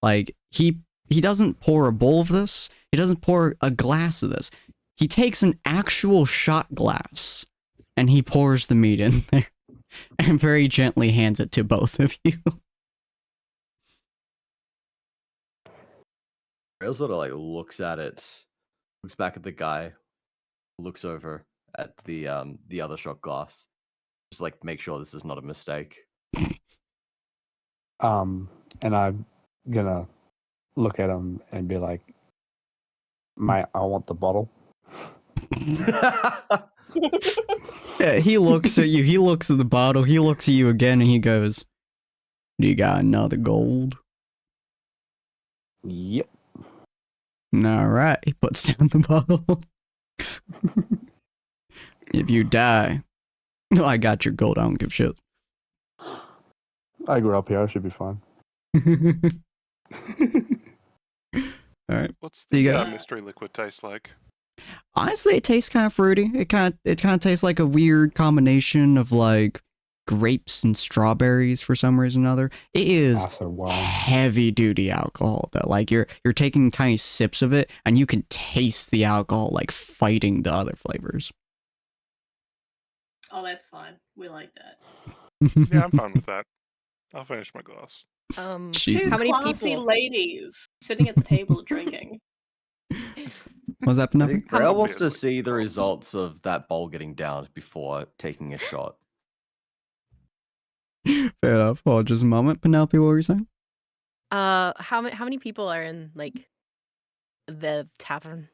like he doesn't pour a bowl of this. He doesn't pour a glass of this. He takes an actual shot glass and he pours the meat in there and very gently hands it to both of you. Grail sort of like looks at it, looks back at the guy, looks over at the other shot glass, just like make sure this is not a mistake. And I'm gonna look at him and be like, "Mate, I want the bottle." Yeah, he looks at you, he looks at the bottle, he looks at you again, and he goes, "Do you got another gold?" Yep. Alright, he puts down the bottle. If you die, I got your gold, I don't give shit. I grew up here, I should be fine. Alright. What's So you the got- mystery liquid taste like? Honestly, it tastes kind of fruity. It kind of tastes like a weird combination of like grapes and strawberries for some reason or another. It is After wine. heavy duty alcohol though. Like you're taking tiny sips of it and you can taste the alcohol like fighting the other flavors. Oh, that's fine. We like that. Yeah, I'm fine with that. I'll finish my glass. Jesus. Two How many classy people? ladies sitting at the table drinking. Was that I enough? think Grail wants to Obviously, see the close. results of that bowl getting downed before taking a shot. Fair enough. Hold on just a moment. Penelope, what were you saying? How many people are in like the tavern?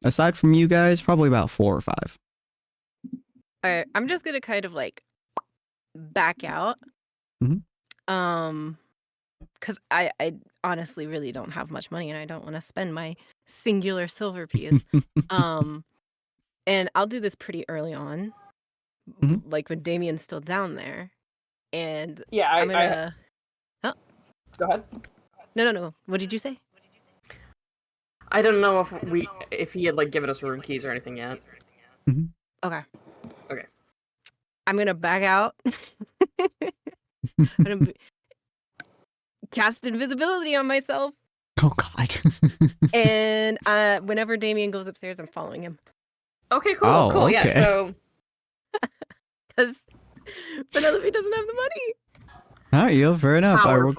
Aside from you guys, probably about 4 or 5. Alright, I'm just gonna kind of like back out. Mhm. Because I honestly really don't have much money and I don't want to spend my singular silver piece. And I'll do this pretty early on, Mhm. like when Damien's still down there. And Yeah, I'm gonna. Go ahead. No. What did you say? I don't know if he had like given us room keys or anything yet. Okay. Okay. I'm gonna back out. I'm gonna cast invisibility on myself, Oh god. and whenever Damien goes upstairs, I'm following him Okay, cool, Oh, cool. okay. Yeah, so because Penelope doesn't have the money. Alright, yeah, fair enough. Alright, we'll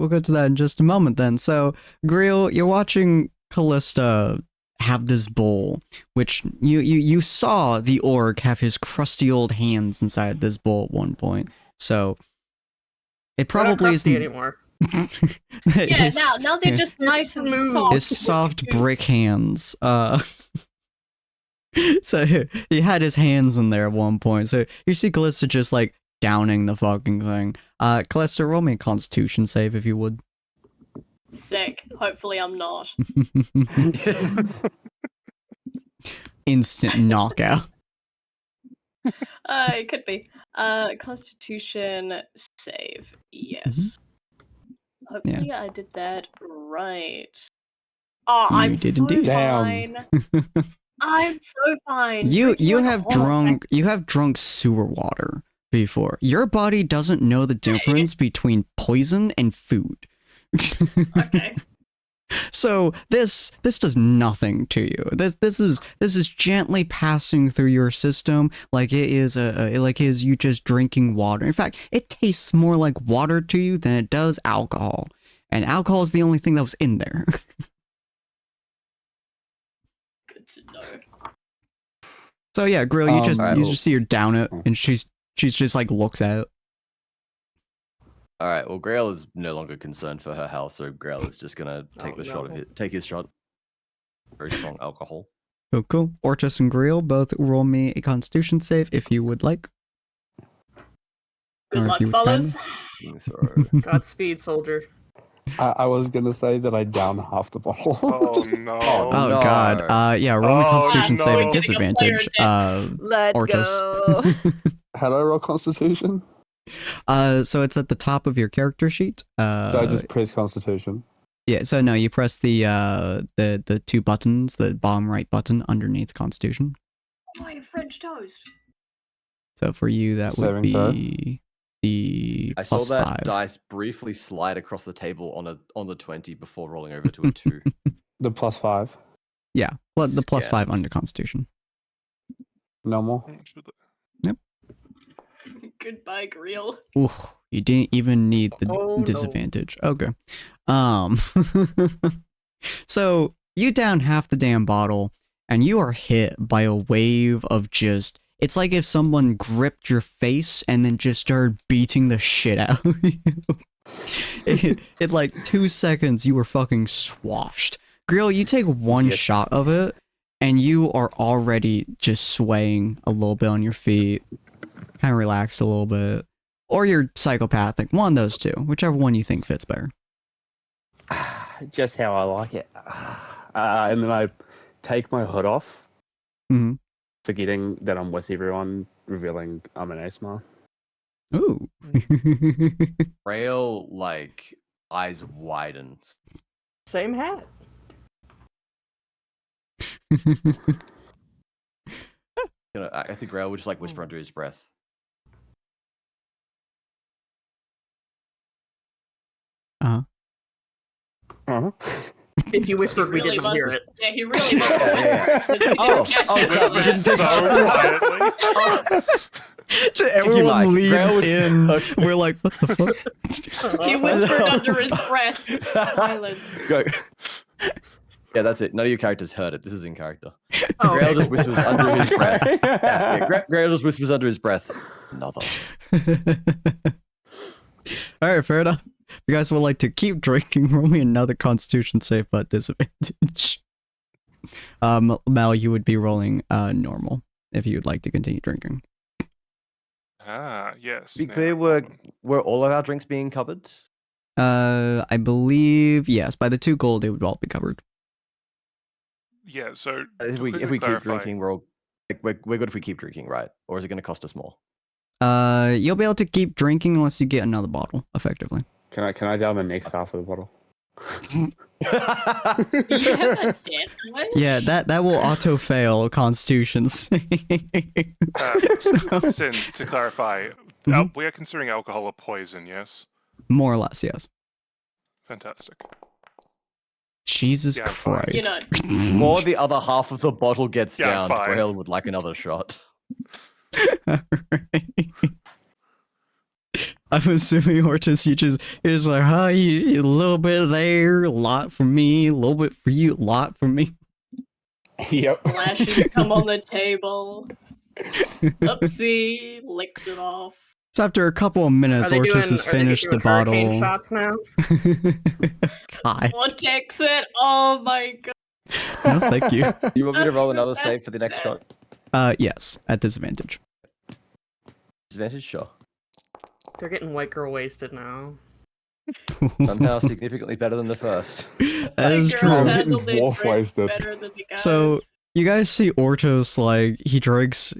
get to that in just a moment then. So, Grill, you're watching Callista have this bowl, which you saw the orc have his crusty old hands inside this bowl at one point. So it we're not probably crusty isn't anymore. Yeah, now they're just nice and soft. his soft brick hands. So he had his hands in there at one point. So you see Callista just like downing the fucking thing. Callista, roll me a Constitution save if you would. Sick. Hopefully I'm not. Instant knockout. It could be. Constitution save. Yes. Hopefully I did that right. Oh, I'm You did so indeed. fine. I'm so fine. You Drinking like a have horse. drunk sewer water before. Your body doesn't know the difference between poison and food. Okay. So this does nothing to you. This is gently passing through your system like it is you just drinking water. In fact, it tastes more like water to you than it does alcohol. And alcohol is the only thing that was in there. Good to know. So yeah, Grill, you just Alright, just see her down it, and she's just like looks at it. All right. Well, Grail is no longer concerned for her health, so Grail is just gonna take Oh, no. take his shot. Very strong alcohol. Cool. Ortis and Grill, both roll me a Constitution save if you would like. Good Or if luck, you would fellas. So, Godspeed, soldier. I was gonna say that I down half the bottle. Oh no. Oh no. God. Yeah. Roll me Oh, Constitution no. save at Getting a player disadvantage. Let's Ortis. go. How do I roll Constitution? So it's at the top of your character sheet. Do I just press Constitution? Yeah. So no, you press the two buttons, the bottom right button underneath Constitution. Oh, you're French toast. So for you, that would Saving throw? be the I saw plus that 5. dice briefly slide across the table on the 20 before rolling over to a 2. The +5. Yeah, the plus Yeah. 5 under Constitution. No more. Goodbye, Grill. Ooh, you didn't even need the Oh, no. disadvantage. Okay. So you down half the damn bottle, and you are hit by a wave of just. It's like if someone gripped your face and then just started beating the shit out of you. In like 2 seconds, you were fucking swashed. Grill, you take one Yes. shot of it, and you are already just swaying a little bit on your feet, kind of relaxed a little bit. Or you're psychopathic. One of those two. Whichever one you think fits better. Just how I like it. And then I take my hood off, Mm-hmm. forgetting that I'm with everyone, revealing I'm an ASMR. Ooh. Grail, like, eyes widen. Same hat. I think Grail would just like whisper under his breath. Uh-huh. Uh-huh. If you whispered, we Really didn't hear must- it. Yeah, he really must have Yeah, whispered. 'Cause we Oh, didn't catch oh, it. crap, we didn't So quietly. Just everyone Mike. leads Grail would- in. Okay. We're like, what the fuck? He whispered know. under his breath. Silence. Go. Yeah, that's it. None of your characters heard it. This is in character. Oh, Grail okay. just whispers under his breath. Yeah, Grail just whispers under his breath. Another. Alright, fair enough. If you guys would like to keep drinking, roll me another Constitution save but disadvantage. Mel, you would be rolling normal if you would like to continue drinking. Ah, yes. Be now, clear, hold on. were all of our drinks being covered? I believe yes. By the 2 gold, it would all be covered. Yeah, so If to we quickly keep clarify, drinking, we're all like, we're good if we keep drinking, right? Or is it going to cost us more? You'll be able to keep drinking unless you get another bottle, effectively. Can I down the next half of the bottle? Do you have a death wish? Yeah, that will auto fail Constitutions. So, Sin, to clarify, Mhm. we are considering alcohol a poison, yes? more or less, yes. Fantastic. Jesus Yeah, I'm fine. Christ. You know, Before the other half of the bottle gets Yeah, down, fine. Grail would like another shot. Alright. I'm assuming Hortus, you're just like, huh, you a little bit there, a lot for me, a little bit for you, a lot for me. Yep. flashes come on the table. Oopsie, licked it off. So after a couple of minutes, Hortus has finished the bottle. Shots now. God. Vortex it. Oh my god. No, thank you. You want me to roll another save for the next shot? Yes, at disadvantage. Disadvantage? Sure. They're getting white girl wasted now. Somehow significantly better than the first. That is Girls true. I'm handle getting their dwarf drink wasted. better than the guys. So you guys see Ortos, like he drinks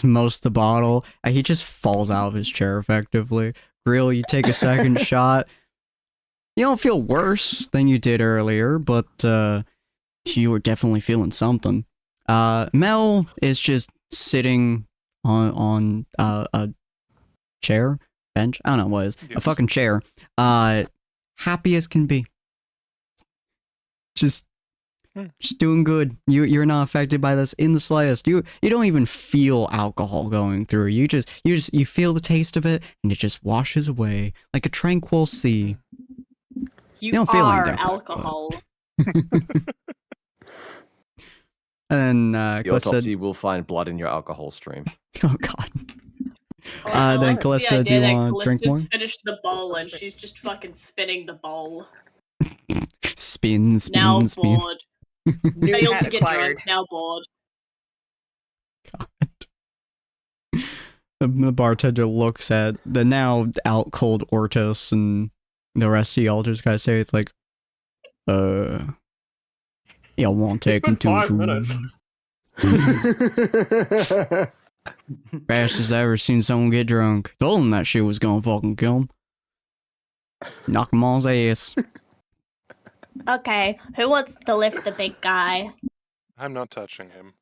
most of the bottle and he just falls out of his chair effectively. Grill, you take a second shot. You don't feel worse than you did earlier, but you were definitely feeling something. Mel is just sitting on a chair, bench. I don't know what it is. A Yes. fucking chair. Happy as can be. Just doing good. You're not affected by this in the slightest. You don't even feel alcohol going through. You feel the taste of it, and it just washes away like a tranquil sea. You don't feel are anything, but- alcohol. And The Callista, autopsy will find blood in your alcohol stream. oh god. Oh, I Then like Callista, the do you idea that want to drink Callista's more? finished the bowl and she's just fucking spinning the bowl. Spin. Now Spin. bored. New Failed hat to get acquired. drunk, now bored. The bartender looks at the now out cold Ortis and the rest of y'all just gotta say it's like, y'all won't take been him to 5 minutes. Fastest I ever seen someone get drunk. Told him that shit was gonna fucking kill him. Knock him on his ass. Okay, who wants to lift the big guy? I'm not touching him.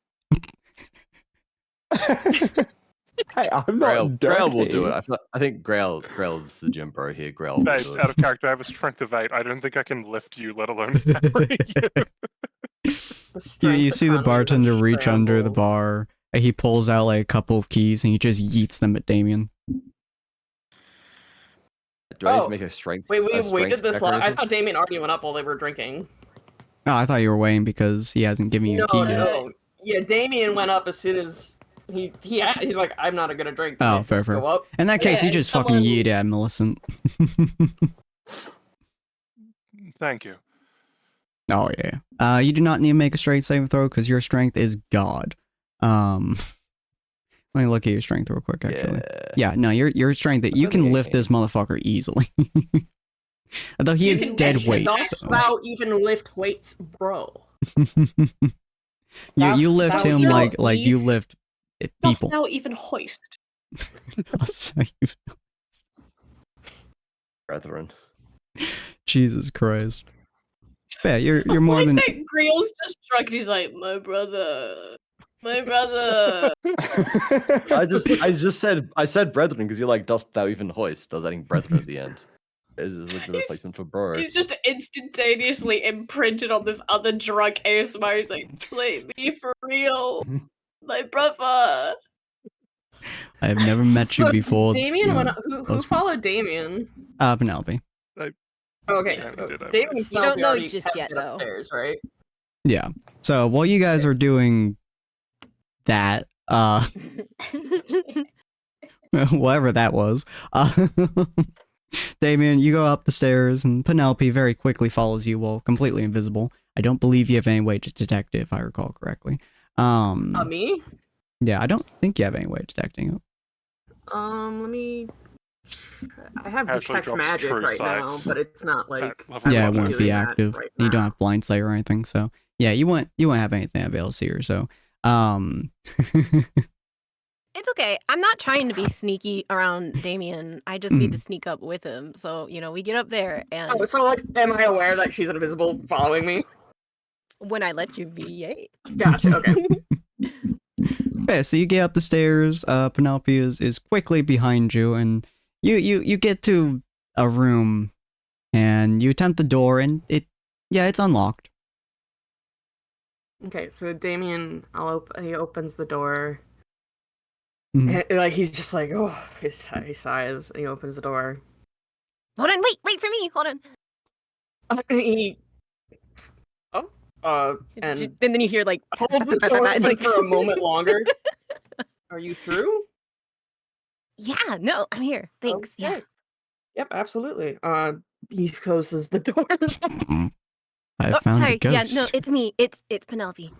Hey, I'm Grail, not Grail dirty. will do it. I think Grail is the gym bro here. Grail will Babes, do out it. of character, I have a strength of 8. I don't think I can lift you, let alone carry you. You see the bartender reach under the bar. And he pulls out like a couple of keys and he just yeets them at Damien. Do I need Oh, to make a strength? Wait, a we strength waited this check or long. I anything? thought Damien already went up while they were drinking. Oh, I thought you were waiting because he hasn't given you No, a key yet. no. Yeah, Damien went up as soon as he's like, I'm not gonna drink. Oh, Yeah, fair, just fair. Go up. In that case, he Yeah, just someone- fucking yeeted at Millicent. Thank you. Oh yeah. You do not need to make a straight saving throw because your strength is God. Let me look at your strength real quick. Actually, yeah. No, your strength that you can lift this motherfucker easily. Although he You is can dead mention weight. Dost So. thou even lift weights, bro? you lift that's him not like me. you lift Dost people. thou even hoist? Brethren. Jesus Christ. Yeah, you're I more like than that Greel's just drunk and he's like, my brother. My brother. I said brethren because you're like, dost thou even hoist? Does adding brethren at the end. Is like the He's- replacement for bro. He's just instantaneously imprinted on this other drunk ASMR. He's like, play me for real. My brother. I have never met you So before. Damien No, went up. Who followed Damien? Penelope. Okay, Yeah, so we did, I Damien believe. and You don't Penelope know already just had to yet, get though. upstairs, right? Yeah. So while you guys are doing that, whatever that was, Damien, you go up the stairs and Penelope very quickly follows you while completely invisible. I don't believe you have any way to detect it, if I recall correctly. Me? Yeah, I don't think you have any way of detecting it. Let me. I have Actually detect drops magic true right now, sight but it's not like. at level Yeah, it one. wouldn't be doing that active. right You don't now. have blind sight or anything, so yeah, you wouldn't have anything to be able to see her. So, It's okay. I'm not trying to be sneaky around Damien. I just need to sneak up with him. So, we get up there and Oh, so like, am I aware that she's invisible following me? when I let you be, yay. Gotcha. Okay. yeah, so you get up the stairs. Penelope is quickly behind you, and you get to a room, and you attempt the door, and it's unlocked. Okay, so Damien, he opens the door. Mhm. And, like, he's just like, oh, he sighs, and he opens the door. Hold on, wait for me. Hold on. And he, and then you hear like holds the door open like- for a moment longer. Are you through? Yeah, no, I'm here. Thanks. Yeah. Okay. Yep, absolutely. He closes the door. I found Sorry. a ghost. Yeah, no, it's me. It's Penelope.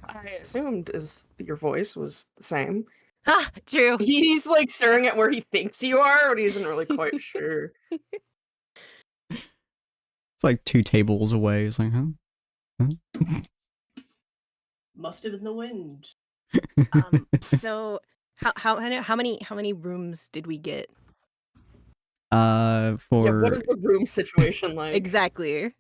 I assumed your voice was the same. Ah, true. He's like staring at where he thinks you are, but he isn't really quite sure. It's like 2 tables away. It's like, huh? Must have been the wind. So how many rooms did we get? For Yeah, what is the room situation like? Exactly.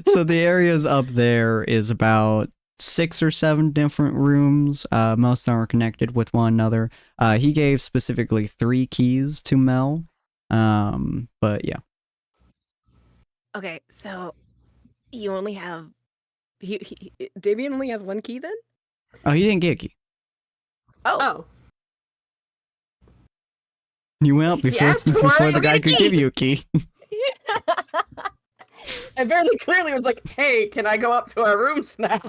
so the areas up there is about 6 or 7 different rooms. Most of them are connected with one another. He gave specifically 3 keys to Mel. But yeah. Okay, so you only have Damien only has 1 key then? Oh, he didn't get a key. Oh. You went up He asked for before it, the you guy get a could key. give you a key. I very clearly was like, hey, can I go up to our rooms now?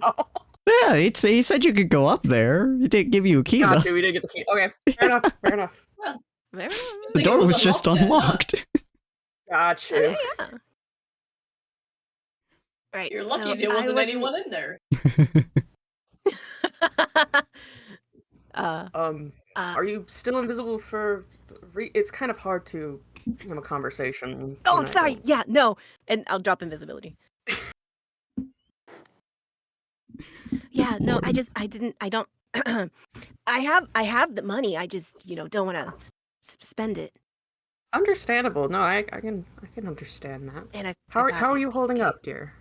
Yeah, he said you could go up there. He didn't give you a key, though. Gotcha, we didn't get the key. Okay, fair enough, fair enough. Well, Very The think it door was was just unlocked then, huh? unlocked. Gotcha. Okay, yeah. Right. You're lucky so there I wasn't anyone in there. Are you still invisible for... It's kind of hard to have a conversation. Oh, when I sorry. don't- Yeah, no. And I'll drop invisibility. Yeah, no, I don't I have the money. I just, don't want to spend it. Understandable. No, I can understand that. And How are you holding up, dear?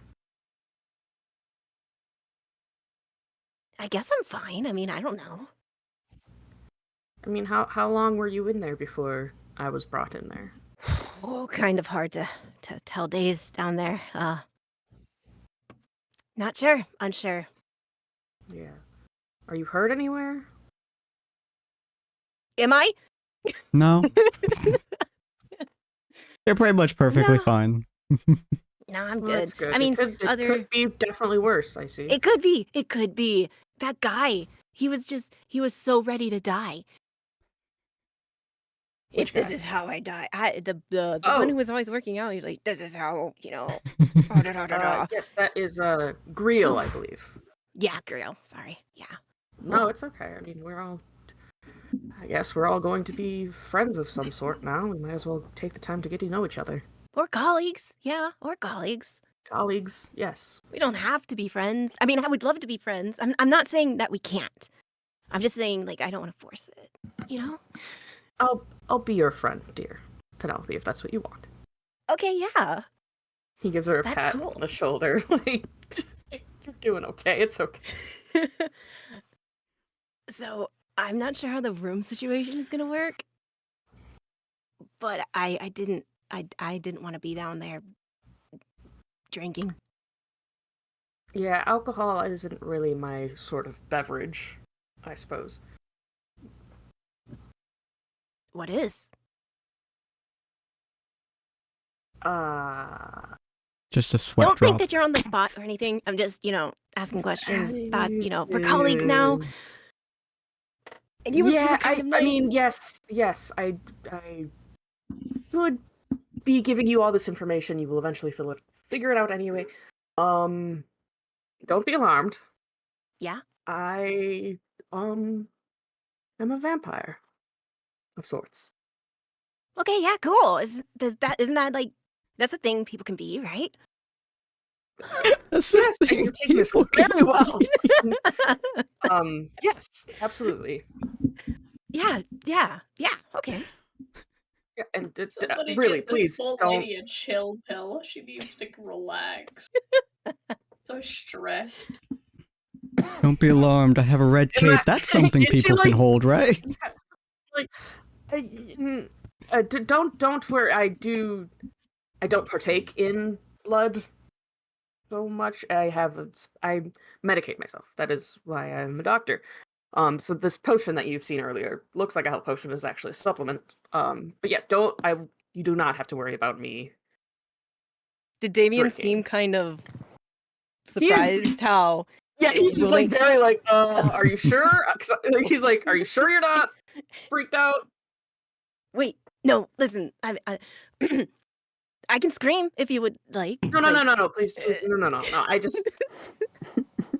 I guess I'm fine. I mean, I don't know. I mean, how long were you in there before I was brought in there? Oh, kind of hard to tell days down there. Not sure. Unsure. Yeah. Are you hurt anywhere? Am I? No. They're pretty much perfectly No. fine. No, I'm Well, good. that's good. I mean, it could be definitely worse, I see. It could be. It could be. That guy, he was so ready to die. Which If this guy? is how I die, the one Oh. who was always working out, he's like, this is how, Yes, that is Griel, I believe. Yeah, girl. Sorry. Yeah. No, it's okay. I mean, I guess we're all going to be friends of some sort now. We might as well take the time to get to know each other. Or colleagues. Yeah, or colleagues. Colleagues, yes. We don't have to be friends. I mean, I would love to be friends. I'm not saying that we can't. I'm just saying, like, I don't want to force it. You know? I'll be your friend, dear Penelope, if that's what you want. Okay, yeah. He gives her a That's pat cool. on the shoulder. Like, you're doing okay. It's okay. So I'm not sure how the room situation is gonna work, but I didn't want to be down there drinking. Yeah, alcohol isn't really my sort of beverage, I suppose. What is? Just a sweat Don't drop. think that you're on the spot or anything. I'm just, asking questions. Thought, we're colleagues now. And you were kind of nice. I mean, yes, I would be giving you all this information. You will eventually figure it out anyway. Don't be alarmed. Yeah. I am a vampire of sorts. Okay, yeah, cool. Isn't that like that's a thing people can be, right? That's Yes, the and you're thing taking this people can very well. Yes, absolutely. Yeah. Okay. Yeah, and Somebody really, give this please poor don't. lady a chill pill. She needs to relax. So stressed. Don't be alarmed. I have a red Am I- cape. That's something is she, people can like- hold, right? Like, don't worry. I don't partake in blood so much. I medicate myself. That is why I'm a doctor. So this potion that you've seen earlier looks like a health potion, is actually a supplement. But yeah, you do not have to worry about me. Did Damien Drinking. seem kind of He is- surprised how Yeah, he's just willing- like very like, are you sure? 'Cause, like, he's like, are you sure you're not freaked out? Wait, no, listen. I I can scream if you would like. No, please, no.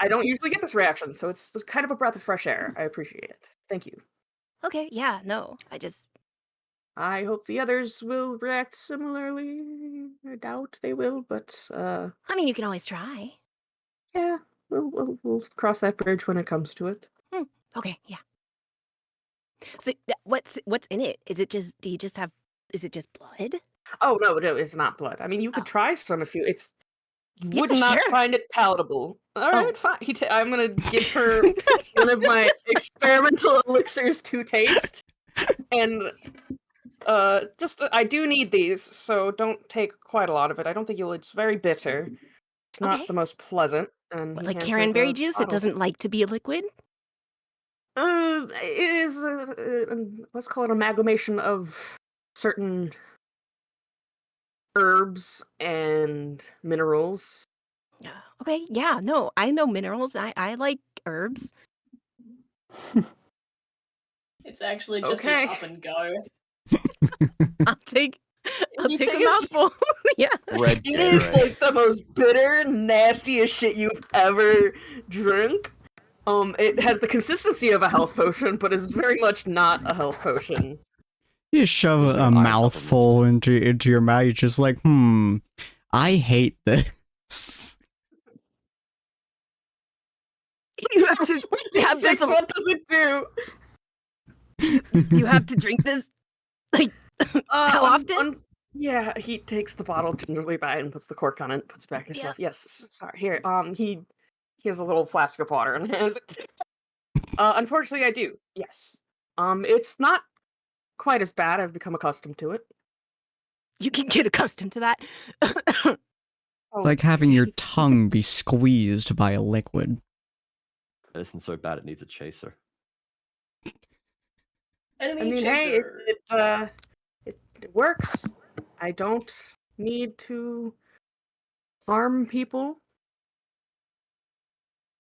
I don't usually get this reaction, so it's kind of a breath of fresh air. I appreciate it. Thank you. Okay, yeah, no. I hope the others will react similarly. I doubt they will, but I mean, you can always try. yeah, we'll cross that bridge when it comes to it. Okay, yeah. So what's in it? Is it just is it just blood? Oh no, it's not blood. I mean, you could try some if you. You Yeah, would not sure. find it palatable. All right, Oh. fine. I'm gonna give her one of my experimental elixirs to taste, and I do need these, so don't take quite a lot of it. I don't think you'll. It's very bitter. It's not Okay. the most pleasant. And What, he like hands her cranberry the juice? It bottle. doesn't like to be a liquid? It is let's call it amalgamation of certain herbs and minerals. Okay, yeah, no, I know minerals. I like herbs. It's actually just Okay. an up and go. I'll take You a take a mouthful. Yeah. Red It is Gatorade. like the most bitter, nastiest shit you've ever drunk. It has the consistency of a health potion, but is very much not a health potion. You shove Looks like a an iron mouthful into your mouth. You're just like, I hate this. You have to have this. What does it do? You have to drink this. Like, how often? Yeah, he takes the bottle gingerly back and puts the cork on it, puts it back in his stuff. Yes, sorry. Here, he has a little flask of water and hands it. Unfortunately, I do. Yes. It's not quite as bad. I've become accustomed to it. You can get accustomed to that. It's like having your tongue be squeezed by a liquid. Medicine's so bad it needs a chaser. Enemy I mean, chaser. hey, it works. I don't need to harm people.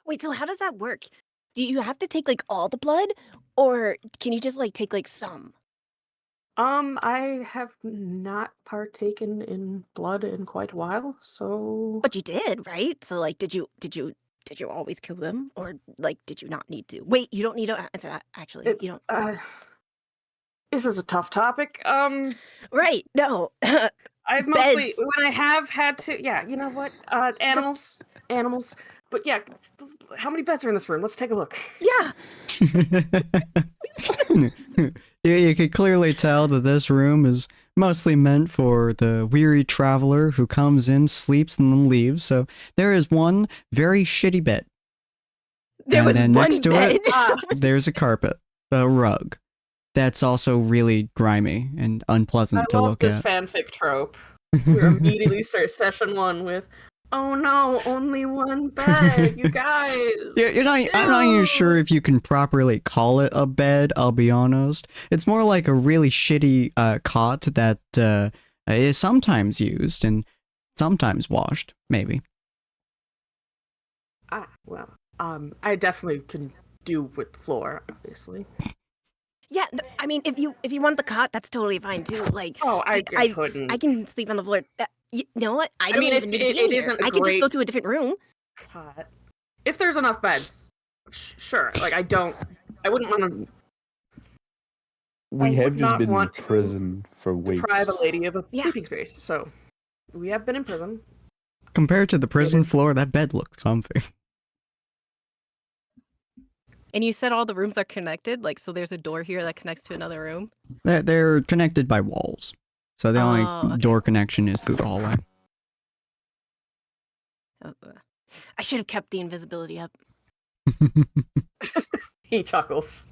Wait, so how does that work? Do you have to take like all the blood, or can you just like take like some? I have not partaken in blood in quite a while, so. But you did, right? So like, did you always kill them, or like, did you not need to? Wait, you don't need to answer that. Actually, you don't. This is a tough topic. Right? No. I've mostly Beds. when I have had to. Yeah, you know what? Animals. But yeah, how many beds are in this room? Let's take a look. Yeah. You could clearly tell that this room is mostly meant for the weary traveler who comes in, sleeps, and then leaves. So there is one very shitty bed. There was then one next to bed. it, there's a carpet, a rug. That's also really grimy and unpleasant to look this at. fanfic trope. We immediately start session 1 with, "Oh no, only one bed, you guys." I'm not even sure if you can properly call it a bed, I'll be honest. It's more like a really shitty cot that is sometimes used and sometimes washed, maybe. Well, I definitely can do with the floor, obviously. Yeah, no, I mean, if you want the cot, that's totally fine too. Like, I couldn't. I can sleep on the floor. You know what? I don't mean, even need to be it here. isn't a I can just go great to a different room. cot. If there's enough beds, sure. Like, I wouldn't want to. We I have would just not been in want to prison for weeks. deprive a lady of a Yeah. sleeping space. So, we have been in prison. Compared to the prison floor, that bed looks comfy. And you said all the rooms are connected? Like, so there's a door here that connects to another room? They're connected by walls. So the Oh, only okay. door connection is through the hallway. I should have kept the invisibility up. He chuckles.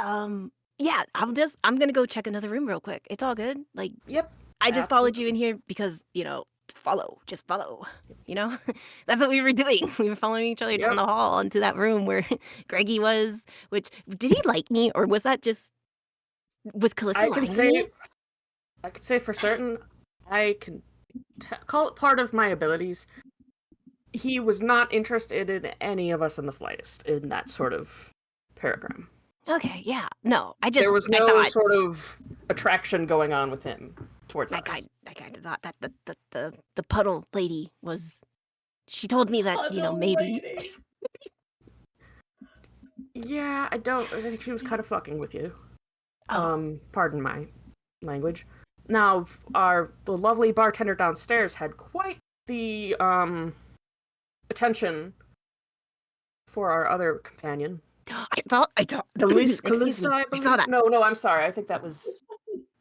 Yeah, I'm gonna go check another room real quick. It's all good. Like, Yep. I just followed you in here because, just follow. That's what we were doing. We were following each other down the hall into that room where Greggy was. Which, did he like me, or was Calista lying to me? I can say for certain, I can call it part of my abilities. He was not interested in any of us in the slightest in that sort of paragram. Okay, yeah, no, There was no sort of attraction going on with him towards us. I kind of thought that the puddle lady was. She told me that maybe. Lady. Yeah, I think she was kind of fucking with you. Oh. Pardon my language. Now, the lovely bartender downstairs had quite the attention for our other companion. I thought Calista, excuse me, I I believe. saw that. No, I'm sorry. I think that was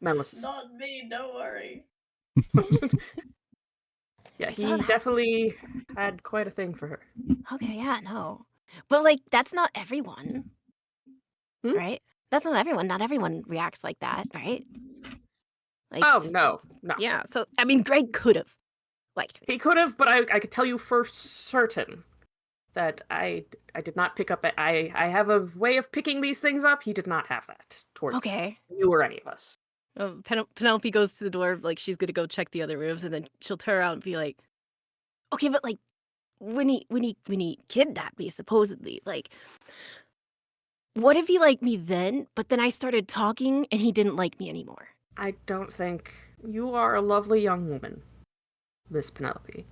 Melis. Not me, don't worry. Yeah, I he saw that. definitely had quite a thing for her. Okay, yeah, no. But like that's not everyone. Hmm? Right? That's not everyone. Not everyone reacts like that, right? Like Oh, no. Yeah, so I mean Greg could have liked me. He could have, but I could tell you for certain that I did not pick up. I have a way of picking these things up. He did not have that towards Okay. you or any of us. Penelope goes to the door like she's gonna go check the other rooms, and then she'll turn around and be like, Okay, but like when he kidnapped me supposedly, like what if he liked me then, but then I started talking and he didn't like me anymore? I don't think you are a lovely young woman, Miss Penelope.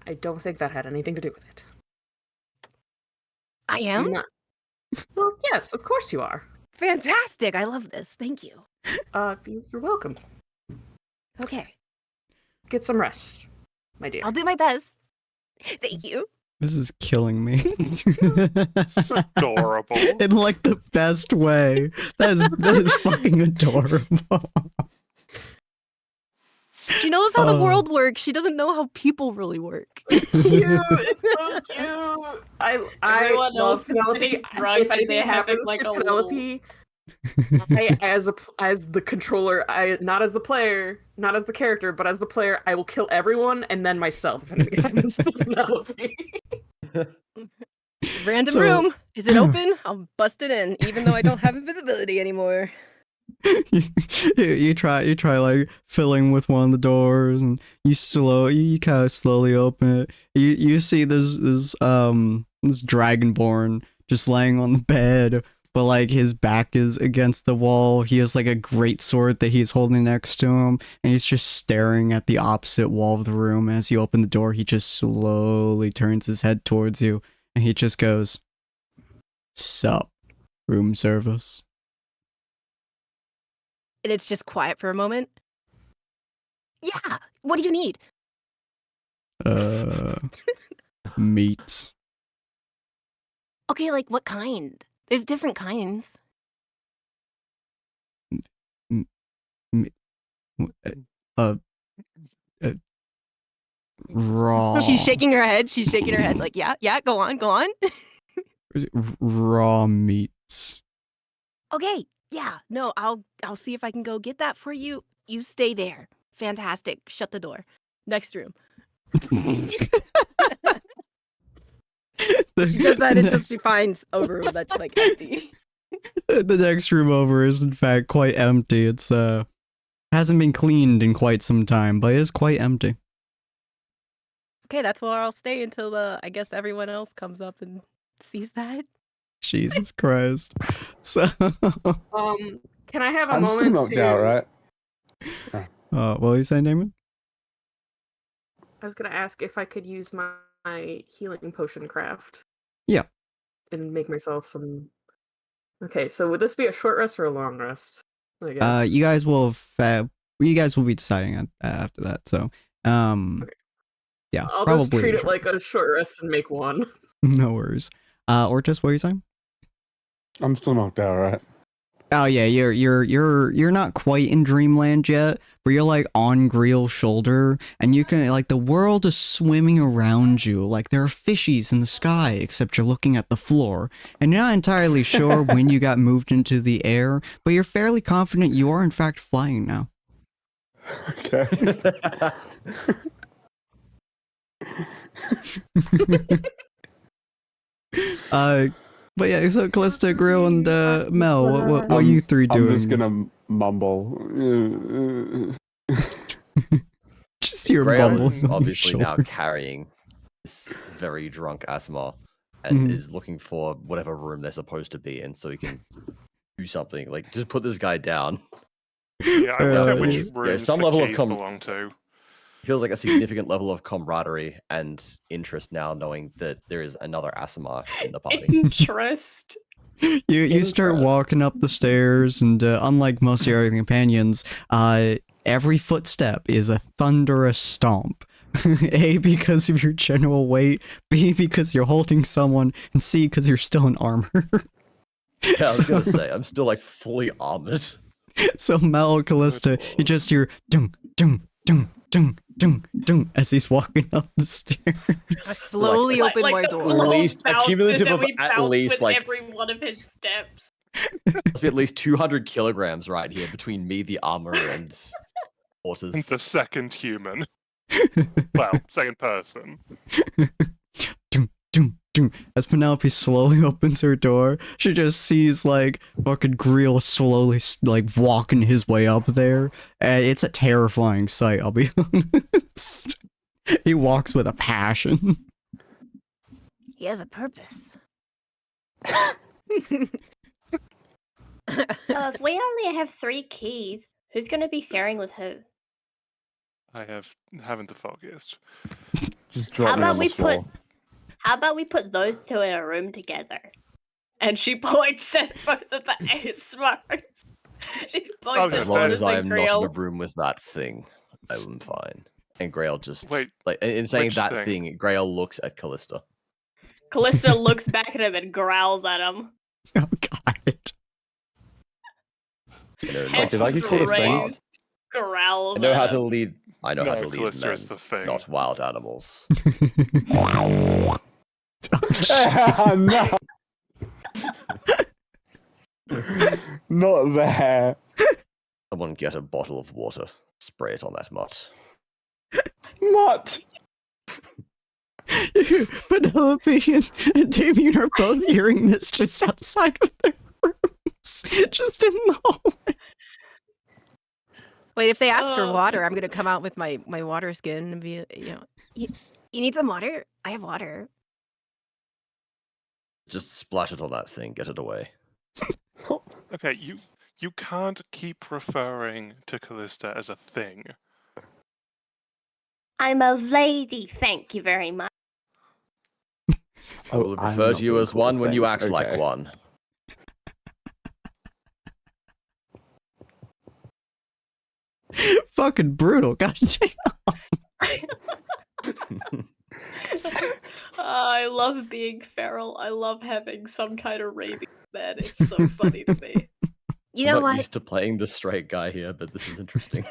I don't think that had anything to do with it. I Do am? not. Well, yes, of course you are. Fantastic. I love this. Thank you. You're welcome. Okay. Get some rest, my dear. I'll do my best. Thank you. This is killing me. This is adorable. In like the best way. That is fucking adorable. she knows how the world works. She doesn't know how people really work. Cute. It's so cute. I Everyone love else is Penelope. getting drunk If and anything they're having, happens like, to a Penelope, I, as the controller, not as the player, not as the character, but as the player, I will kill everyone and then myself if anything happens to Penelope. Random So- room. Is it open? I'll bust it in, even though I don't have invisibility anymore. you try like filling with one of the doors, and you kind of slowly open it. You see this dragonborn just laying on the bed, but like his back is against the wall. He has like a great sword that he's holding next to him, and he's just staring at the opposite wall of the room. As you open the door, he just slowly turns his head towards you, and he just goes, "Sup, room service." And it's just quiet for a moment. Yeah. What do you need? Meat. Okay, like what kind? There's different kinds. Raw. She's shaking her head. She's shaking her head like, yeah, go on, go on. Raw meats. Okay. Yeah. No, I'll see if I can go get that for you. You stay there. Fantastic. Shut the door. Next room. She She does that until she finds a room that's like empty. The next room over is in fact quite empty. It's hasn't been cleaned in quite some time, but it is quite empty. Okay, that's where I'll stay until I guess everyone else comes up and sees that. Jesus Christ. So Can I have a I'm still moment knocked to? out, right? what were you saying, Damon? I was gonna ask if I could use my healing potion craft. Yeah. And make myself some. Okay, so would this be a short rest or a long rest? I guess. You guys will be deciding after that. So Okay. yeah, I'll probably just treat it short like a short rest and make one. no worries. Or just what are you saying? I'm still knocked out, right? Oh yeah, you're not quite in dreamland yet, but you're like on Greel's shoulder, and you can like the world is swimming around you, like there are fishies in the sky, except you're looking at the floor, and you're not entirely sure when you got moved into the air, but you're fairly confident you are in fact flying now. Okay. But yeah, so Callista, Grill, and Mel, what are you three doing? I'm just gonna mumble. Just your Grail bubbles is on your obviously now shoulder. carrying this very drunk Asimar and is looking for whatever room they're supposed to be in so he can do something. Like, just put this guy down. Yeah, I Yeah, wonder yeah, which yeah, rooms some the level of keys com- belong to. Feels like a significant level of camaraderie and interest now, knowing that there is another Asimar in the party. Interest. You start walking up the stairs, and unlike most of your other companions, every footstep is a thunderous stomp. A, because of your general weight, B, because you're holding someone, and C, because you're still in armor. Yeah, I was gonna say, I'm still like fully armored. So Mal Callista, you just hear dung dung dung dung dung dung as he's walking up the I stairs. slowly open like my the door. floor least a bounces cumulative and of we at bounce least, with like- every one of his steps. Must be at least 200 kilograms right here between me, the armor, and The Porter's. second human. Well, second person. Dum, dum, dum. As Penelope slowly opens her door, she just sees like fucking Greel slowly like walking his way up there, and it's a terrifying sight. I'll be honest. He walks with a passion. He has a purpose. So if we only have 3 keys, who's going to be sharing with who? I haven't the foggiest. Just drop me about on the we floor. How about we put those 2 in a room together? And she points at both of the ASMRs. She points Okay, at As long as Bonus I and am not in a Grail. room with that thing, I am fine. And Grail just Wait, like in saying which that thing? thing, Grail looks at Callista. Callista looks back at him and growls at him. Oh god. You know, Head did I just get to a wild. thing? raised, growls I know at how him. to lead. I know how No, to lead Callista men, is the thing. not wild animals. No. Not there. Someone get a bottle of water, spray it on that mutt. What? Penelope and Damien are both hearing this just outside of their rooms, just in the hallway. Wait, if they ask for Oh. water, I'm gonna come out with my water skin and be, You need some water? I have water. Just splash it on that thing, get it away. Okay, you can't keep referring to Callista as a thing. I'm a lady, thank you very much. I will I'm refer not to you being as called a one when you thing. act like Okay. one. Fucking brutal, goddamn. I love being feral. I love having some kind of rabies, man. It's so funny to me. You I'm know not what? used to playing the straight guy here, but this is interesting.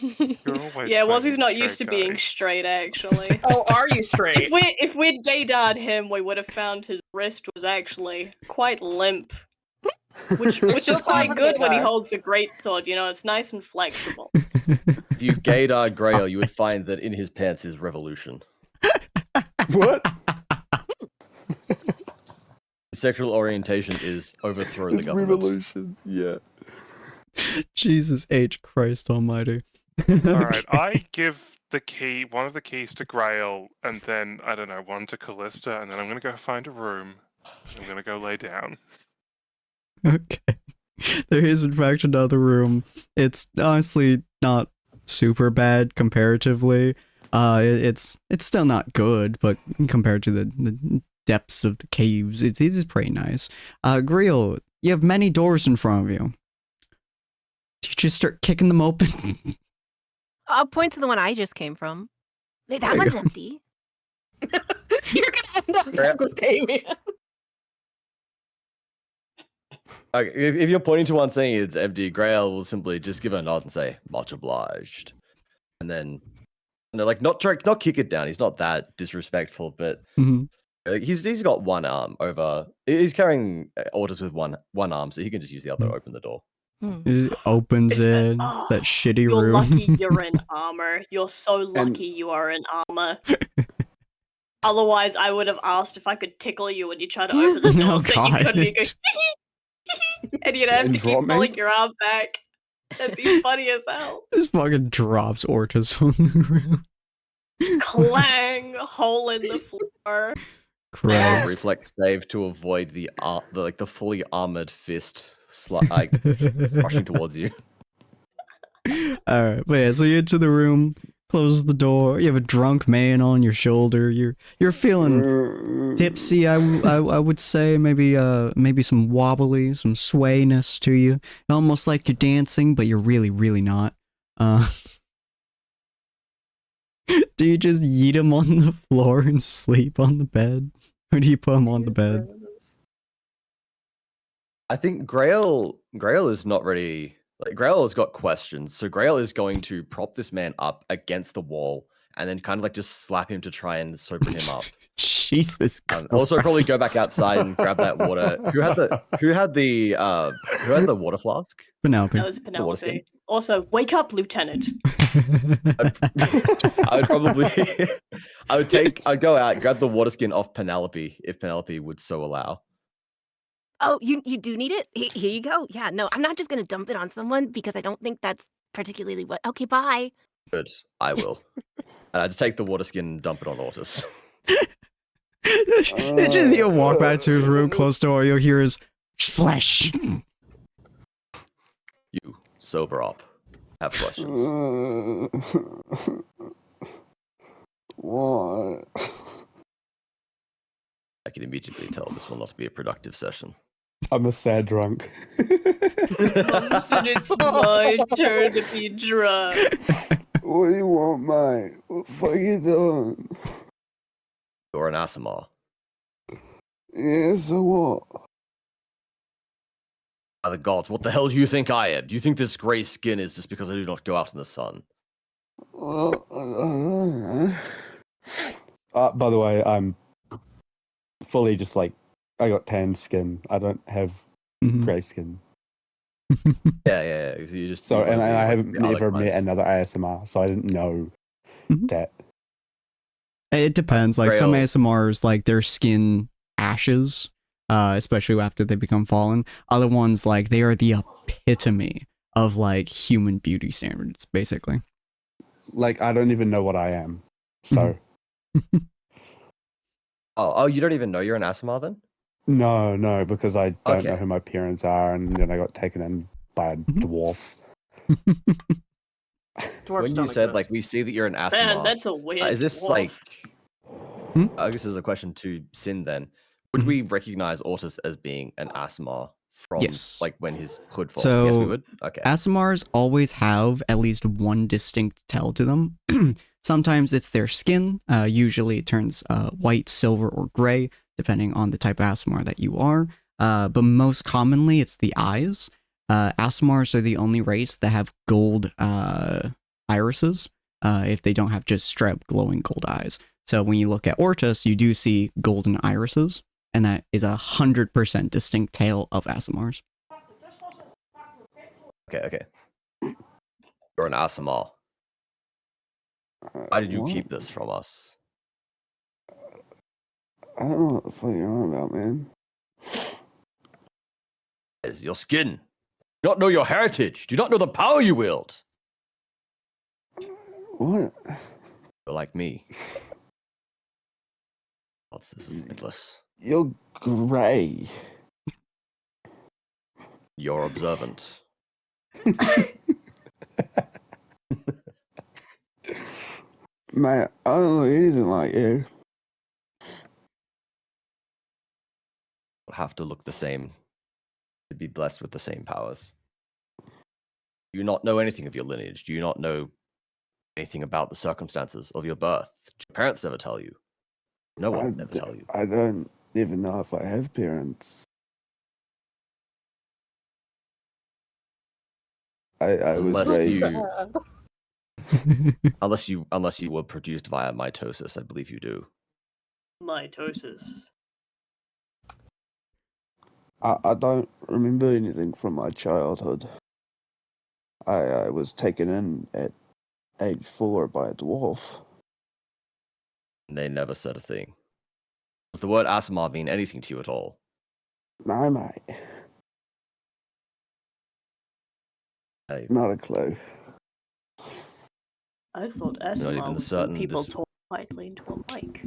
You're always Yeah, playing Wozzie's the not used to straight being guy. straight, actually. Oh, are you straight? If we'd gaydarred him, we would have found his wrist was actually quite limp. Which is still quite time for good when he gaydar. holds a greatsword, you know, it's nice and flexible. If you gaydar Grail, you would find that in his pants is revolution. What? His sexual orientation is overthrow the It's government. revolution. Yeah. Jesus H. Christ almighty. Alright, I give one of the keys to Grail, and then, I don't know, one to Callista, and then I'm gonna go find a room. I'm gonna go lay down. Okay. There is in fact another room. It's honestly not super bad comparatively. It's still not good, but compared to the depths of the caves, it's pretty nice. Greel, you have many doors in front of you. Do you just start kicking them open? I'll point to the one I just came from. Wait, There that you one's go. empty. You're gonna end up stuck with Damien. Okay, if you're pointing to one saying it's empty, Grail will simply just give a nod and say, much obliged. And then, like, not kick it down. He's not that disrespectful, but Mhm. he's got one arm over. He's carrying orders with one arm, so he can just use the other to open the door. He just opens it. Oh, That shitty You're room. lucky you're in armor. You're so lucky you are in armor. Otherwise, I would have asked if I could tickle you when you try to open the door Oh, so you couldn't you go, God. and you'd have And to keep drop me? pulling your arm back. That'd be funny as hell. Just fucking drops Ortis on the ground. Clang! Hole in the floor. Christ. Reflex save to avoid the fully armored fist rushing towards you. Alright, but yeah, so you enter the room, close the door, you have a drunk man on your shoulder, you're feeling tipsy, I would say, maybe some wobbly, some swayness to you. Almost like you're dancing, but you're really not. Do you just yeet him on the floor and sleep on the bed? Or do you put him on the bed? I think Grail is not ready Like, Grail has got questions, so Grail is going to prop this man up against the wall and then kind of like just slap him to try and sober him up. Jesus Also, probably go back Christ. outside and grab that water. Who had the water flask? Penelope. That was The water skin? Penelope. Also, wake up, Lieutenant. I would probably I'd go out, grab the water skin off Penelope if Penelope would so allow. Oh, you do need it? Here you go. Yeah, no, I'm not just gonna dump it on someone because I don't think that's particularly what. Okay, bye. Good, I will. And I just take the water skin and dump it on Ortis. Just you walk back to his room, close door, you'll hear his flesh. You sober up. Have questions. What? I can immediately tell this will not be a productive session. I'm a sad drunk. Listen, it's my turn to be drunk. What do you want, mate? What the fuck you doing? You're an Asimar. Yeah, so what? By the gods, what the hell do you think I am? Do you think this grey skin is just because I do not go out in the sun? Well, I don't know. By the way, I'm fully just like, I got tan skin. I don't have grey skin. Yeah. So you just So, and I haven't the other never met kinds. another ASMR, so I didn't know that. It depends. Like some Grail. ASMRs, like their skin ashes, especially after they become fallen. Other ones, like they are the epitome of like human beauty standards, basically. Like, I don't even know what I am. So, Oh, you don't even know you're an Asimar then? no, because I don't know Okay. who my parents are, and then I got taken in by a dwarf. Dwarves When you don't said exist. like we see that you're an Asimar, Man, that's a weird is this dwarf. like? Hmm? I guess this is a question to Sin then. Would we recognize Ortis as being an Asimar from Yes. like when his hood falls? So, yes, we would. Okay. ASMRs always have at least one distinct tell to them. Sometimes it's their skin. Usually it turns white, silver, or gray, depending on the type of ASMR that you are. But most commonly, it's the eyes. ASMRs are the only race that have gold irises, if they don't have just straight up glowing gold eyes. So when you look at Ortis, you do see golden irises, and that is 100% distinct tale of ASMRs. Okay. You're an Asimar. Why did you keep this from us? I don't know what the fuck you're on about, man. Is your skin? Do not know your heritage. Do not know the power you wield. What? You're like me. God, this is pointless. You're grey. You're observant. Mate, I don't look anything like you. Will have to look the same to be blessed with the same powers. Do you not know anything of your lineage? Do you not know anything about the circumstances of your birth? Did your parents never tell you? No one would ever tell you. I don't even know if I have parents. I was Unless raised. unless you were produced via mitosis, I believe you do. Mitosis. I don't remember anything from my childhood. I was taken in at age 4 by a dwarf. And they never said a thing. Does the word Asimar mean anything to you at all? No, mate. Hey, Not a clue. I thought even Asimar was certain when people this- talk quietly into a mic.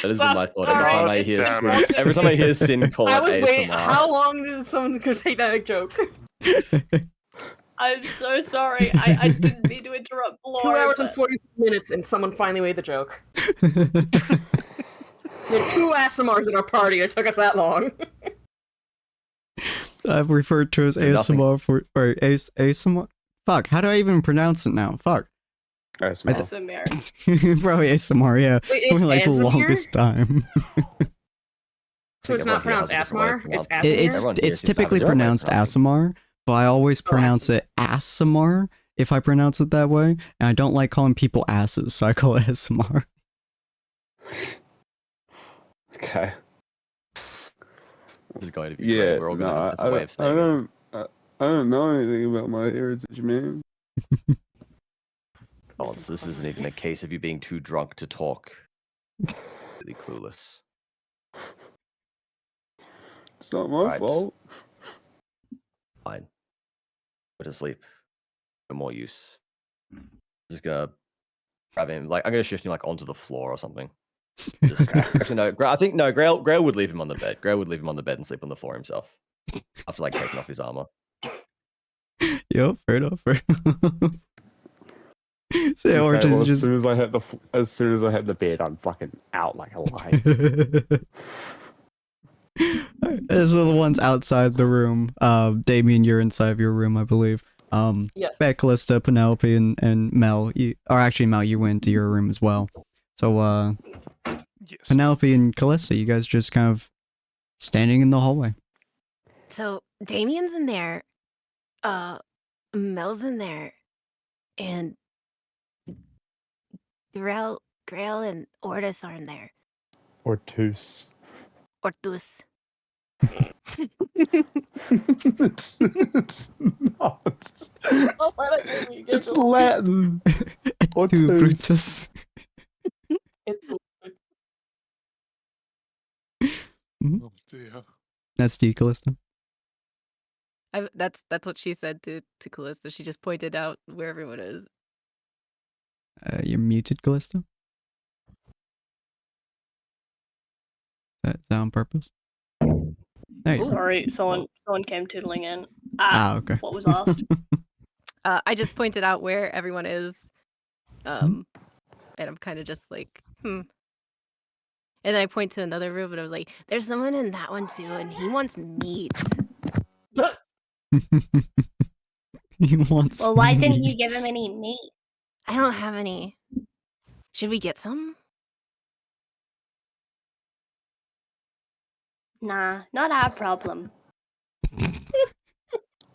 That has been my thought every Sorry. time I God hear damn it. every time I hear Sin call I it was waiting. ASMR. How long did someone go take that joke? I'm so sorry. I didn't mean to interrupt Laura. 2 hours and but 40 minutes, and someone finally made the joke. There are 2 ASMRs in our party. It took us that long. I've referred to as Nothing. ASMR or ASMR. Fuck, how do I even pronounce it now? Fuck. ASMR. ASMR. Probably ASMR, yeah. Wait, it's For like the ASMR? longest time. So it's not pronounced Asmar, it's It- it's Asimir? it's typically pronounced Asimar, but I always pronounce it Asimar if I pronounce it that way, and I don't like calling people asses, so I call it Asimar. Okay. This is going to be Yeah, great. We're all going to have a different way of saying it. I don't know anything about my heritage, man. Oh, so this isn't even a case of you being too drunk to talk. Really clueless. It's not my Right. fault. Fine. Go to sleep. No more use. Just gonna grab him. Like I'm gonna shift him like onto the floor or something. Just, actually, no. I think no. Grail would leave him on the bed. Grail would leave him on the bed and sleep on the floor himself after like taking off his armor. Yep, fair enough. Fair enough. Say Okay, Origins well, just. as soon as I have the bed, I'm fucking out like a light. So the ones outside the room. Damien, you're inside of your room, I believe. Yes. Beck, Callista, Penelope, and Mel. Or actually, Mel, you went to your room as well. So, Yes. Penelope and Callista, you guys just kind of standing in the hallway. So Damien's in there, Mel's in there, and Grail and Ortis are in there. Or Toos. Ortus. it's not. Oh, why that made me It's giggle. Latin. Or Tu Toos. Brutus. Oh dear. That's to you, Callista. That's what she said to Callista. She just pointed out where everyone is. You're muted, Callista. Is that on purpose? There you go. Sorry, someone came tootling in. Okay. What was asked? I just pointed out where everyone is. And I'm kind of just like, And then I point to another room and I was like, There's someone in that one too, and he wants meat. He wants. Well, why didn't you meat. give him any meat? I don't have any. Should we get some? Nah, not our problem.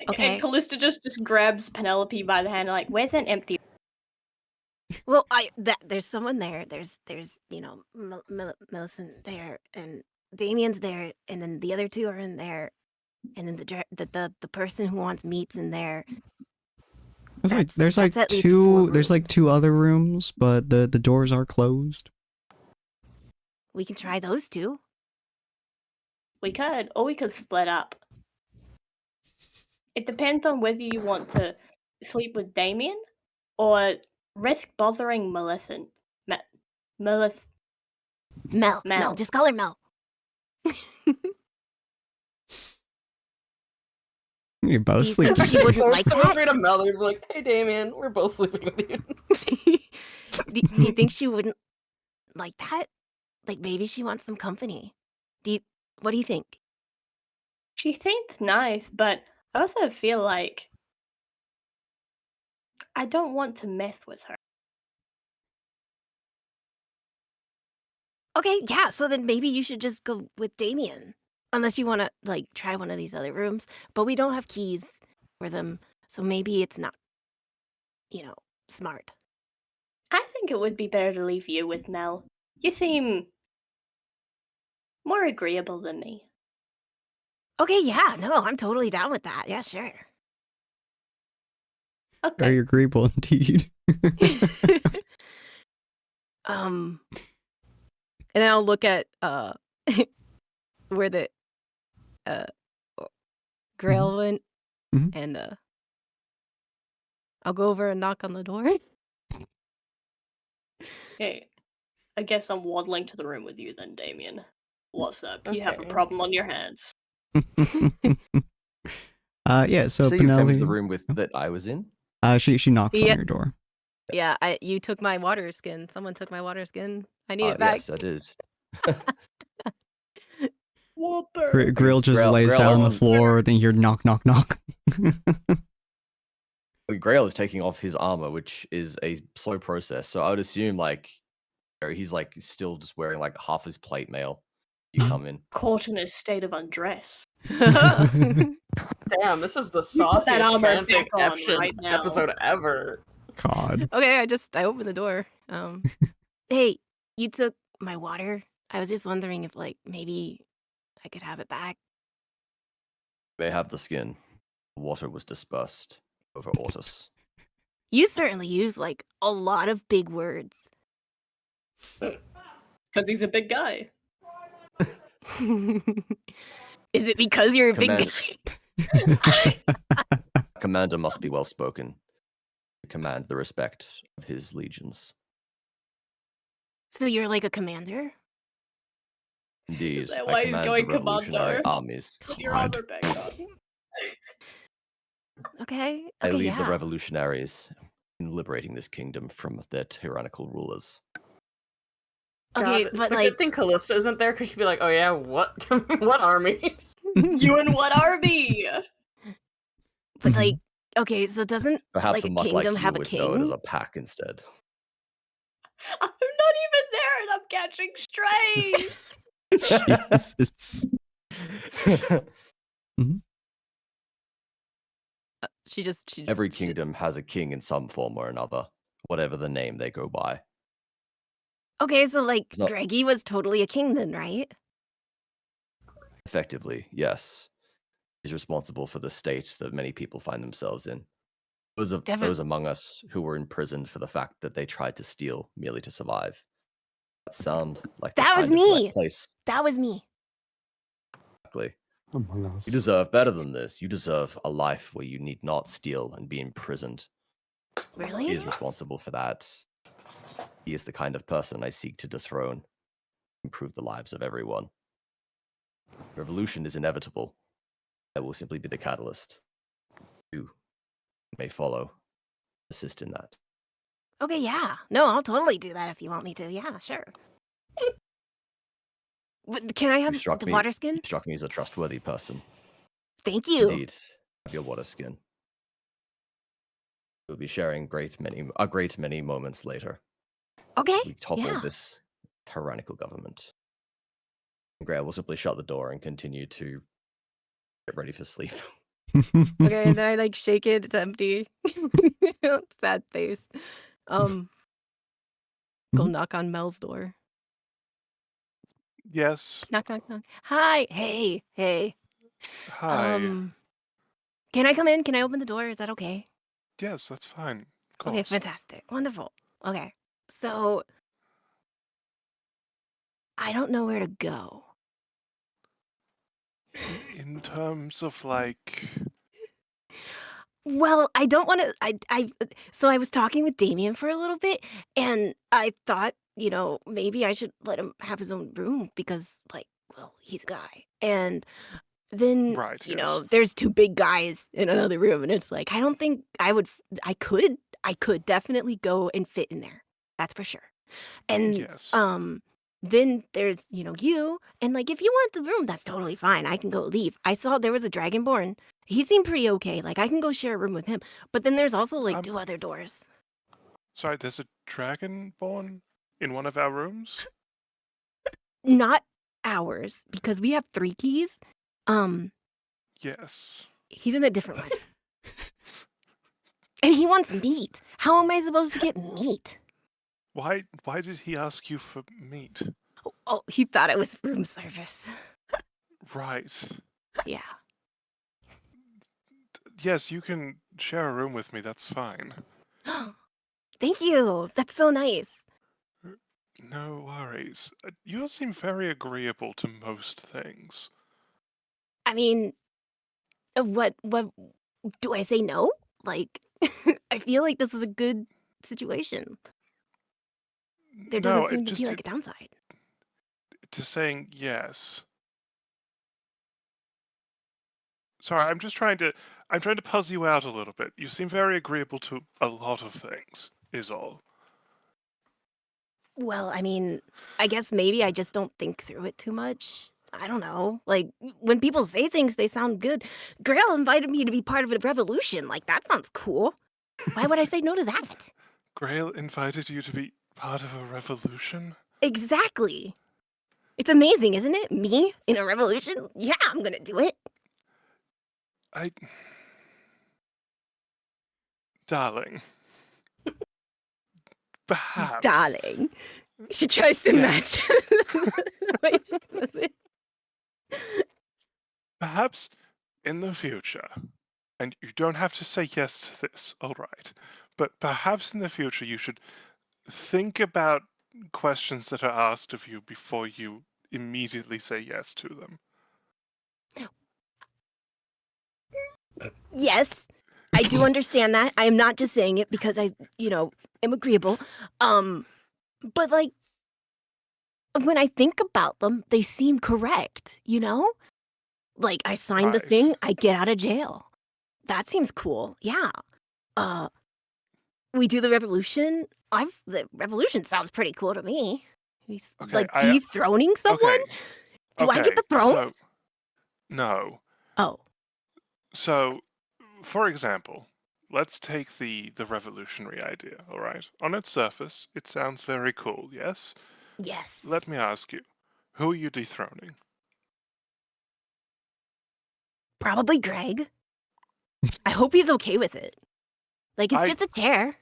Okay. And Callista just grabs Penelope by the hand, like, Where's an empty? Well, there's someone there. There's Millicent there, and Damien's there, and then the other two are in there, and then the person who wants meat's in there. There's like at least two. 4 There's like rooms. 2 other rooms, but the doors are closed. We can try those two. We could, or we could split up. It depends on whether you want to sleep with Damien or risk bothering Millicent. Mel. Mel. Just call her Mel. You're both Do you think sleeping. she wouldn't Or like someone that? straight up Mel, they're like, hey Damien, we're both sleeping with you. do you think she wouldn't like that? Like maybe she wants some company. What do you think? She seems nice, but I also feel like I don't want to mess with her. Okay, yeah, so then maybe you should just go with Damien. Unless you want to like try one of these other rooms, but we don't have keys for them, so maybe it's not smart. I think it would be better to leave you with Mel. You seem more agreeable than me. Okay, yeah, no, I'm totally down with that. Yeah, sure. Okay. Very agreeable indeed. and then I'll look at where the Grail went, Mhm. and I'll go over and knock on the door. hey, I guess I'm waddling to the room with you then, Damien. What's up? You have a Okay. problem on your hands. Yeah. So So you came Penelope, to the room with that I was in. she knocks on Yeah. your door. Yeah, you took my water skin. Someone took my water skin. I need it back. Yes, I did. Whooper. Grill just Grail- lays Grail down on the on- floor. Then you hear knock, knock, knock. Grail is taking off his armor, which is a slow process. So I would assume like he's like still just wearing like half his plate mail. You come in. Caught in a state of undress. Damn, this is the You put that sauciest armor back on fanfic right now. episode ever. God. Okay, I opened the door. Hey, you took my water. I was just wondering if like maybe I could have it back. They have the skin. The water was dispersed over Ortus. You certainly use like a lot of big words. Because he's a big guy. Is it because you're a big Command- guy? Commander must be well spoken to command the respect of his legions. So you're like a commander? Indeed, Is that I why he's command going the revolutionary commando? armies. Put your God. armor back on. Okay. I Okay, lead yeah. the revolutionaries in liberating this kingdom from their tyrannical rulers. Okay, God, but it's a like good thing Callista isn't there because she'd be like, "Oh yeah, what? What army?" You and what army? but like okay, so doesn't Perhaps like a much like kingdom you have a would know it as king? a pack instead. I'm not even there and I'm catching strays. Jesus. She Every kingdom has a king in some form or another, whatever the name they go by. Okay, so like It's not- Greggy was totally a king then, right? Effectively, yes. He's responsible for the state that many people find themselves in. Those among us who were imprisoned for the fact that they tried to steal merely to survive. That sound like the That was kind of right me! place. That was me. Exactly. Among us. You deserve better than this. You deserve a life where you need not steal and be imprisoned. He Really? is responsible for that. He is the kind of person I seek to dethrone, improve the lives of everyone. Revolution is inevitable. I will simply be the catalyst. You may follow, assist in that. Okay, yeah. No, I'll totally do that if you want me to. Yeah, sure. But can I have You struck the me. water You skin? struck me as a trustworthy person. Thank you. Indeed, have your water skin. We'll be sharing a great many moments later. Okay. We topple Yeah. this tyrannical government. Gray will simply shut the door and continue to get ready for sleep. Okay, then I like shake it, it's empty. Sad face. Go Mhm. knock on Mel's door. Yes. Knock, knock, knock. Hi. Hey. Hi. Can I come in? Can I open the door? Is that okay? Yes, that's fine. Of Okay, course. fantastic. Wonderful. Okay. So I don't know where to go. In terms of like, Well, I don't want to. So I was talking with Damien for a little bit, and I thought, maybe I should let him have his own room because, like, well, he's a guy. And then, right? Yes. there's two big guys in another room, and it's like, I don't think I would. I could definitely go and fit in there. That's for sure. And Yes. then there's, you, and like if you want the room, that's totally fine. I can go leave. I saw there was a dragonborn. He seemed pretty okay. Like I can go share a room with him. But then there's also like 2 other doors. Sorry, there's a dragonborn in one of our rooms? Not ours, because we have 3 keys. Yes. He's in a different one. And he wants meat. How am I supposed to get meat? Why did he ask you for meat? Oh, he thought it was room service. Right. Yeah. Yes, you can share a room with me, that's fine. Thank you. That's so nice. No worries. You seem very agreeable to most things. I mean, what do I say no? Like I feel like this is a good situation. There doesn't seem to be like a downside. To saying yes. Sorry, I'm trying to puzzle you out a little bit. You seem very agreeable to a lot of things, is all. Well, I mean, I guess maybe I just don't think through it too much. I don't know. Like, when people say things, they sound good. Grail invited me to be part of a revolution. Like, that sounds cool. Why would I say no to that? Grail invited you to be part of a revolution? Exactly. It's amazing, isn't it? Me in a revolution? Yeah, I'm gonna do it. Darling. Perhaps. Darling. She tries to Yes. match the way she says it. Perhaps in the future, and you don't have to say yes to this, all right, but perhaps in the future you should think about questions that are asked of you before you immediately say yes to them. Yes, I do understand that. I am not just saying it because I, am agreeable. But like, when I think about them, they seem correct, Like, I signed the Right. thing, I get out of jail. That seems cool. Yeah. We do the revolution. The revolution sounds pretty cool to me. He's Okay, like dethroning someone? Okay. Do I get the throne? So, no. Oh, So, for example, let's take the revolutionary idea, all right? On its surface, it sounds very cool, yes? yes. Let me ask you, who are you dethroning? Probably Greg. I hope he's okay with it. Like, it's just a chair.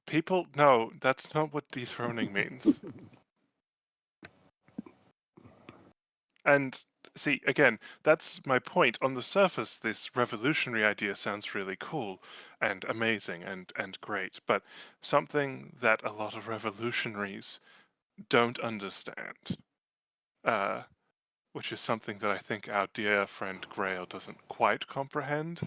People, no, that's not what dethroning means. And see, again, that's my point. On the surface, this revolutionary idea sounds really cool and amazing and great, but something that a lot of revolutionaries don't understand, which is something that I think our dear friend Grail doesn't quite comprehend,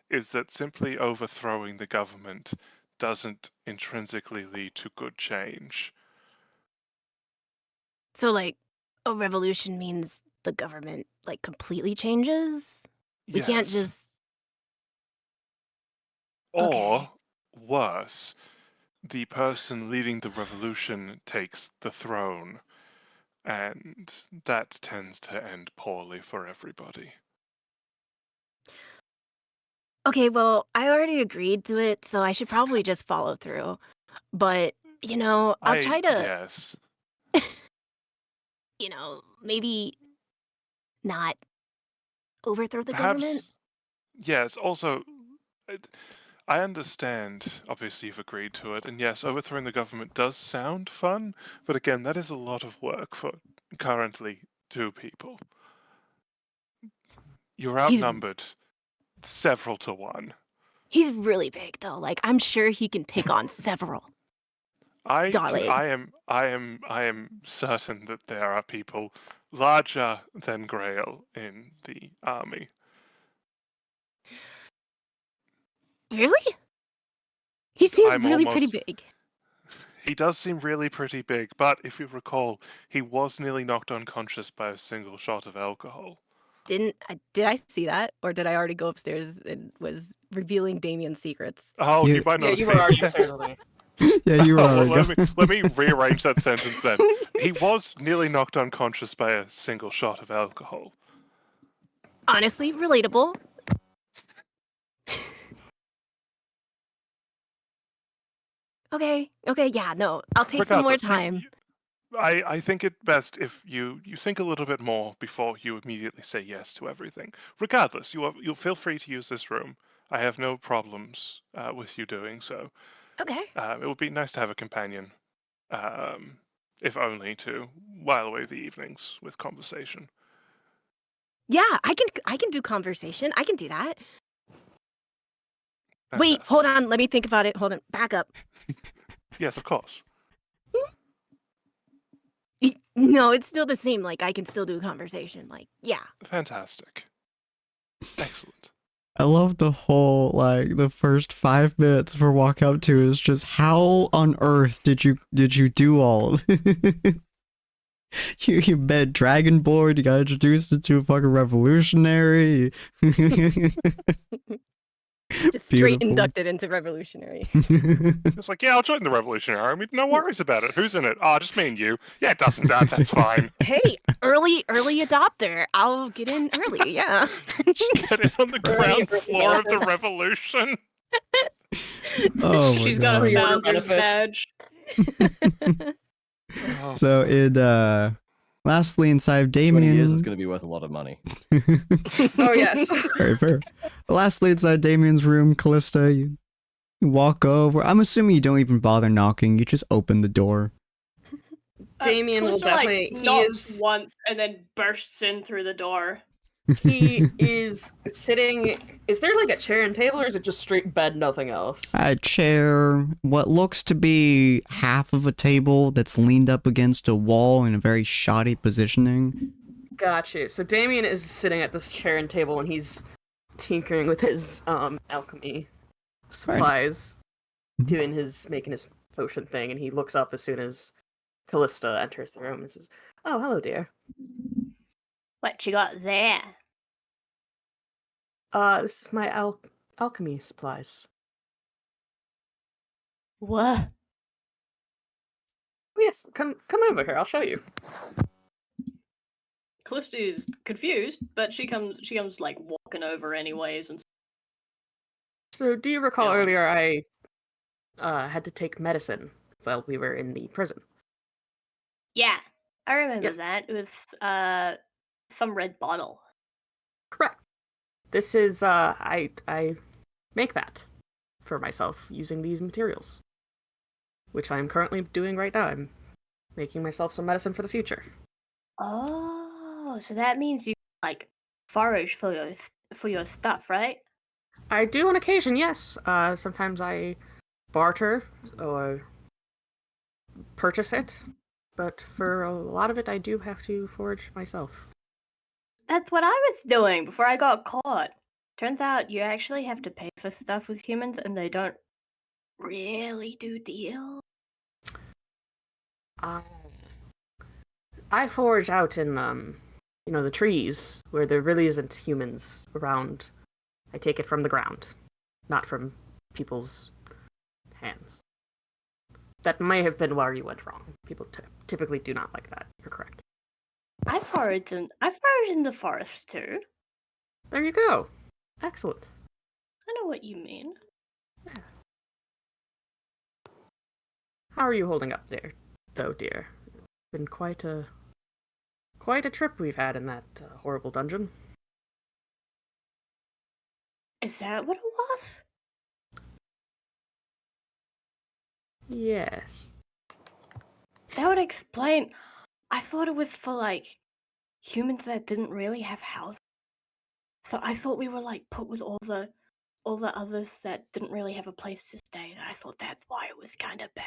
is that simply overthrowing the government doesn't intrinsically lead to good change. So, like, a revolution means the government, like, completely changes? We can't Yes. just... Or, worse, the person leading the revolution takes the throne, and that tends to end poorly for everybody. Okay, well, I already agreed to it, so I should probably just follow through. But, I'll try to, Yes. maybe not overthrow the Perhaps, government. yes, also, I understand, obviously you've agreed to it, and yes, overthrowing the government does sound fun, but again, that is a lot of work for currently 2 people. You're outnumbered several to 1. He's really big, though. Like, I'm sure he can take on several. Darling. I am certain that there are people larger than Grail in the army. Really? He seems I'm really pretty almost- big. He does seem really pretty big, but if you recall, he was nearly knocked unconscious by a single shot of alcohol. Did I see that, or did I already go upstairs and was revealing Damien's secrets? Oh, Yeah. you might not Yeah, have you been were already there. upstairs with me. Yeah, you were Oh, well, already let me rearrange that sentence then. He was nearly knocked unconscious by a single shot of alcohol. Honestly, relatable. Okay, yeah, no, I'll take some more Regardless, time. I think it best if you think a little bit more before you immediately say yes to everything. Regardless, you'll feel free to use this room. I have no problems with you doing so. Okay. It would be nice to have a companion, if only to while away the evenings with conversation. Yeah, I can do conversation. I can do that. Wait, Fantastic. hold on. Let me think about it. Hold on. Back up. Yes, of course. No, it's still the same. Like, I can still do a conversation. Like, yeah. Fantastic. Excellent. I love the whole, like, the first 5 minutes for Walk Up To is just how on earth did you do all of this? You met Dragonborn, you got introduced into a fucking revolutionary. Just straight Beautiful. inducted into revolutionary. It's like, yeah, I'll join the Revolutionary Army. No worries about it. Who's in it? Oh, just me and you. Yeah, it doesn't sound. That's fine. Hey, early adopter. I'll get in early. Yeah. Get in on the ground floor of the revolution. Oh my She's got a God. Pre-order founder's badge. benefits. Oh, So Lastly, inside 20 Damien. years is going to be worth a lot of money. Oh yes. Very fair. Lastly, inside Damien's room, Callista, you walk over. I'm assuming you don't even bother knocking. You just open the door. Damien will Callista, definitely. like, He knocks is. once and then bursts in through the door. He is sitting. Is there like a chair and table, or is it just straight bed, nothing else? A chair, what looks to be half of a table that's leaned up against a wall in a very shoddy positioning. Gotcha. So Damien is sitting at this chair and table, and he's tinkering with his alchemy supplies, making his potion thing, and he looks up as soon as Callista enters the room and says, "Oh, hello, dear. What you got there? This is my alchemy supplies." What? Oh, yes, come over here. I'll show you. Callista is confused, but she comes like walking over anyways, and So, do you recall Yeah. earlier I had to take medicine while we were in the prison? Yeah, I remember Yes. that with some red bottle. Correct. This is I make that for myself using these materials, which I am currently doing right now. I'm making myself some medicine for the future. Oh, so that means you like forage for your stuff, right? I do on occasion, yes. Sometimes I barter or purchase it, but for a lot of it, I do have to forage myself. That's what I was doing before I got caught. Turns out you actually have to pay for stuff with humans, and they don't really do deals. I forage out in the trees where there really isn't humans around. I take it from the ground, not from people's hands. That may have been where you went wrong. People typically do not like that. You're correct. I forage in the forest too. There you go. Excellent. I know what you mean. How are you holding up there, though, dear? Been quite a trip we've had in that horrible dungeon. Is that what it was? Yes. That would explain. I thought it was for like humans that didn't really have houses. So I thought we were like put with all the others that didn't really have a place to stay. And I thought that's why it was kind of bad.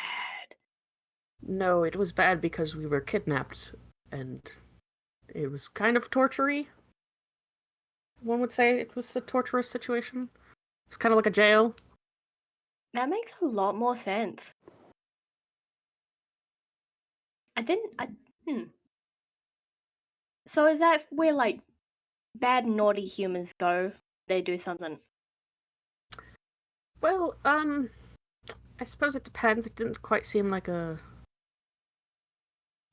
No, it was bad because we were kidnapped, and it was kind of torture-y. One would say it was a torturous situation. It's kind of like a jail. That makes a lot more sense. So is that where like bad naughty humans go? They do something. Well, I suppose it depends. It didn't quite seem like a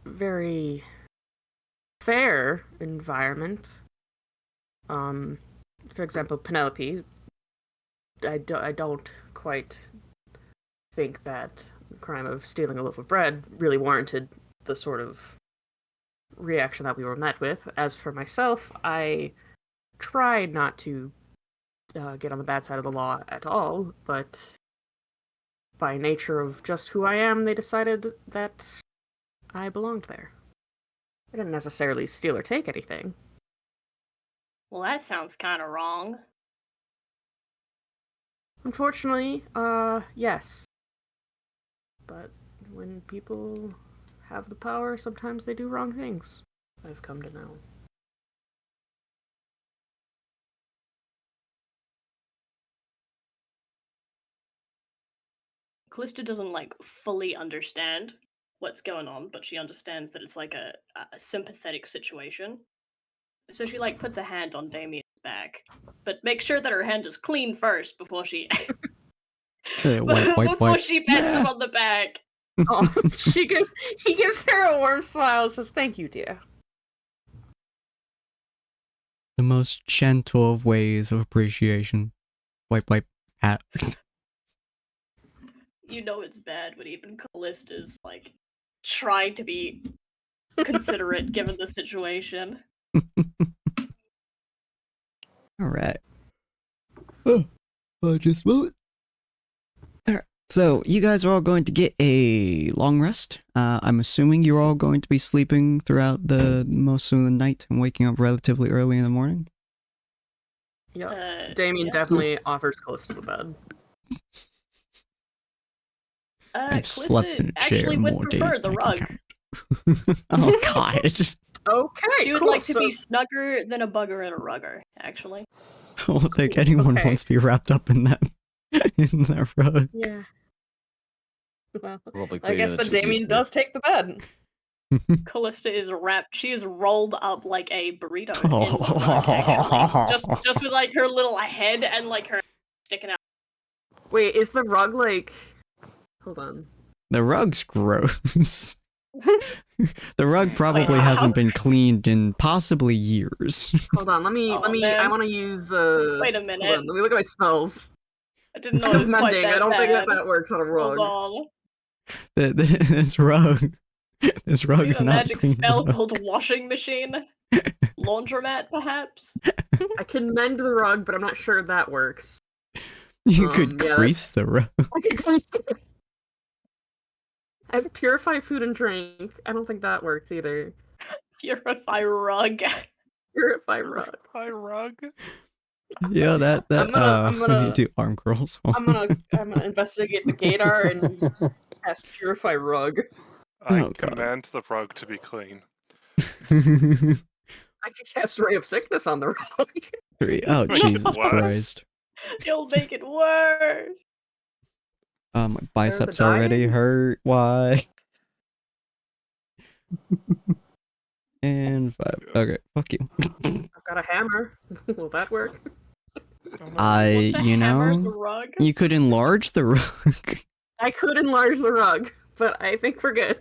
very fair environment. For example, Penelope, I don't quite think that the crime of stealing a loaf of bread really warranted the sort of reaction that we were met with. As for myself, I tried not to get on the bad side of the law at all, but by nature of just who I am, they decided that I belonged there. I didn't necessarily steal or take anything. well, that sounds kind of wrong. Unfortunately, yes. But when people have the power, sometimes they do wrong things. I've come to know. Callista doesn't like fully understand what's going on, but she understands that it's like a sympathetic situation. So she like puts a hand on Damien's back, but make sure that her hand is clean first before she before she pats him on the back. Oh, he gives her a warm smile and says, "Thank you, dear." The most gentle of ways of appreciation. Wipe, pat. You know it's bad when even Callista's like trying to be considerate given the situation. All right. Oh, just a moment. All right. So you guys are all going to get a long rest. I'm assuming you're all going to be sleeping throughout the most of the night and waking up relatively early in the morning. Yeah. Damien yeah. definitely offers close to the bed. I've slept in a chair actually would more prefer days the than I can rug. count. Oh God. Okay, She would cool. like to so, be snugger than a bugger and a rugger, actually. I don't think anyone okay. wants to be wrapped up in that rug. Yeah. Well, Probably I guess cleaner the than she's Damien used to. does take the bed. Callista is wrapped. She is rolled up like a burrito in the rug, actually. Just with like her little head and like her sticking out. Wait, is the rug like? Hold on. The rug's gross. The rug probably Wait, hasn't been cleaned in possibly years. Hold on. Let me. Oh, I man. want to use. Wait a Hold minute. on, let me look at my spells. I didn't know it was quite Mending. that I don't think bad. that works on a rug. Hold on. This rug is We have a not magic clean spell enough. called washing machine. Laundromat, perhaps? I can mend the rug, but I'm not sure that works. You could yeah, grease the rug. I can grease it. I have purify food and drink. I don't think that works either. Purify rug. Purify rug. Hi, rug. Yeah, that I'm gonna- you do arm curls. I'm gonna investigate the Gator and cast purify rug. I Oh, God. command the rug to be clean. I can cast Ray of Sickness on the rug. Oh, Make it Jesus worse. Christ. You'll make it worse. My biceps dying? already hurt. Why? And 5. Okay, fuck you. I've got a hammer. Will that work? Oh, no. Want to You hammer the know, rug? you could enlarge the rug. I could enlarge the rug, but I think we're good.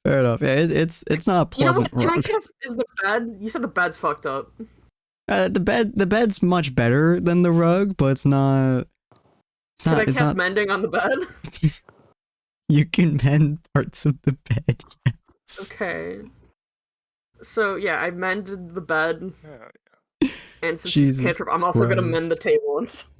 Fair enough. Yeah, it's not a You know pleasant what? Can I rug. cast? Is the bed? You said the bed's fucked up. The bed's much better than the rug, but it's not. Can I It's cast not. mending on the bed? You can mend parts of the bed. Yes. Okay. So yeah, I mended the bed, Yeah. and since Jesus it's cantrip, I'm also gonna Christ. mend the table and stuff.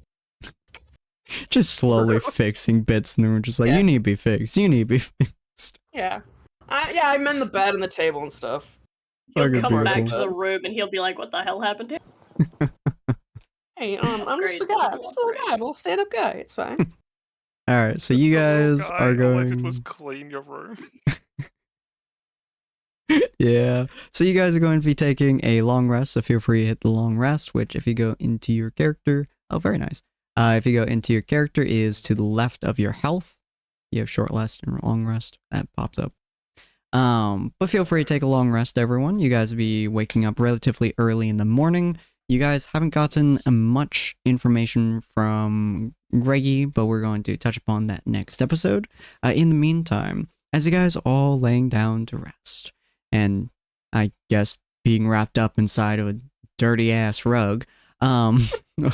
Just slowly fixing bits in the room, just like Yeah. you need to be fixed. You need to be fixed. Yeah. I mend the bed and the table and stuff. He'll Fucking come back beautiful. to the room and he'll be like, "What the hell happened here?" Hey, I'm just Upgrades a to guy. the I'm just a little guy. I'm a little stand-up guy. It's fine. All right, so Just you a little guys guy, are All I did going. was clean your room. Yeah. So you guys are going to be taking a long rest, so feel free to hit the long rest, which if you go into your character, oh, very nice. If you go into your character is to the left of your health. You have short rest and long rest. That pops up. But feel free to take a long rest, everyone. You guys will be waking up relatively early in the morning. You guys haven't gotten much information from Greggy, but we're going to touch upon that next episode. In the meantime, as you guys are all laying down to rest, and I guess being wrapped up inside of a dirty ass rug, we're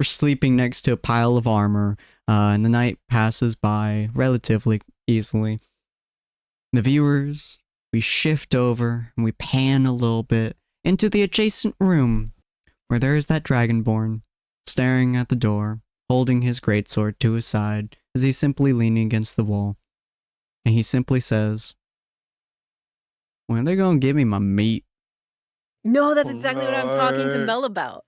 sleeping next to a pile of armor, and the night passes by relatively easily. The viewers, we shift over and we pan a little bit into the adjacent room where there is that Dragonborn staring at the door, holding his greatsword to his side as he's simply leaning against the wall. And he simply says, "When are they gonna give me my meat?" No, that's exactly what I'm talking to No. Mel about.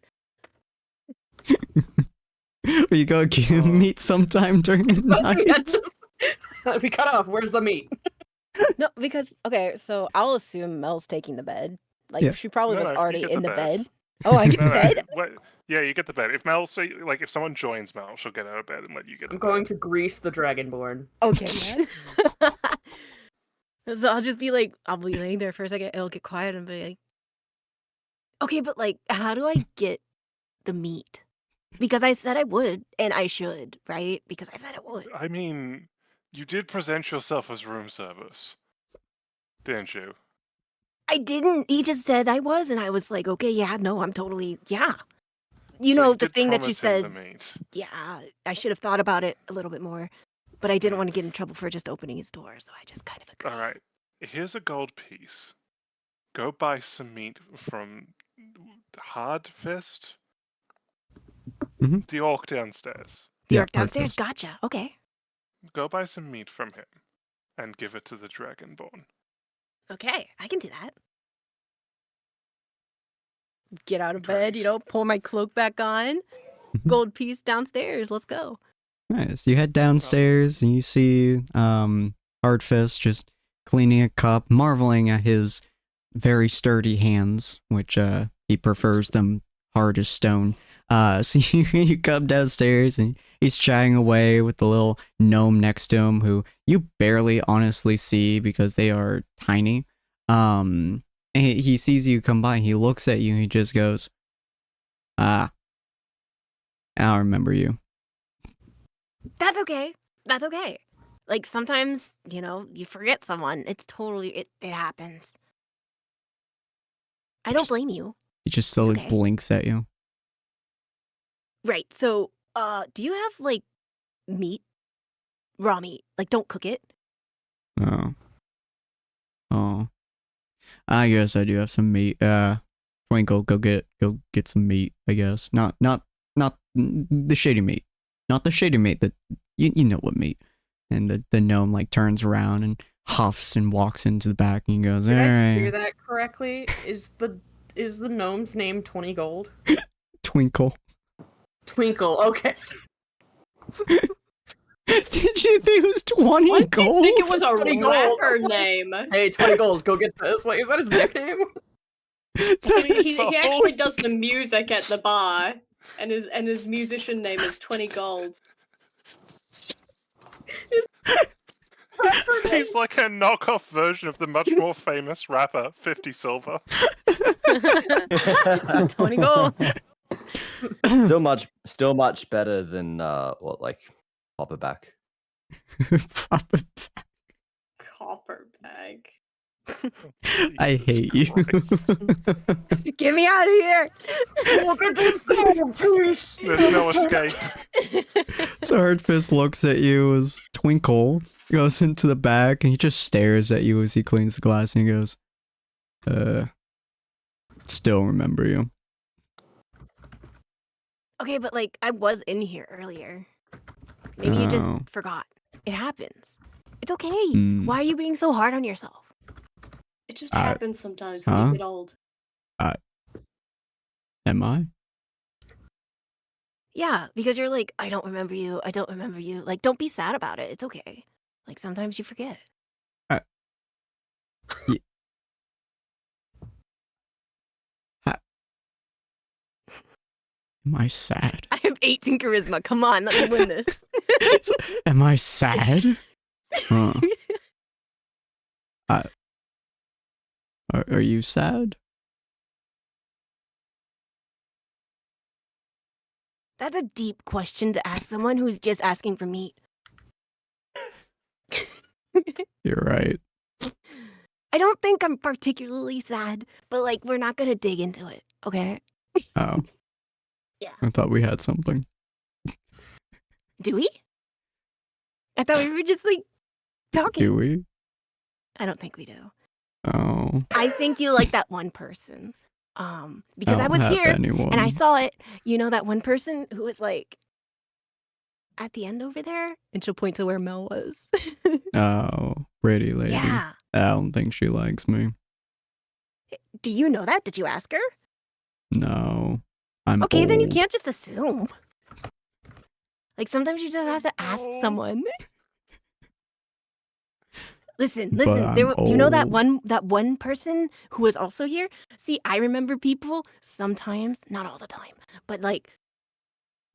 Are you gonna give me meat sometime during the night? We cut off. Where's the meat? No, because okay, so I'll assume Mel's taking the bed. Like Yeah. she probably No, was no, you already get in the the bed. bed. Oh, I get No, the no, bed. yeah, you get the bed. If Mel, if someone joins Mel, she'll get out of bed and let you get the I'm going bed. to grease the Dragonborn. Okay, man. So I'll just be like, I'll be laying there for a second. It'll get quiet and be like, okay, but like, how do I get the meat? Because I said I would, and I should, right? Because I said I would. I mean, you did present yourself as room service, didn't you? I didn't. He just said I was, and I was like, okay, yeah, no, I'm totally, yeah. You So know, you the did thing that you promise him said, the meat. yeah, I should have thought about it a little bit more, but I didn't want to get in trouble for just opening his door, so I just kind of agreed. All right. Here's a gold piece. Go buy some meat from Hard Fist, Mhm. the orc downstairs. The Yeah, orc downstairs. breakfast. Gotcha. Okay. Go buy some meat from him and give it to the Dragonborn. Okay. I can do that. Get out of bed, Great. pull my cloak back on. Mhm. Gold piece downstairs. Let's go. Nice. You head downstairs and you see Hardfist just cleaning a cup, marveling at his very sturdy hands, which he prefers them hard as stone. So you come downstairs and he's chatting away with the little gnome next to him, who you barely honestly see because they are tiny. And he sees you come by and he looks at you and he just goes, "Ah, I remember you." That's okay. That's okay. Like sometimes, you forget someone. It's totally it happens. I don't Just- blame you. He just slowly okay. blinks at you. Right. So, do you have like meat? Raw meat. Like don't cook it. Oh. Oh. I guess I do have some meat. Twinkle, go get some meat, I guess. Not the shady meat. Not the shady meat that you know what meat. And the gnome like turns around and huffs and walks into the back and he goes, Did I "Alright." hear that correctly? Is the gnome's name 20 gold? Twinkle. Twinkle, okay. Did you think it was 20 Why did you gold? think it was a 20 gold. rapper name? Hey, 20 gold, go get this. Like, is that his nickname? He actually does the music at the bar, and his musician name is 20 Gold. He's like a knockoff version of the much more famous rapper 50 Silver. 20 gold. Still much better than Popperback. Copper bag. I hate you. Get me out of here. Look at this gold piece! There's no escape. So Hardfist looks at you as Twinkle goes into the back and he just stares at you as he cleans the glass and he goes, still remember you. Okay, but like I was in here earlier. Maybe you just Oh. forgot. It happens. It's okay. Hmm. Why are you being so hard on yourself? It just Uh, happens sometimes when huh? you get old. Am I? Yeah, because you're like, I don't remember you. I don't remember you. Like, don't be sad about it. It's okay. Like sometimes you forget. Am I sad? I have 18 charisma. Come on, let me win this. Am I sad? Huh. Are you sad? That's a deep question to ask someone who's just asking for meat. You're right. I don't think I'm particularly sad, but like we're not gonna dig into it, okay? Oh. Yeah. I thought we had something. Do we? I thought we were just like talking. Do we? I don't think we do. Oh. I think you like that one person. Because I don't was have here anyone. and I saw it. You know that one person who was like at the end over there? And she'll point to where Mel was. Oh, pretty lady. Yeah. I don't think she likes me. Do you know that? Did you ask her? No. I'm Okay, then you old. can't just assume. Like sometimes you just have to ask someone. Listen. But Do you know that I'm one person who was also here? See, I remember people sometimes, not all the time, but like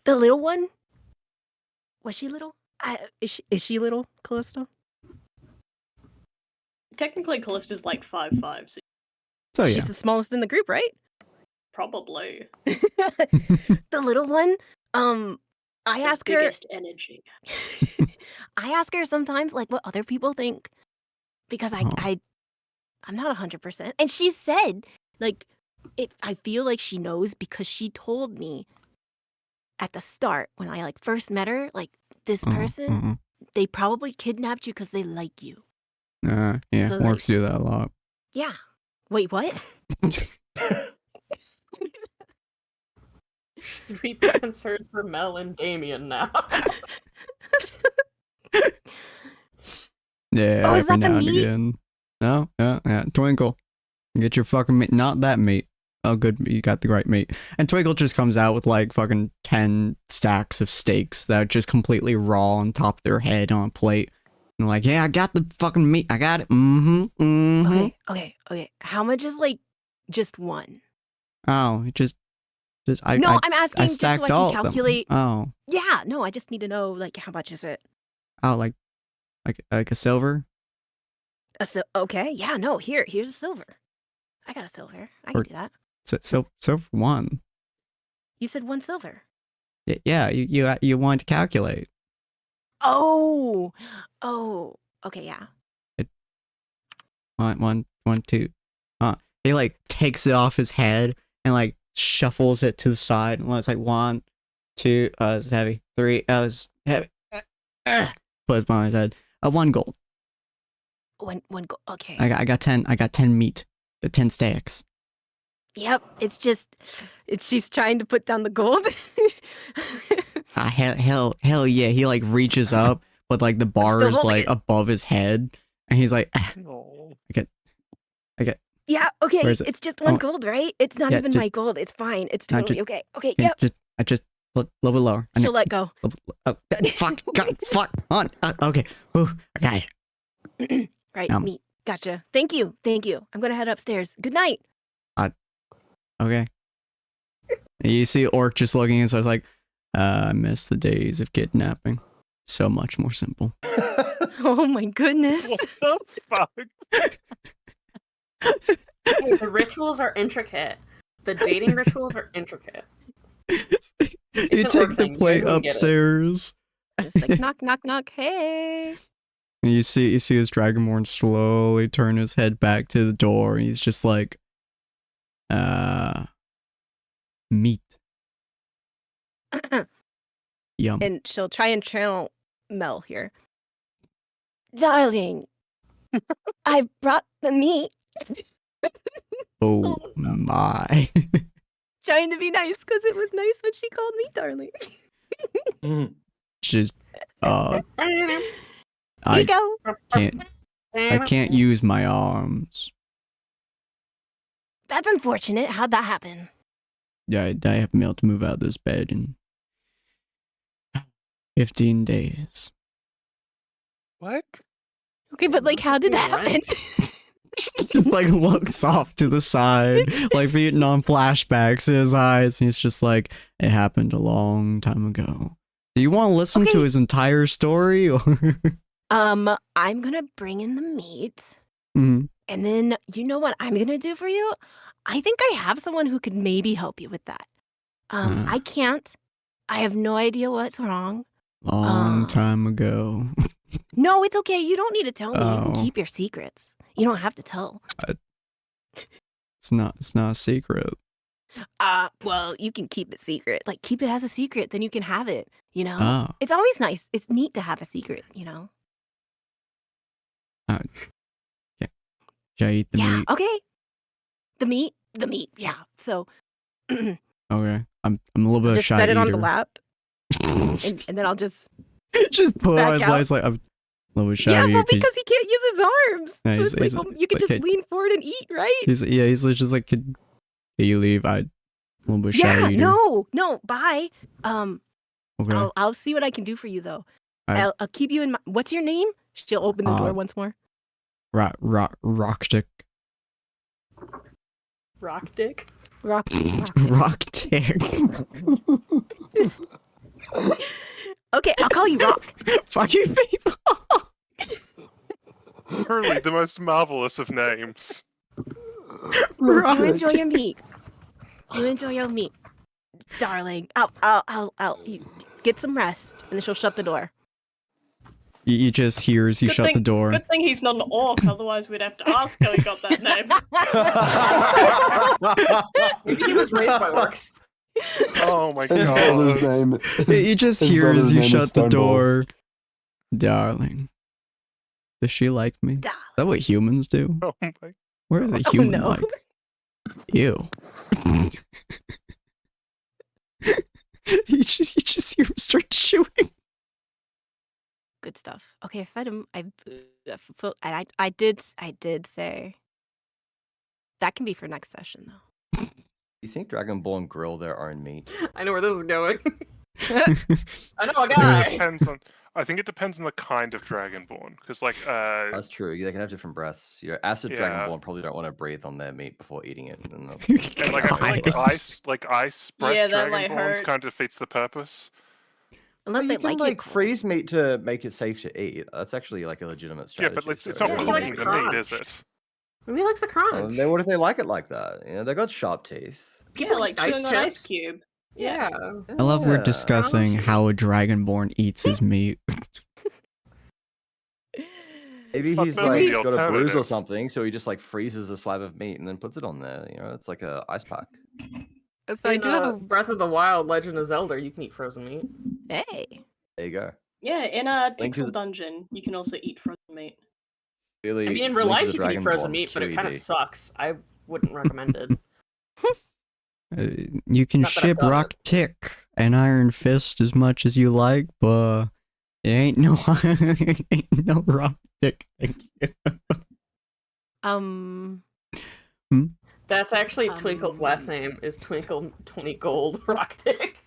the little one. Was she little? Is she little, Callista? Technically, Callista's like 5'5", so So yeah. She's the smallest in the group, right? probably The little one. I the ask her. biggest energy. I ask her sometimes, like, what other people think, because Oh. I'm not 100%. And she said, like, I feel like she knows because she told me at the start when I like first met her, like this person, they probably kidnapped you because they like you. Yeah, So, orcs do that a lot. Yeah. Wait, what? Should we be concerned for Mel and Damien now? Yeah, Oh, is every that the now and meat? again. No, yeah. Twinkle, get your fucking meat. Not that meat. Oh, good, you got the right meat. And Twinkle just comes out with like fucking 10 stacks of steaks that are just completely raw on top of their head on a plate. And like, yeah, I got the fucking meat. I got it. Okay. How much is like just one? Oh, just I. No, I, I'm I asking just so I stacked can all of them. calculate. Oh, Yeah, no, I just need to know like how much is it? like a silver. Okay, yeah, no, here's a silver. I got a silver. I can Or- do that. So for one. You said one silver. Yeah, you wanted to calculate. Oh, okay, yeah. One, two. He like takes it off his head and like shuffles it to the side, and it's like 1, 2. It's heavy. 3. It's heavy. Puts on his head. 1 gold. One go. Okay. I got 10. I got 10 meat. 10 stacks. Yep. She's trying to put down the gold. Hell yeah. He like reaches up, but like the bar is like above his head, and he's like, No. I get. Yeah. Okay. Where is it? It's just one gold, right? It's not Yeah, even my gold. It's fine. It's totally okay. Okay. Yep. I just a little bit lower. She'll let go. Oh, fuck! God, fuck! On. Okay. Ooh, I got it. Right. Meat. Gotcha. Thank you. I'm gonna head upstairs. Good night. Okay. You see Orc just looking, and so I was like, I miss the days of kidnapping. So much more simple. Oh my goodness. What the fuck? Hey, the rituals are intricate. The dating rituals are intricate. You It's an take orc the thing. plate Everyone get it. upstairs. It's like knock, knock, knock. Hey. And you see his Dragonborn slowly turn his head back to the door, and he's just like, meat. Yum. And she'll try and channel Mel here. Darling, I brought the meat. Oh my. Trying to be nice because it was nice when she called me darling. Just, Here I you go. can't use my arms. That's unfortunate. How'd that happen? Yeah, I haven't been able to move out of this bed in 15 days. What? Okay, but like, how did that happen? Just like looks off to the side, like Vietnam flashbacks in his eyes, and he's just like, it happened a long time ago. Do you want to listen to his entire story? Or I'm gonna bring in the meat. Mhm. And then, you know what I'm gonna do for you? I think I have someone who could maybe help you with that. I can't. I have no idea what's wrong. Long time ago. No, it's okay. You don't need to tell me. You can Oh. keep your secrets. You don't have to tell. It's not a secret. Well, you can keep it secret. Like, keep it as a secret, then you can have it, you know? Oh. It's always nice. It's neat to have a secret, you know? Should I eat the Yeah, meat? okay. The meat, yeah. So, Okay. I'm a little bit of a just shy set it on the eater. lap, and then I'll just Just pull back out his out. legs like I'm a little bit shy yeah, eater. well, because he can't use his arms. Yeah, So it's like, he's- well, you could just okay. lean forward and eat, right? He's just like, can you leave? I'm a little bit shy Yeah, eater. no, bye. Okay. I'll see what I can do for you though. I- I'll keep you in mind. What's your name? She'll open the door once more. Rock stick. Rock dick. Rock. Rock dick. Okay, I'll call you Rock. Fuck you people. Truly the most marvelous of names. You enjoy your meat. You enjoy your meat, darling. I'll you get some rest, and then she'll shut the door. You just hears you shut the door. Good thing he's not an orc, otherwise we'd have to ask how he got that name. Maybe he was raised by orcs. Oh my His brother's god. name. You just his hear brother's as you name is shut the Stoneballs. door. Darling, Does she like me? Is Duh. that what humans do? Oh my. Where is a Oh, human no. like? Ew. you just hear him start chewing. Good stuff. Okay, fed him. I did say that can be for next session though. You think Dragonborn grill their own meat? I know where this is going. I know a It guy. depends on. I think it depends on the kind of dragonborn, because like That's true. They can have different breaths. You know, acid Yeah. Dragonborn probably don't want to breathe on their meat before eating it. And and like I feel like ice breath Yeah, that might dragonborns hurt. kind of defeats the purpose. Unless you they can like it. freeze meat to make it safe to eat. That's actually like a legitimate strategy. Yeah, but it's so, not Yeah, he likes cooking the the meat, crunch. is it? Maybe he likes the crunch. Then what if they like it like that? You know, they got sharp teeth. Yeah, like eat chewing on ice chips. cube. Yeah. I love we're Yeah. discussing how a dragonborn eats his meat. Maybe Fuck, he's that'd like be the got a bruise or alternative. something, so he just like freezes a slab of meat and then puts it on there. You know, it's like a ice pack. So I In do have a Breath of the Wild, Legend of Zelda, you can eat frozen meat. hey. There you go. Yeah, in a Link pixel is- dungeon, you can also eat frozen meat. Really, I mean, in real Link is life, a you can eat frozen Dragonborn, meat, but it kind of QED. sucks. I wouldn't recommend it. You can Not that I've ship done it. Rock Tick and Iron Fist as much as you like, but it ain't no ain't no Rock Tick. Thank you. That's actually Twinkle's last name is Twinkle 20 Gold Rock Dick.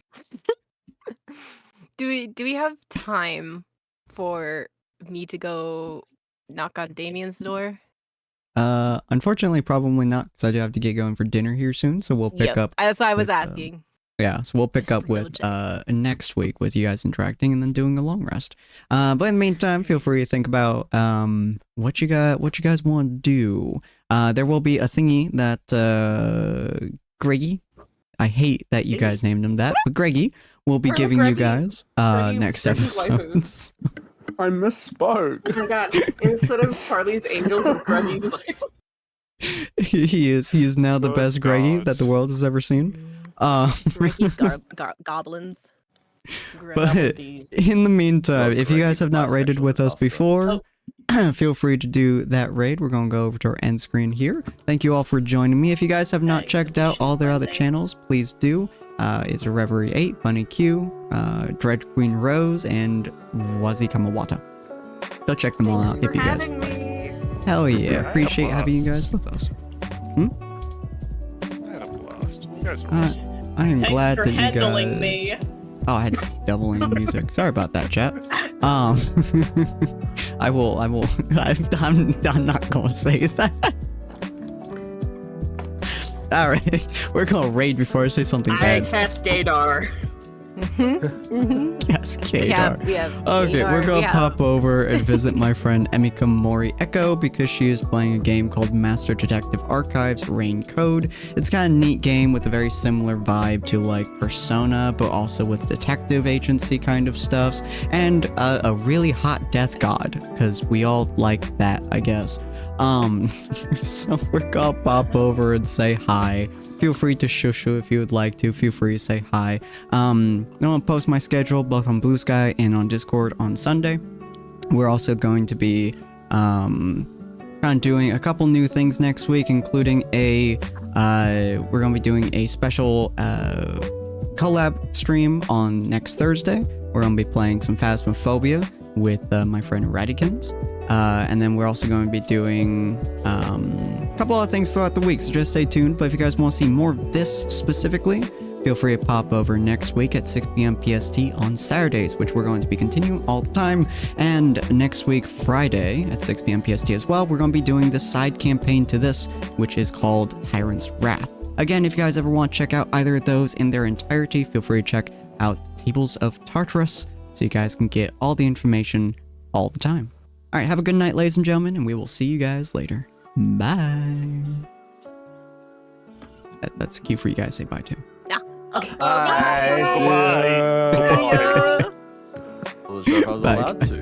Do we have time for me to go knock on Damien's door? Unfortunately, probably not, because I do have to get going for dinner here soon. So we'll pick up. That's what I was with, asking. Yeah, so we'll pick Just up a little with next week with you guys interacting and then doing a long rest. But in the meantime, feel free to think about what you guys want to do. There will be a thingy that Greggy, I hate that you guys named him that, but Greggy will be Poor giving you Greggy. guys Greggy- next Greggy's life episodes. I misspoke. Oh my god, instead of Charlie's Angels, it's Greggy's Life. He is now the Good best Greggy that the God. world has ever seen. Ricky's goblins. But in the meantime, Well, if you guys Greggy have not provides raided special with us disaster. before, feel free to do that raid. We're going to go over to our end screen here. Thank you all for joining me. If you guys have not checked out all their other channels, please do. It's a Reverie 8, Bunny Q, Dread Queen Rose, and Wazi Kamawata. Go check them all out if you guys. having me. Hell yeah, Yeah, appreciate having you blast. guys with us. I had a blast. You guys are awesome. I am Thanks glad for that you handling guys. me. Oh, I had doubling music. Sorry about that, chat. I will. I'm not gonna say that. All right, we're gonna raid before I say something I bad. Cascadar. Cascade. We have Okay, Gadar, we're gonna we have- pop over and visit my friend Emika Mori Echo because she is playing a game called Master Detective Archives Rain Code. It's kind of a neat game with a very similar vibe to like Persona, but also with detective agency kind of stuffs, and a really hot death god because we all like that, I guess. So we're gonna pop over and say hi. Feel free to shushu if you would like to. Feel free to say hi. I'm gonna post my schedule both on Bluesky and on Discord on Sunday. We're also going to be kind of doing a couple new things next week, including we're gonna be doing a special collab stream on next Thursday. We're gonna be playing some Phasmophobia with my friend Radikins. And then we're also going to be doing a couple other things throughout the week, so just stay tuned. But if you guys want to see more of this specifically, feel free to pop over next week at 6 p.m. PST on Saturdays, which we're going to be continuing all the time. And next week, Friday at 6 p.m. PST as well, we're going to be doing the side campaign to this, which is called Tyrant's Wrath. Again, if you guys ever want to check out either of those in their entirety, feel free to check out Tables of Tartarus so you guys can get all the information all the time. All right, have a good night, ladies and gentlemen, and we will see you guys later. Bye. That's a cue for you guys to say bye too. Okay. Bye. Bye. I wasn't sure if I was Bye. allowed to.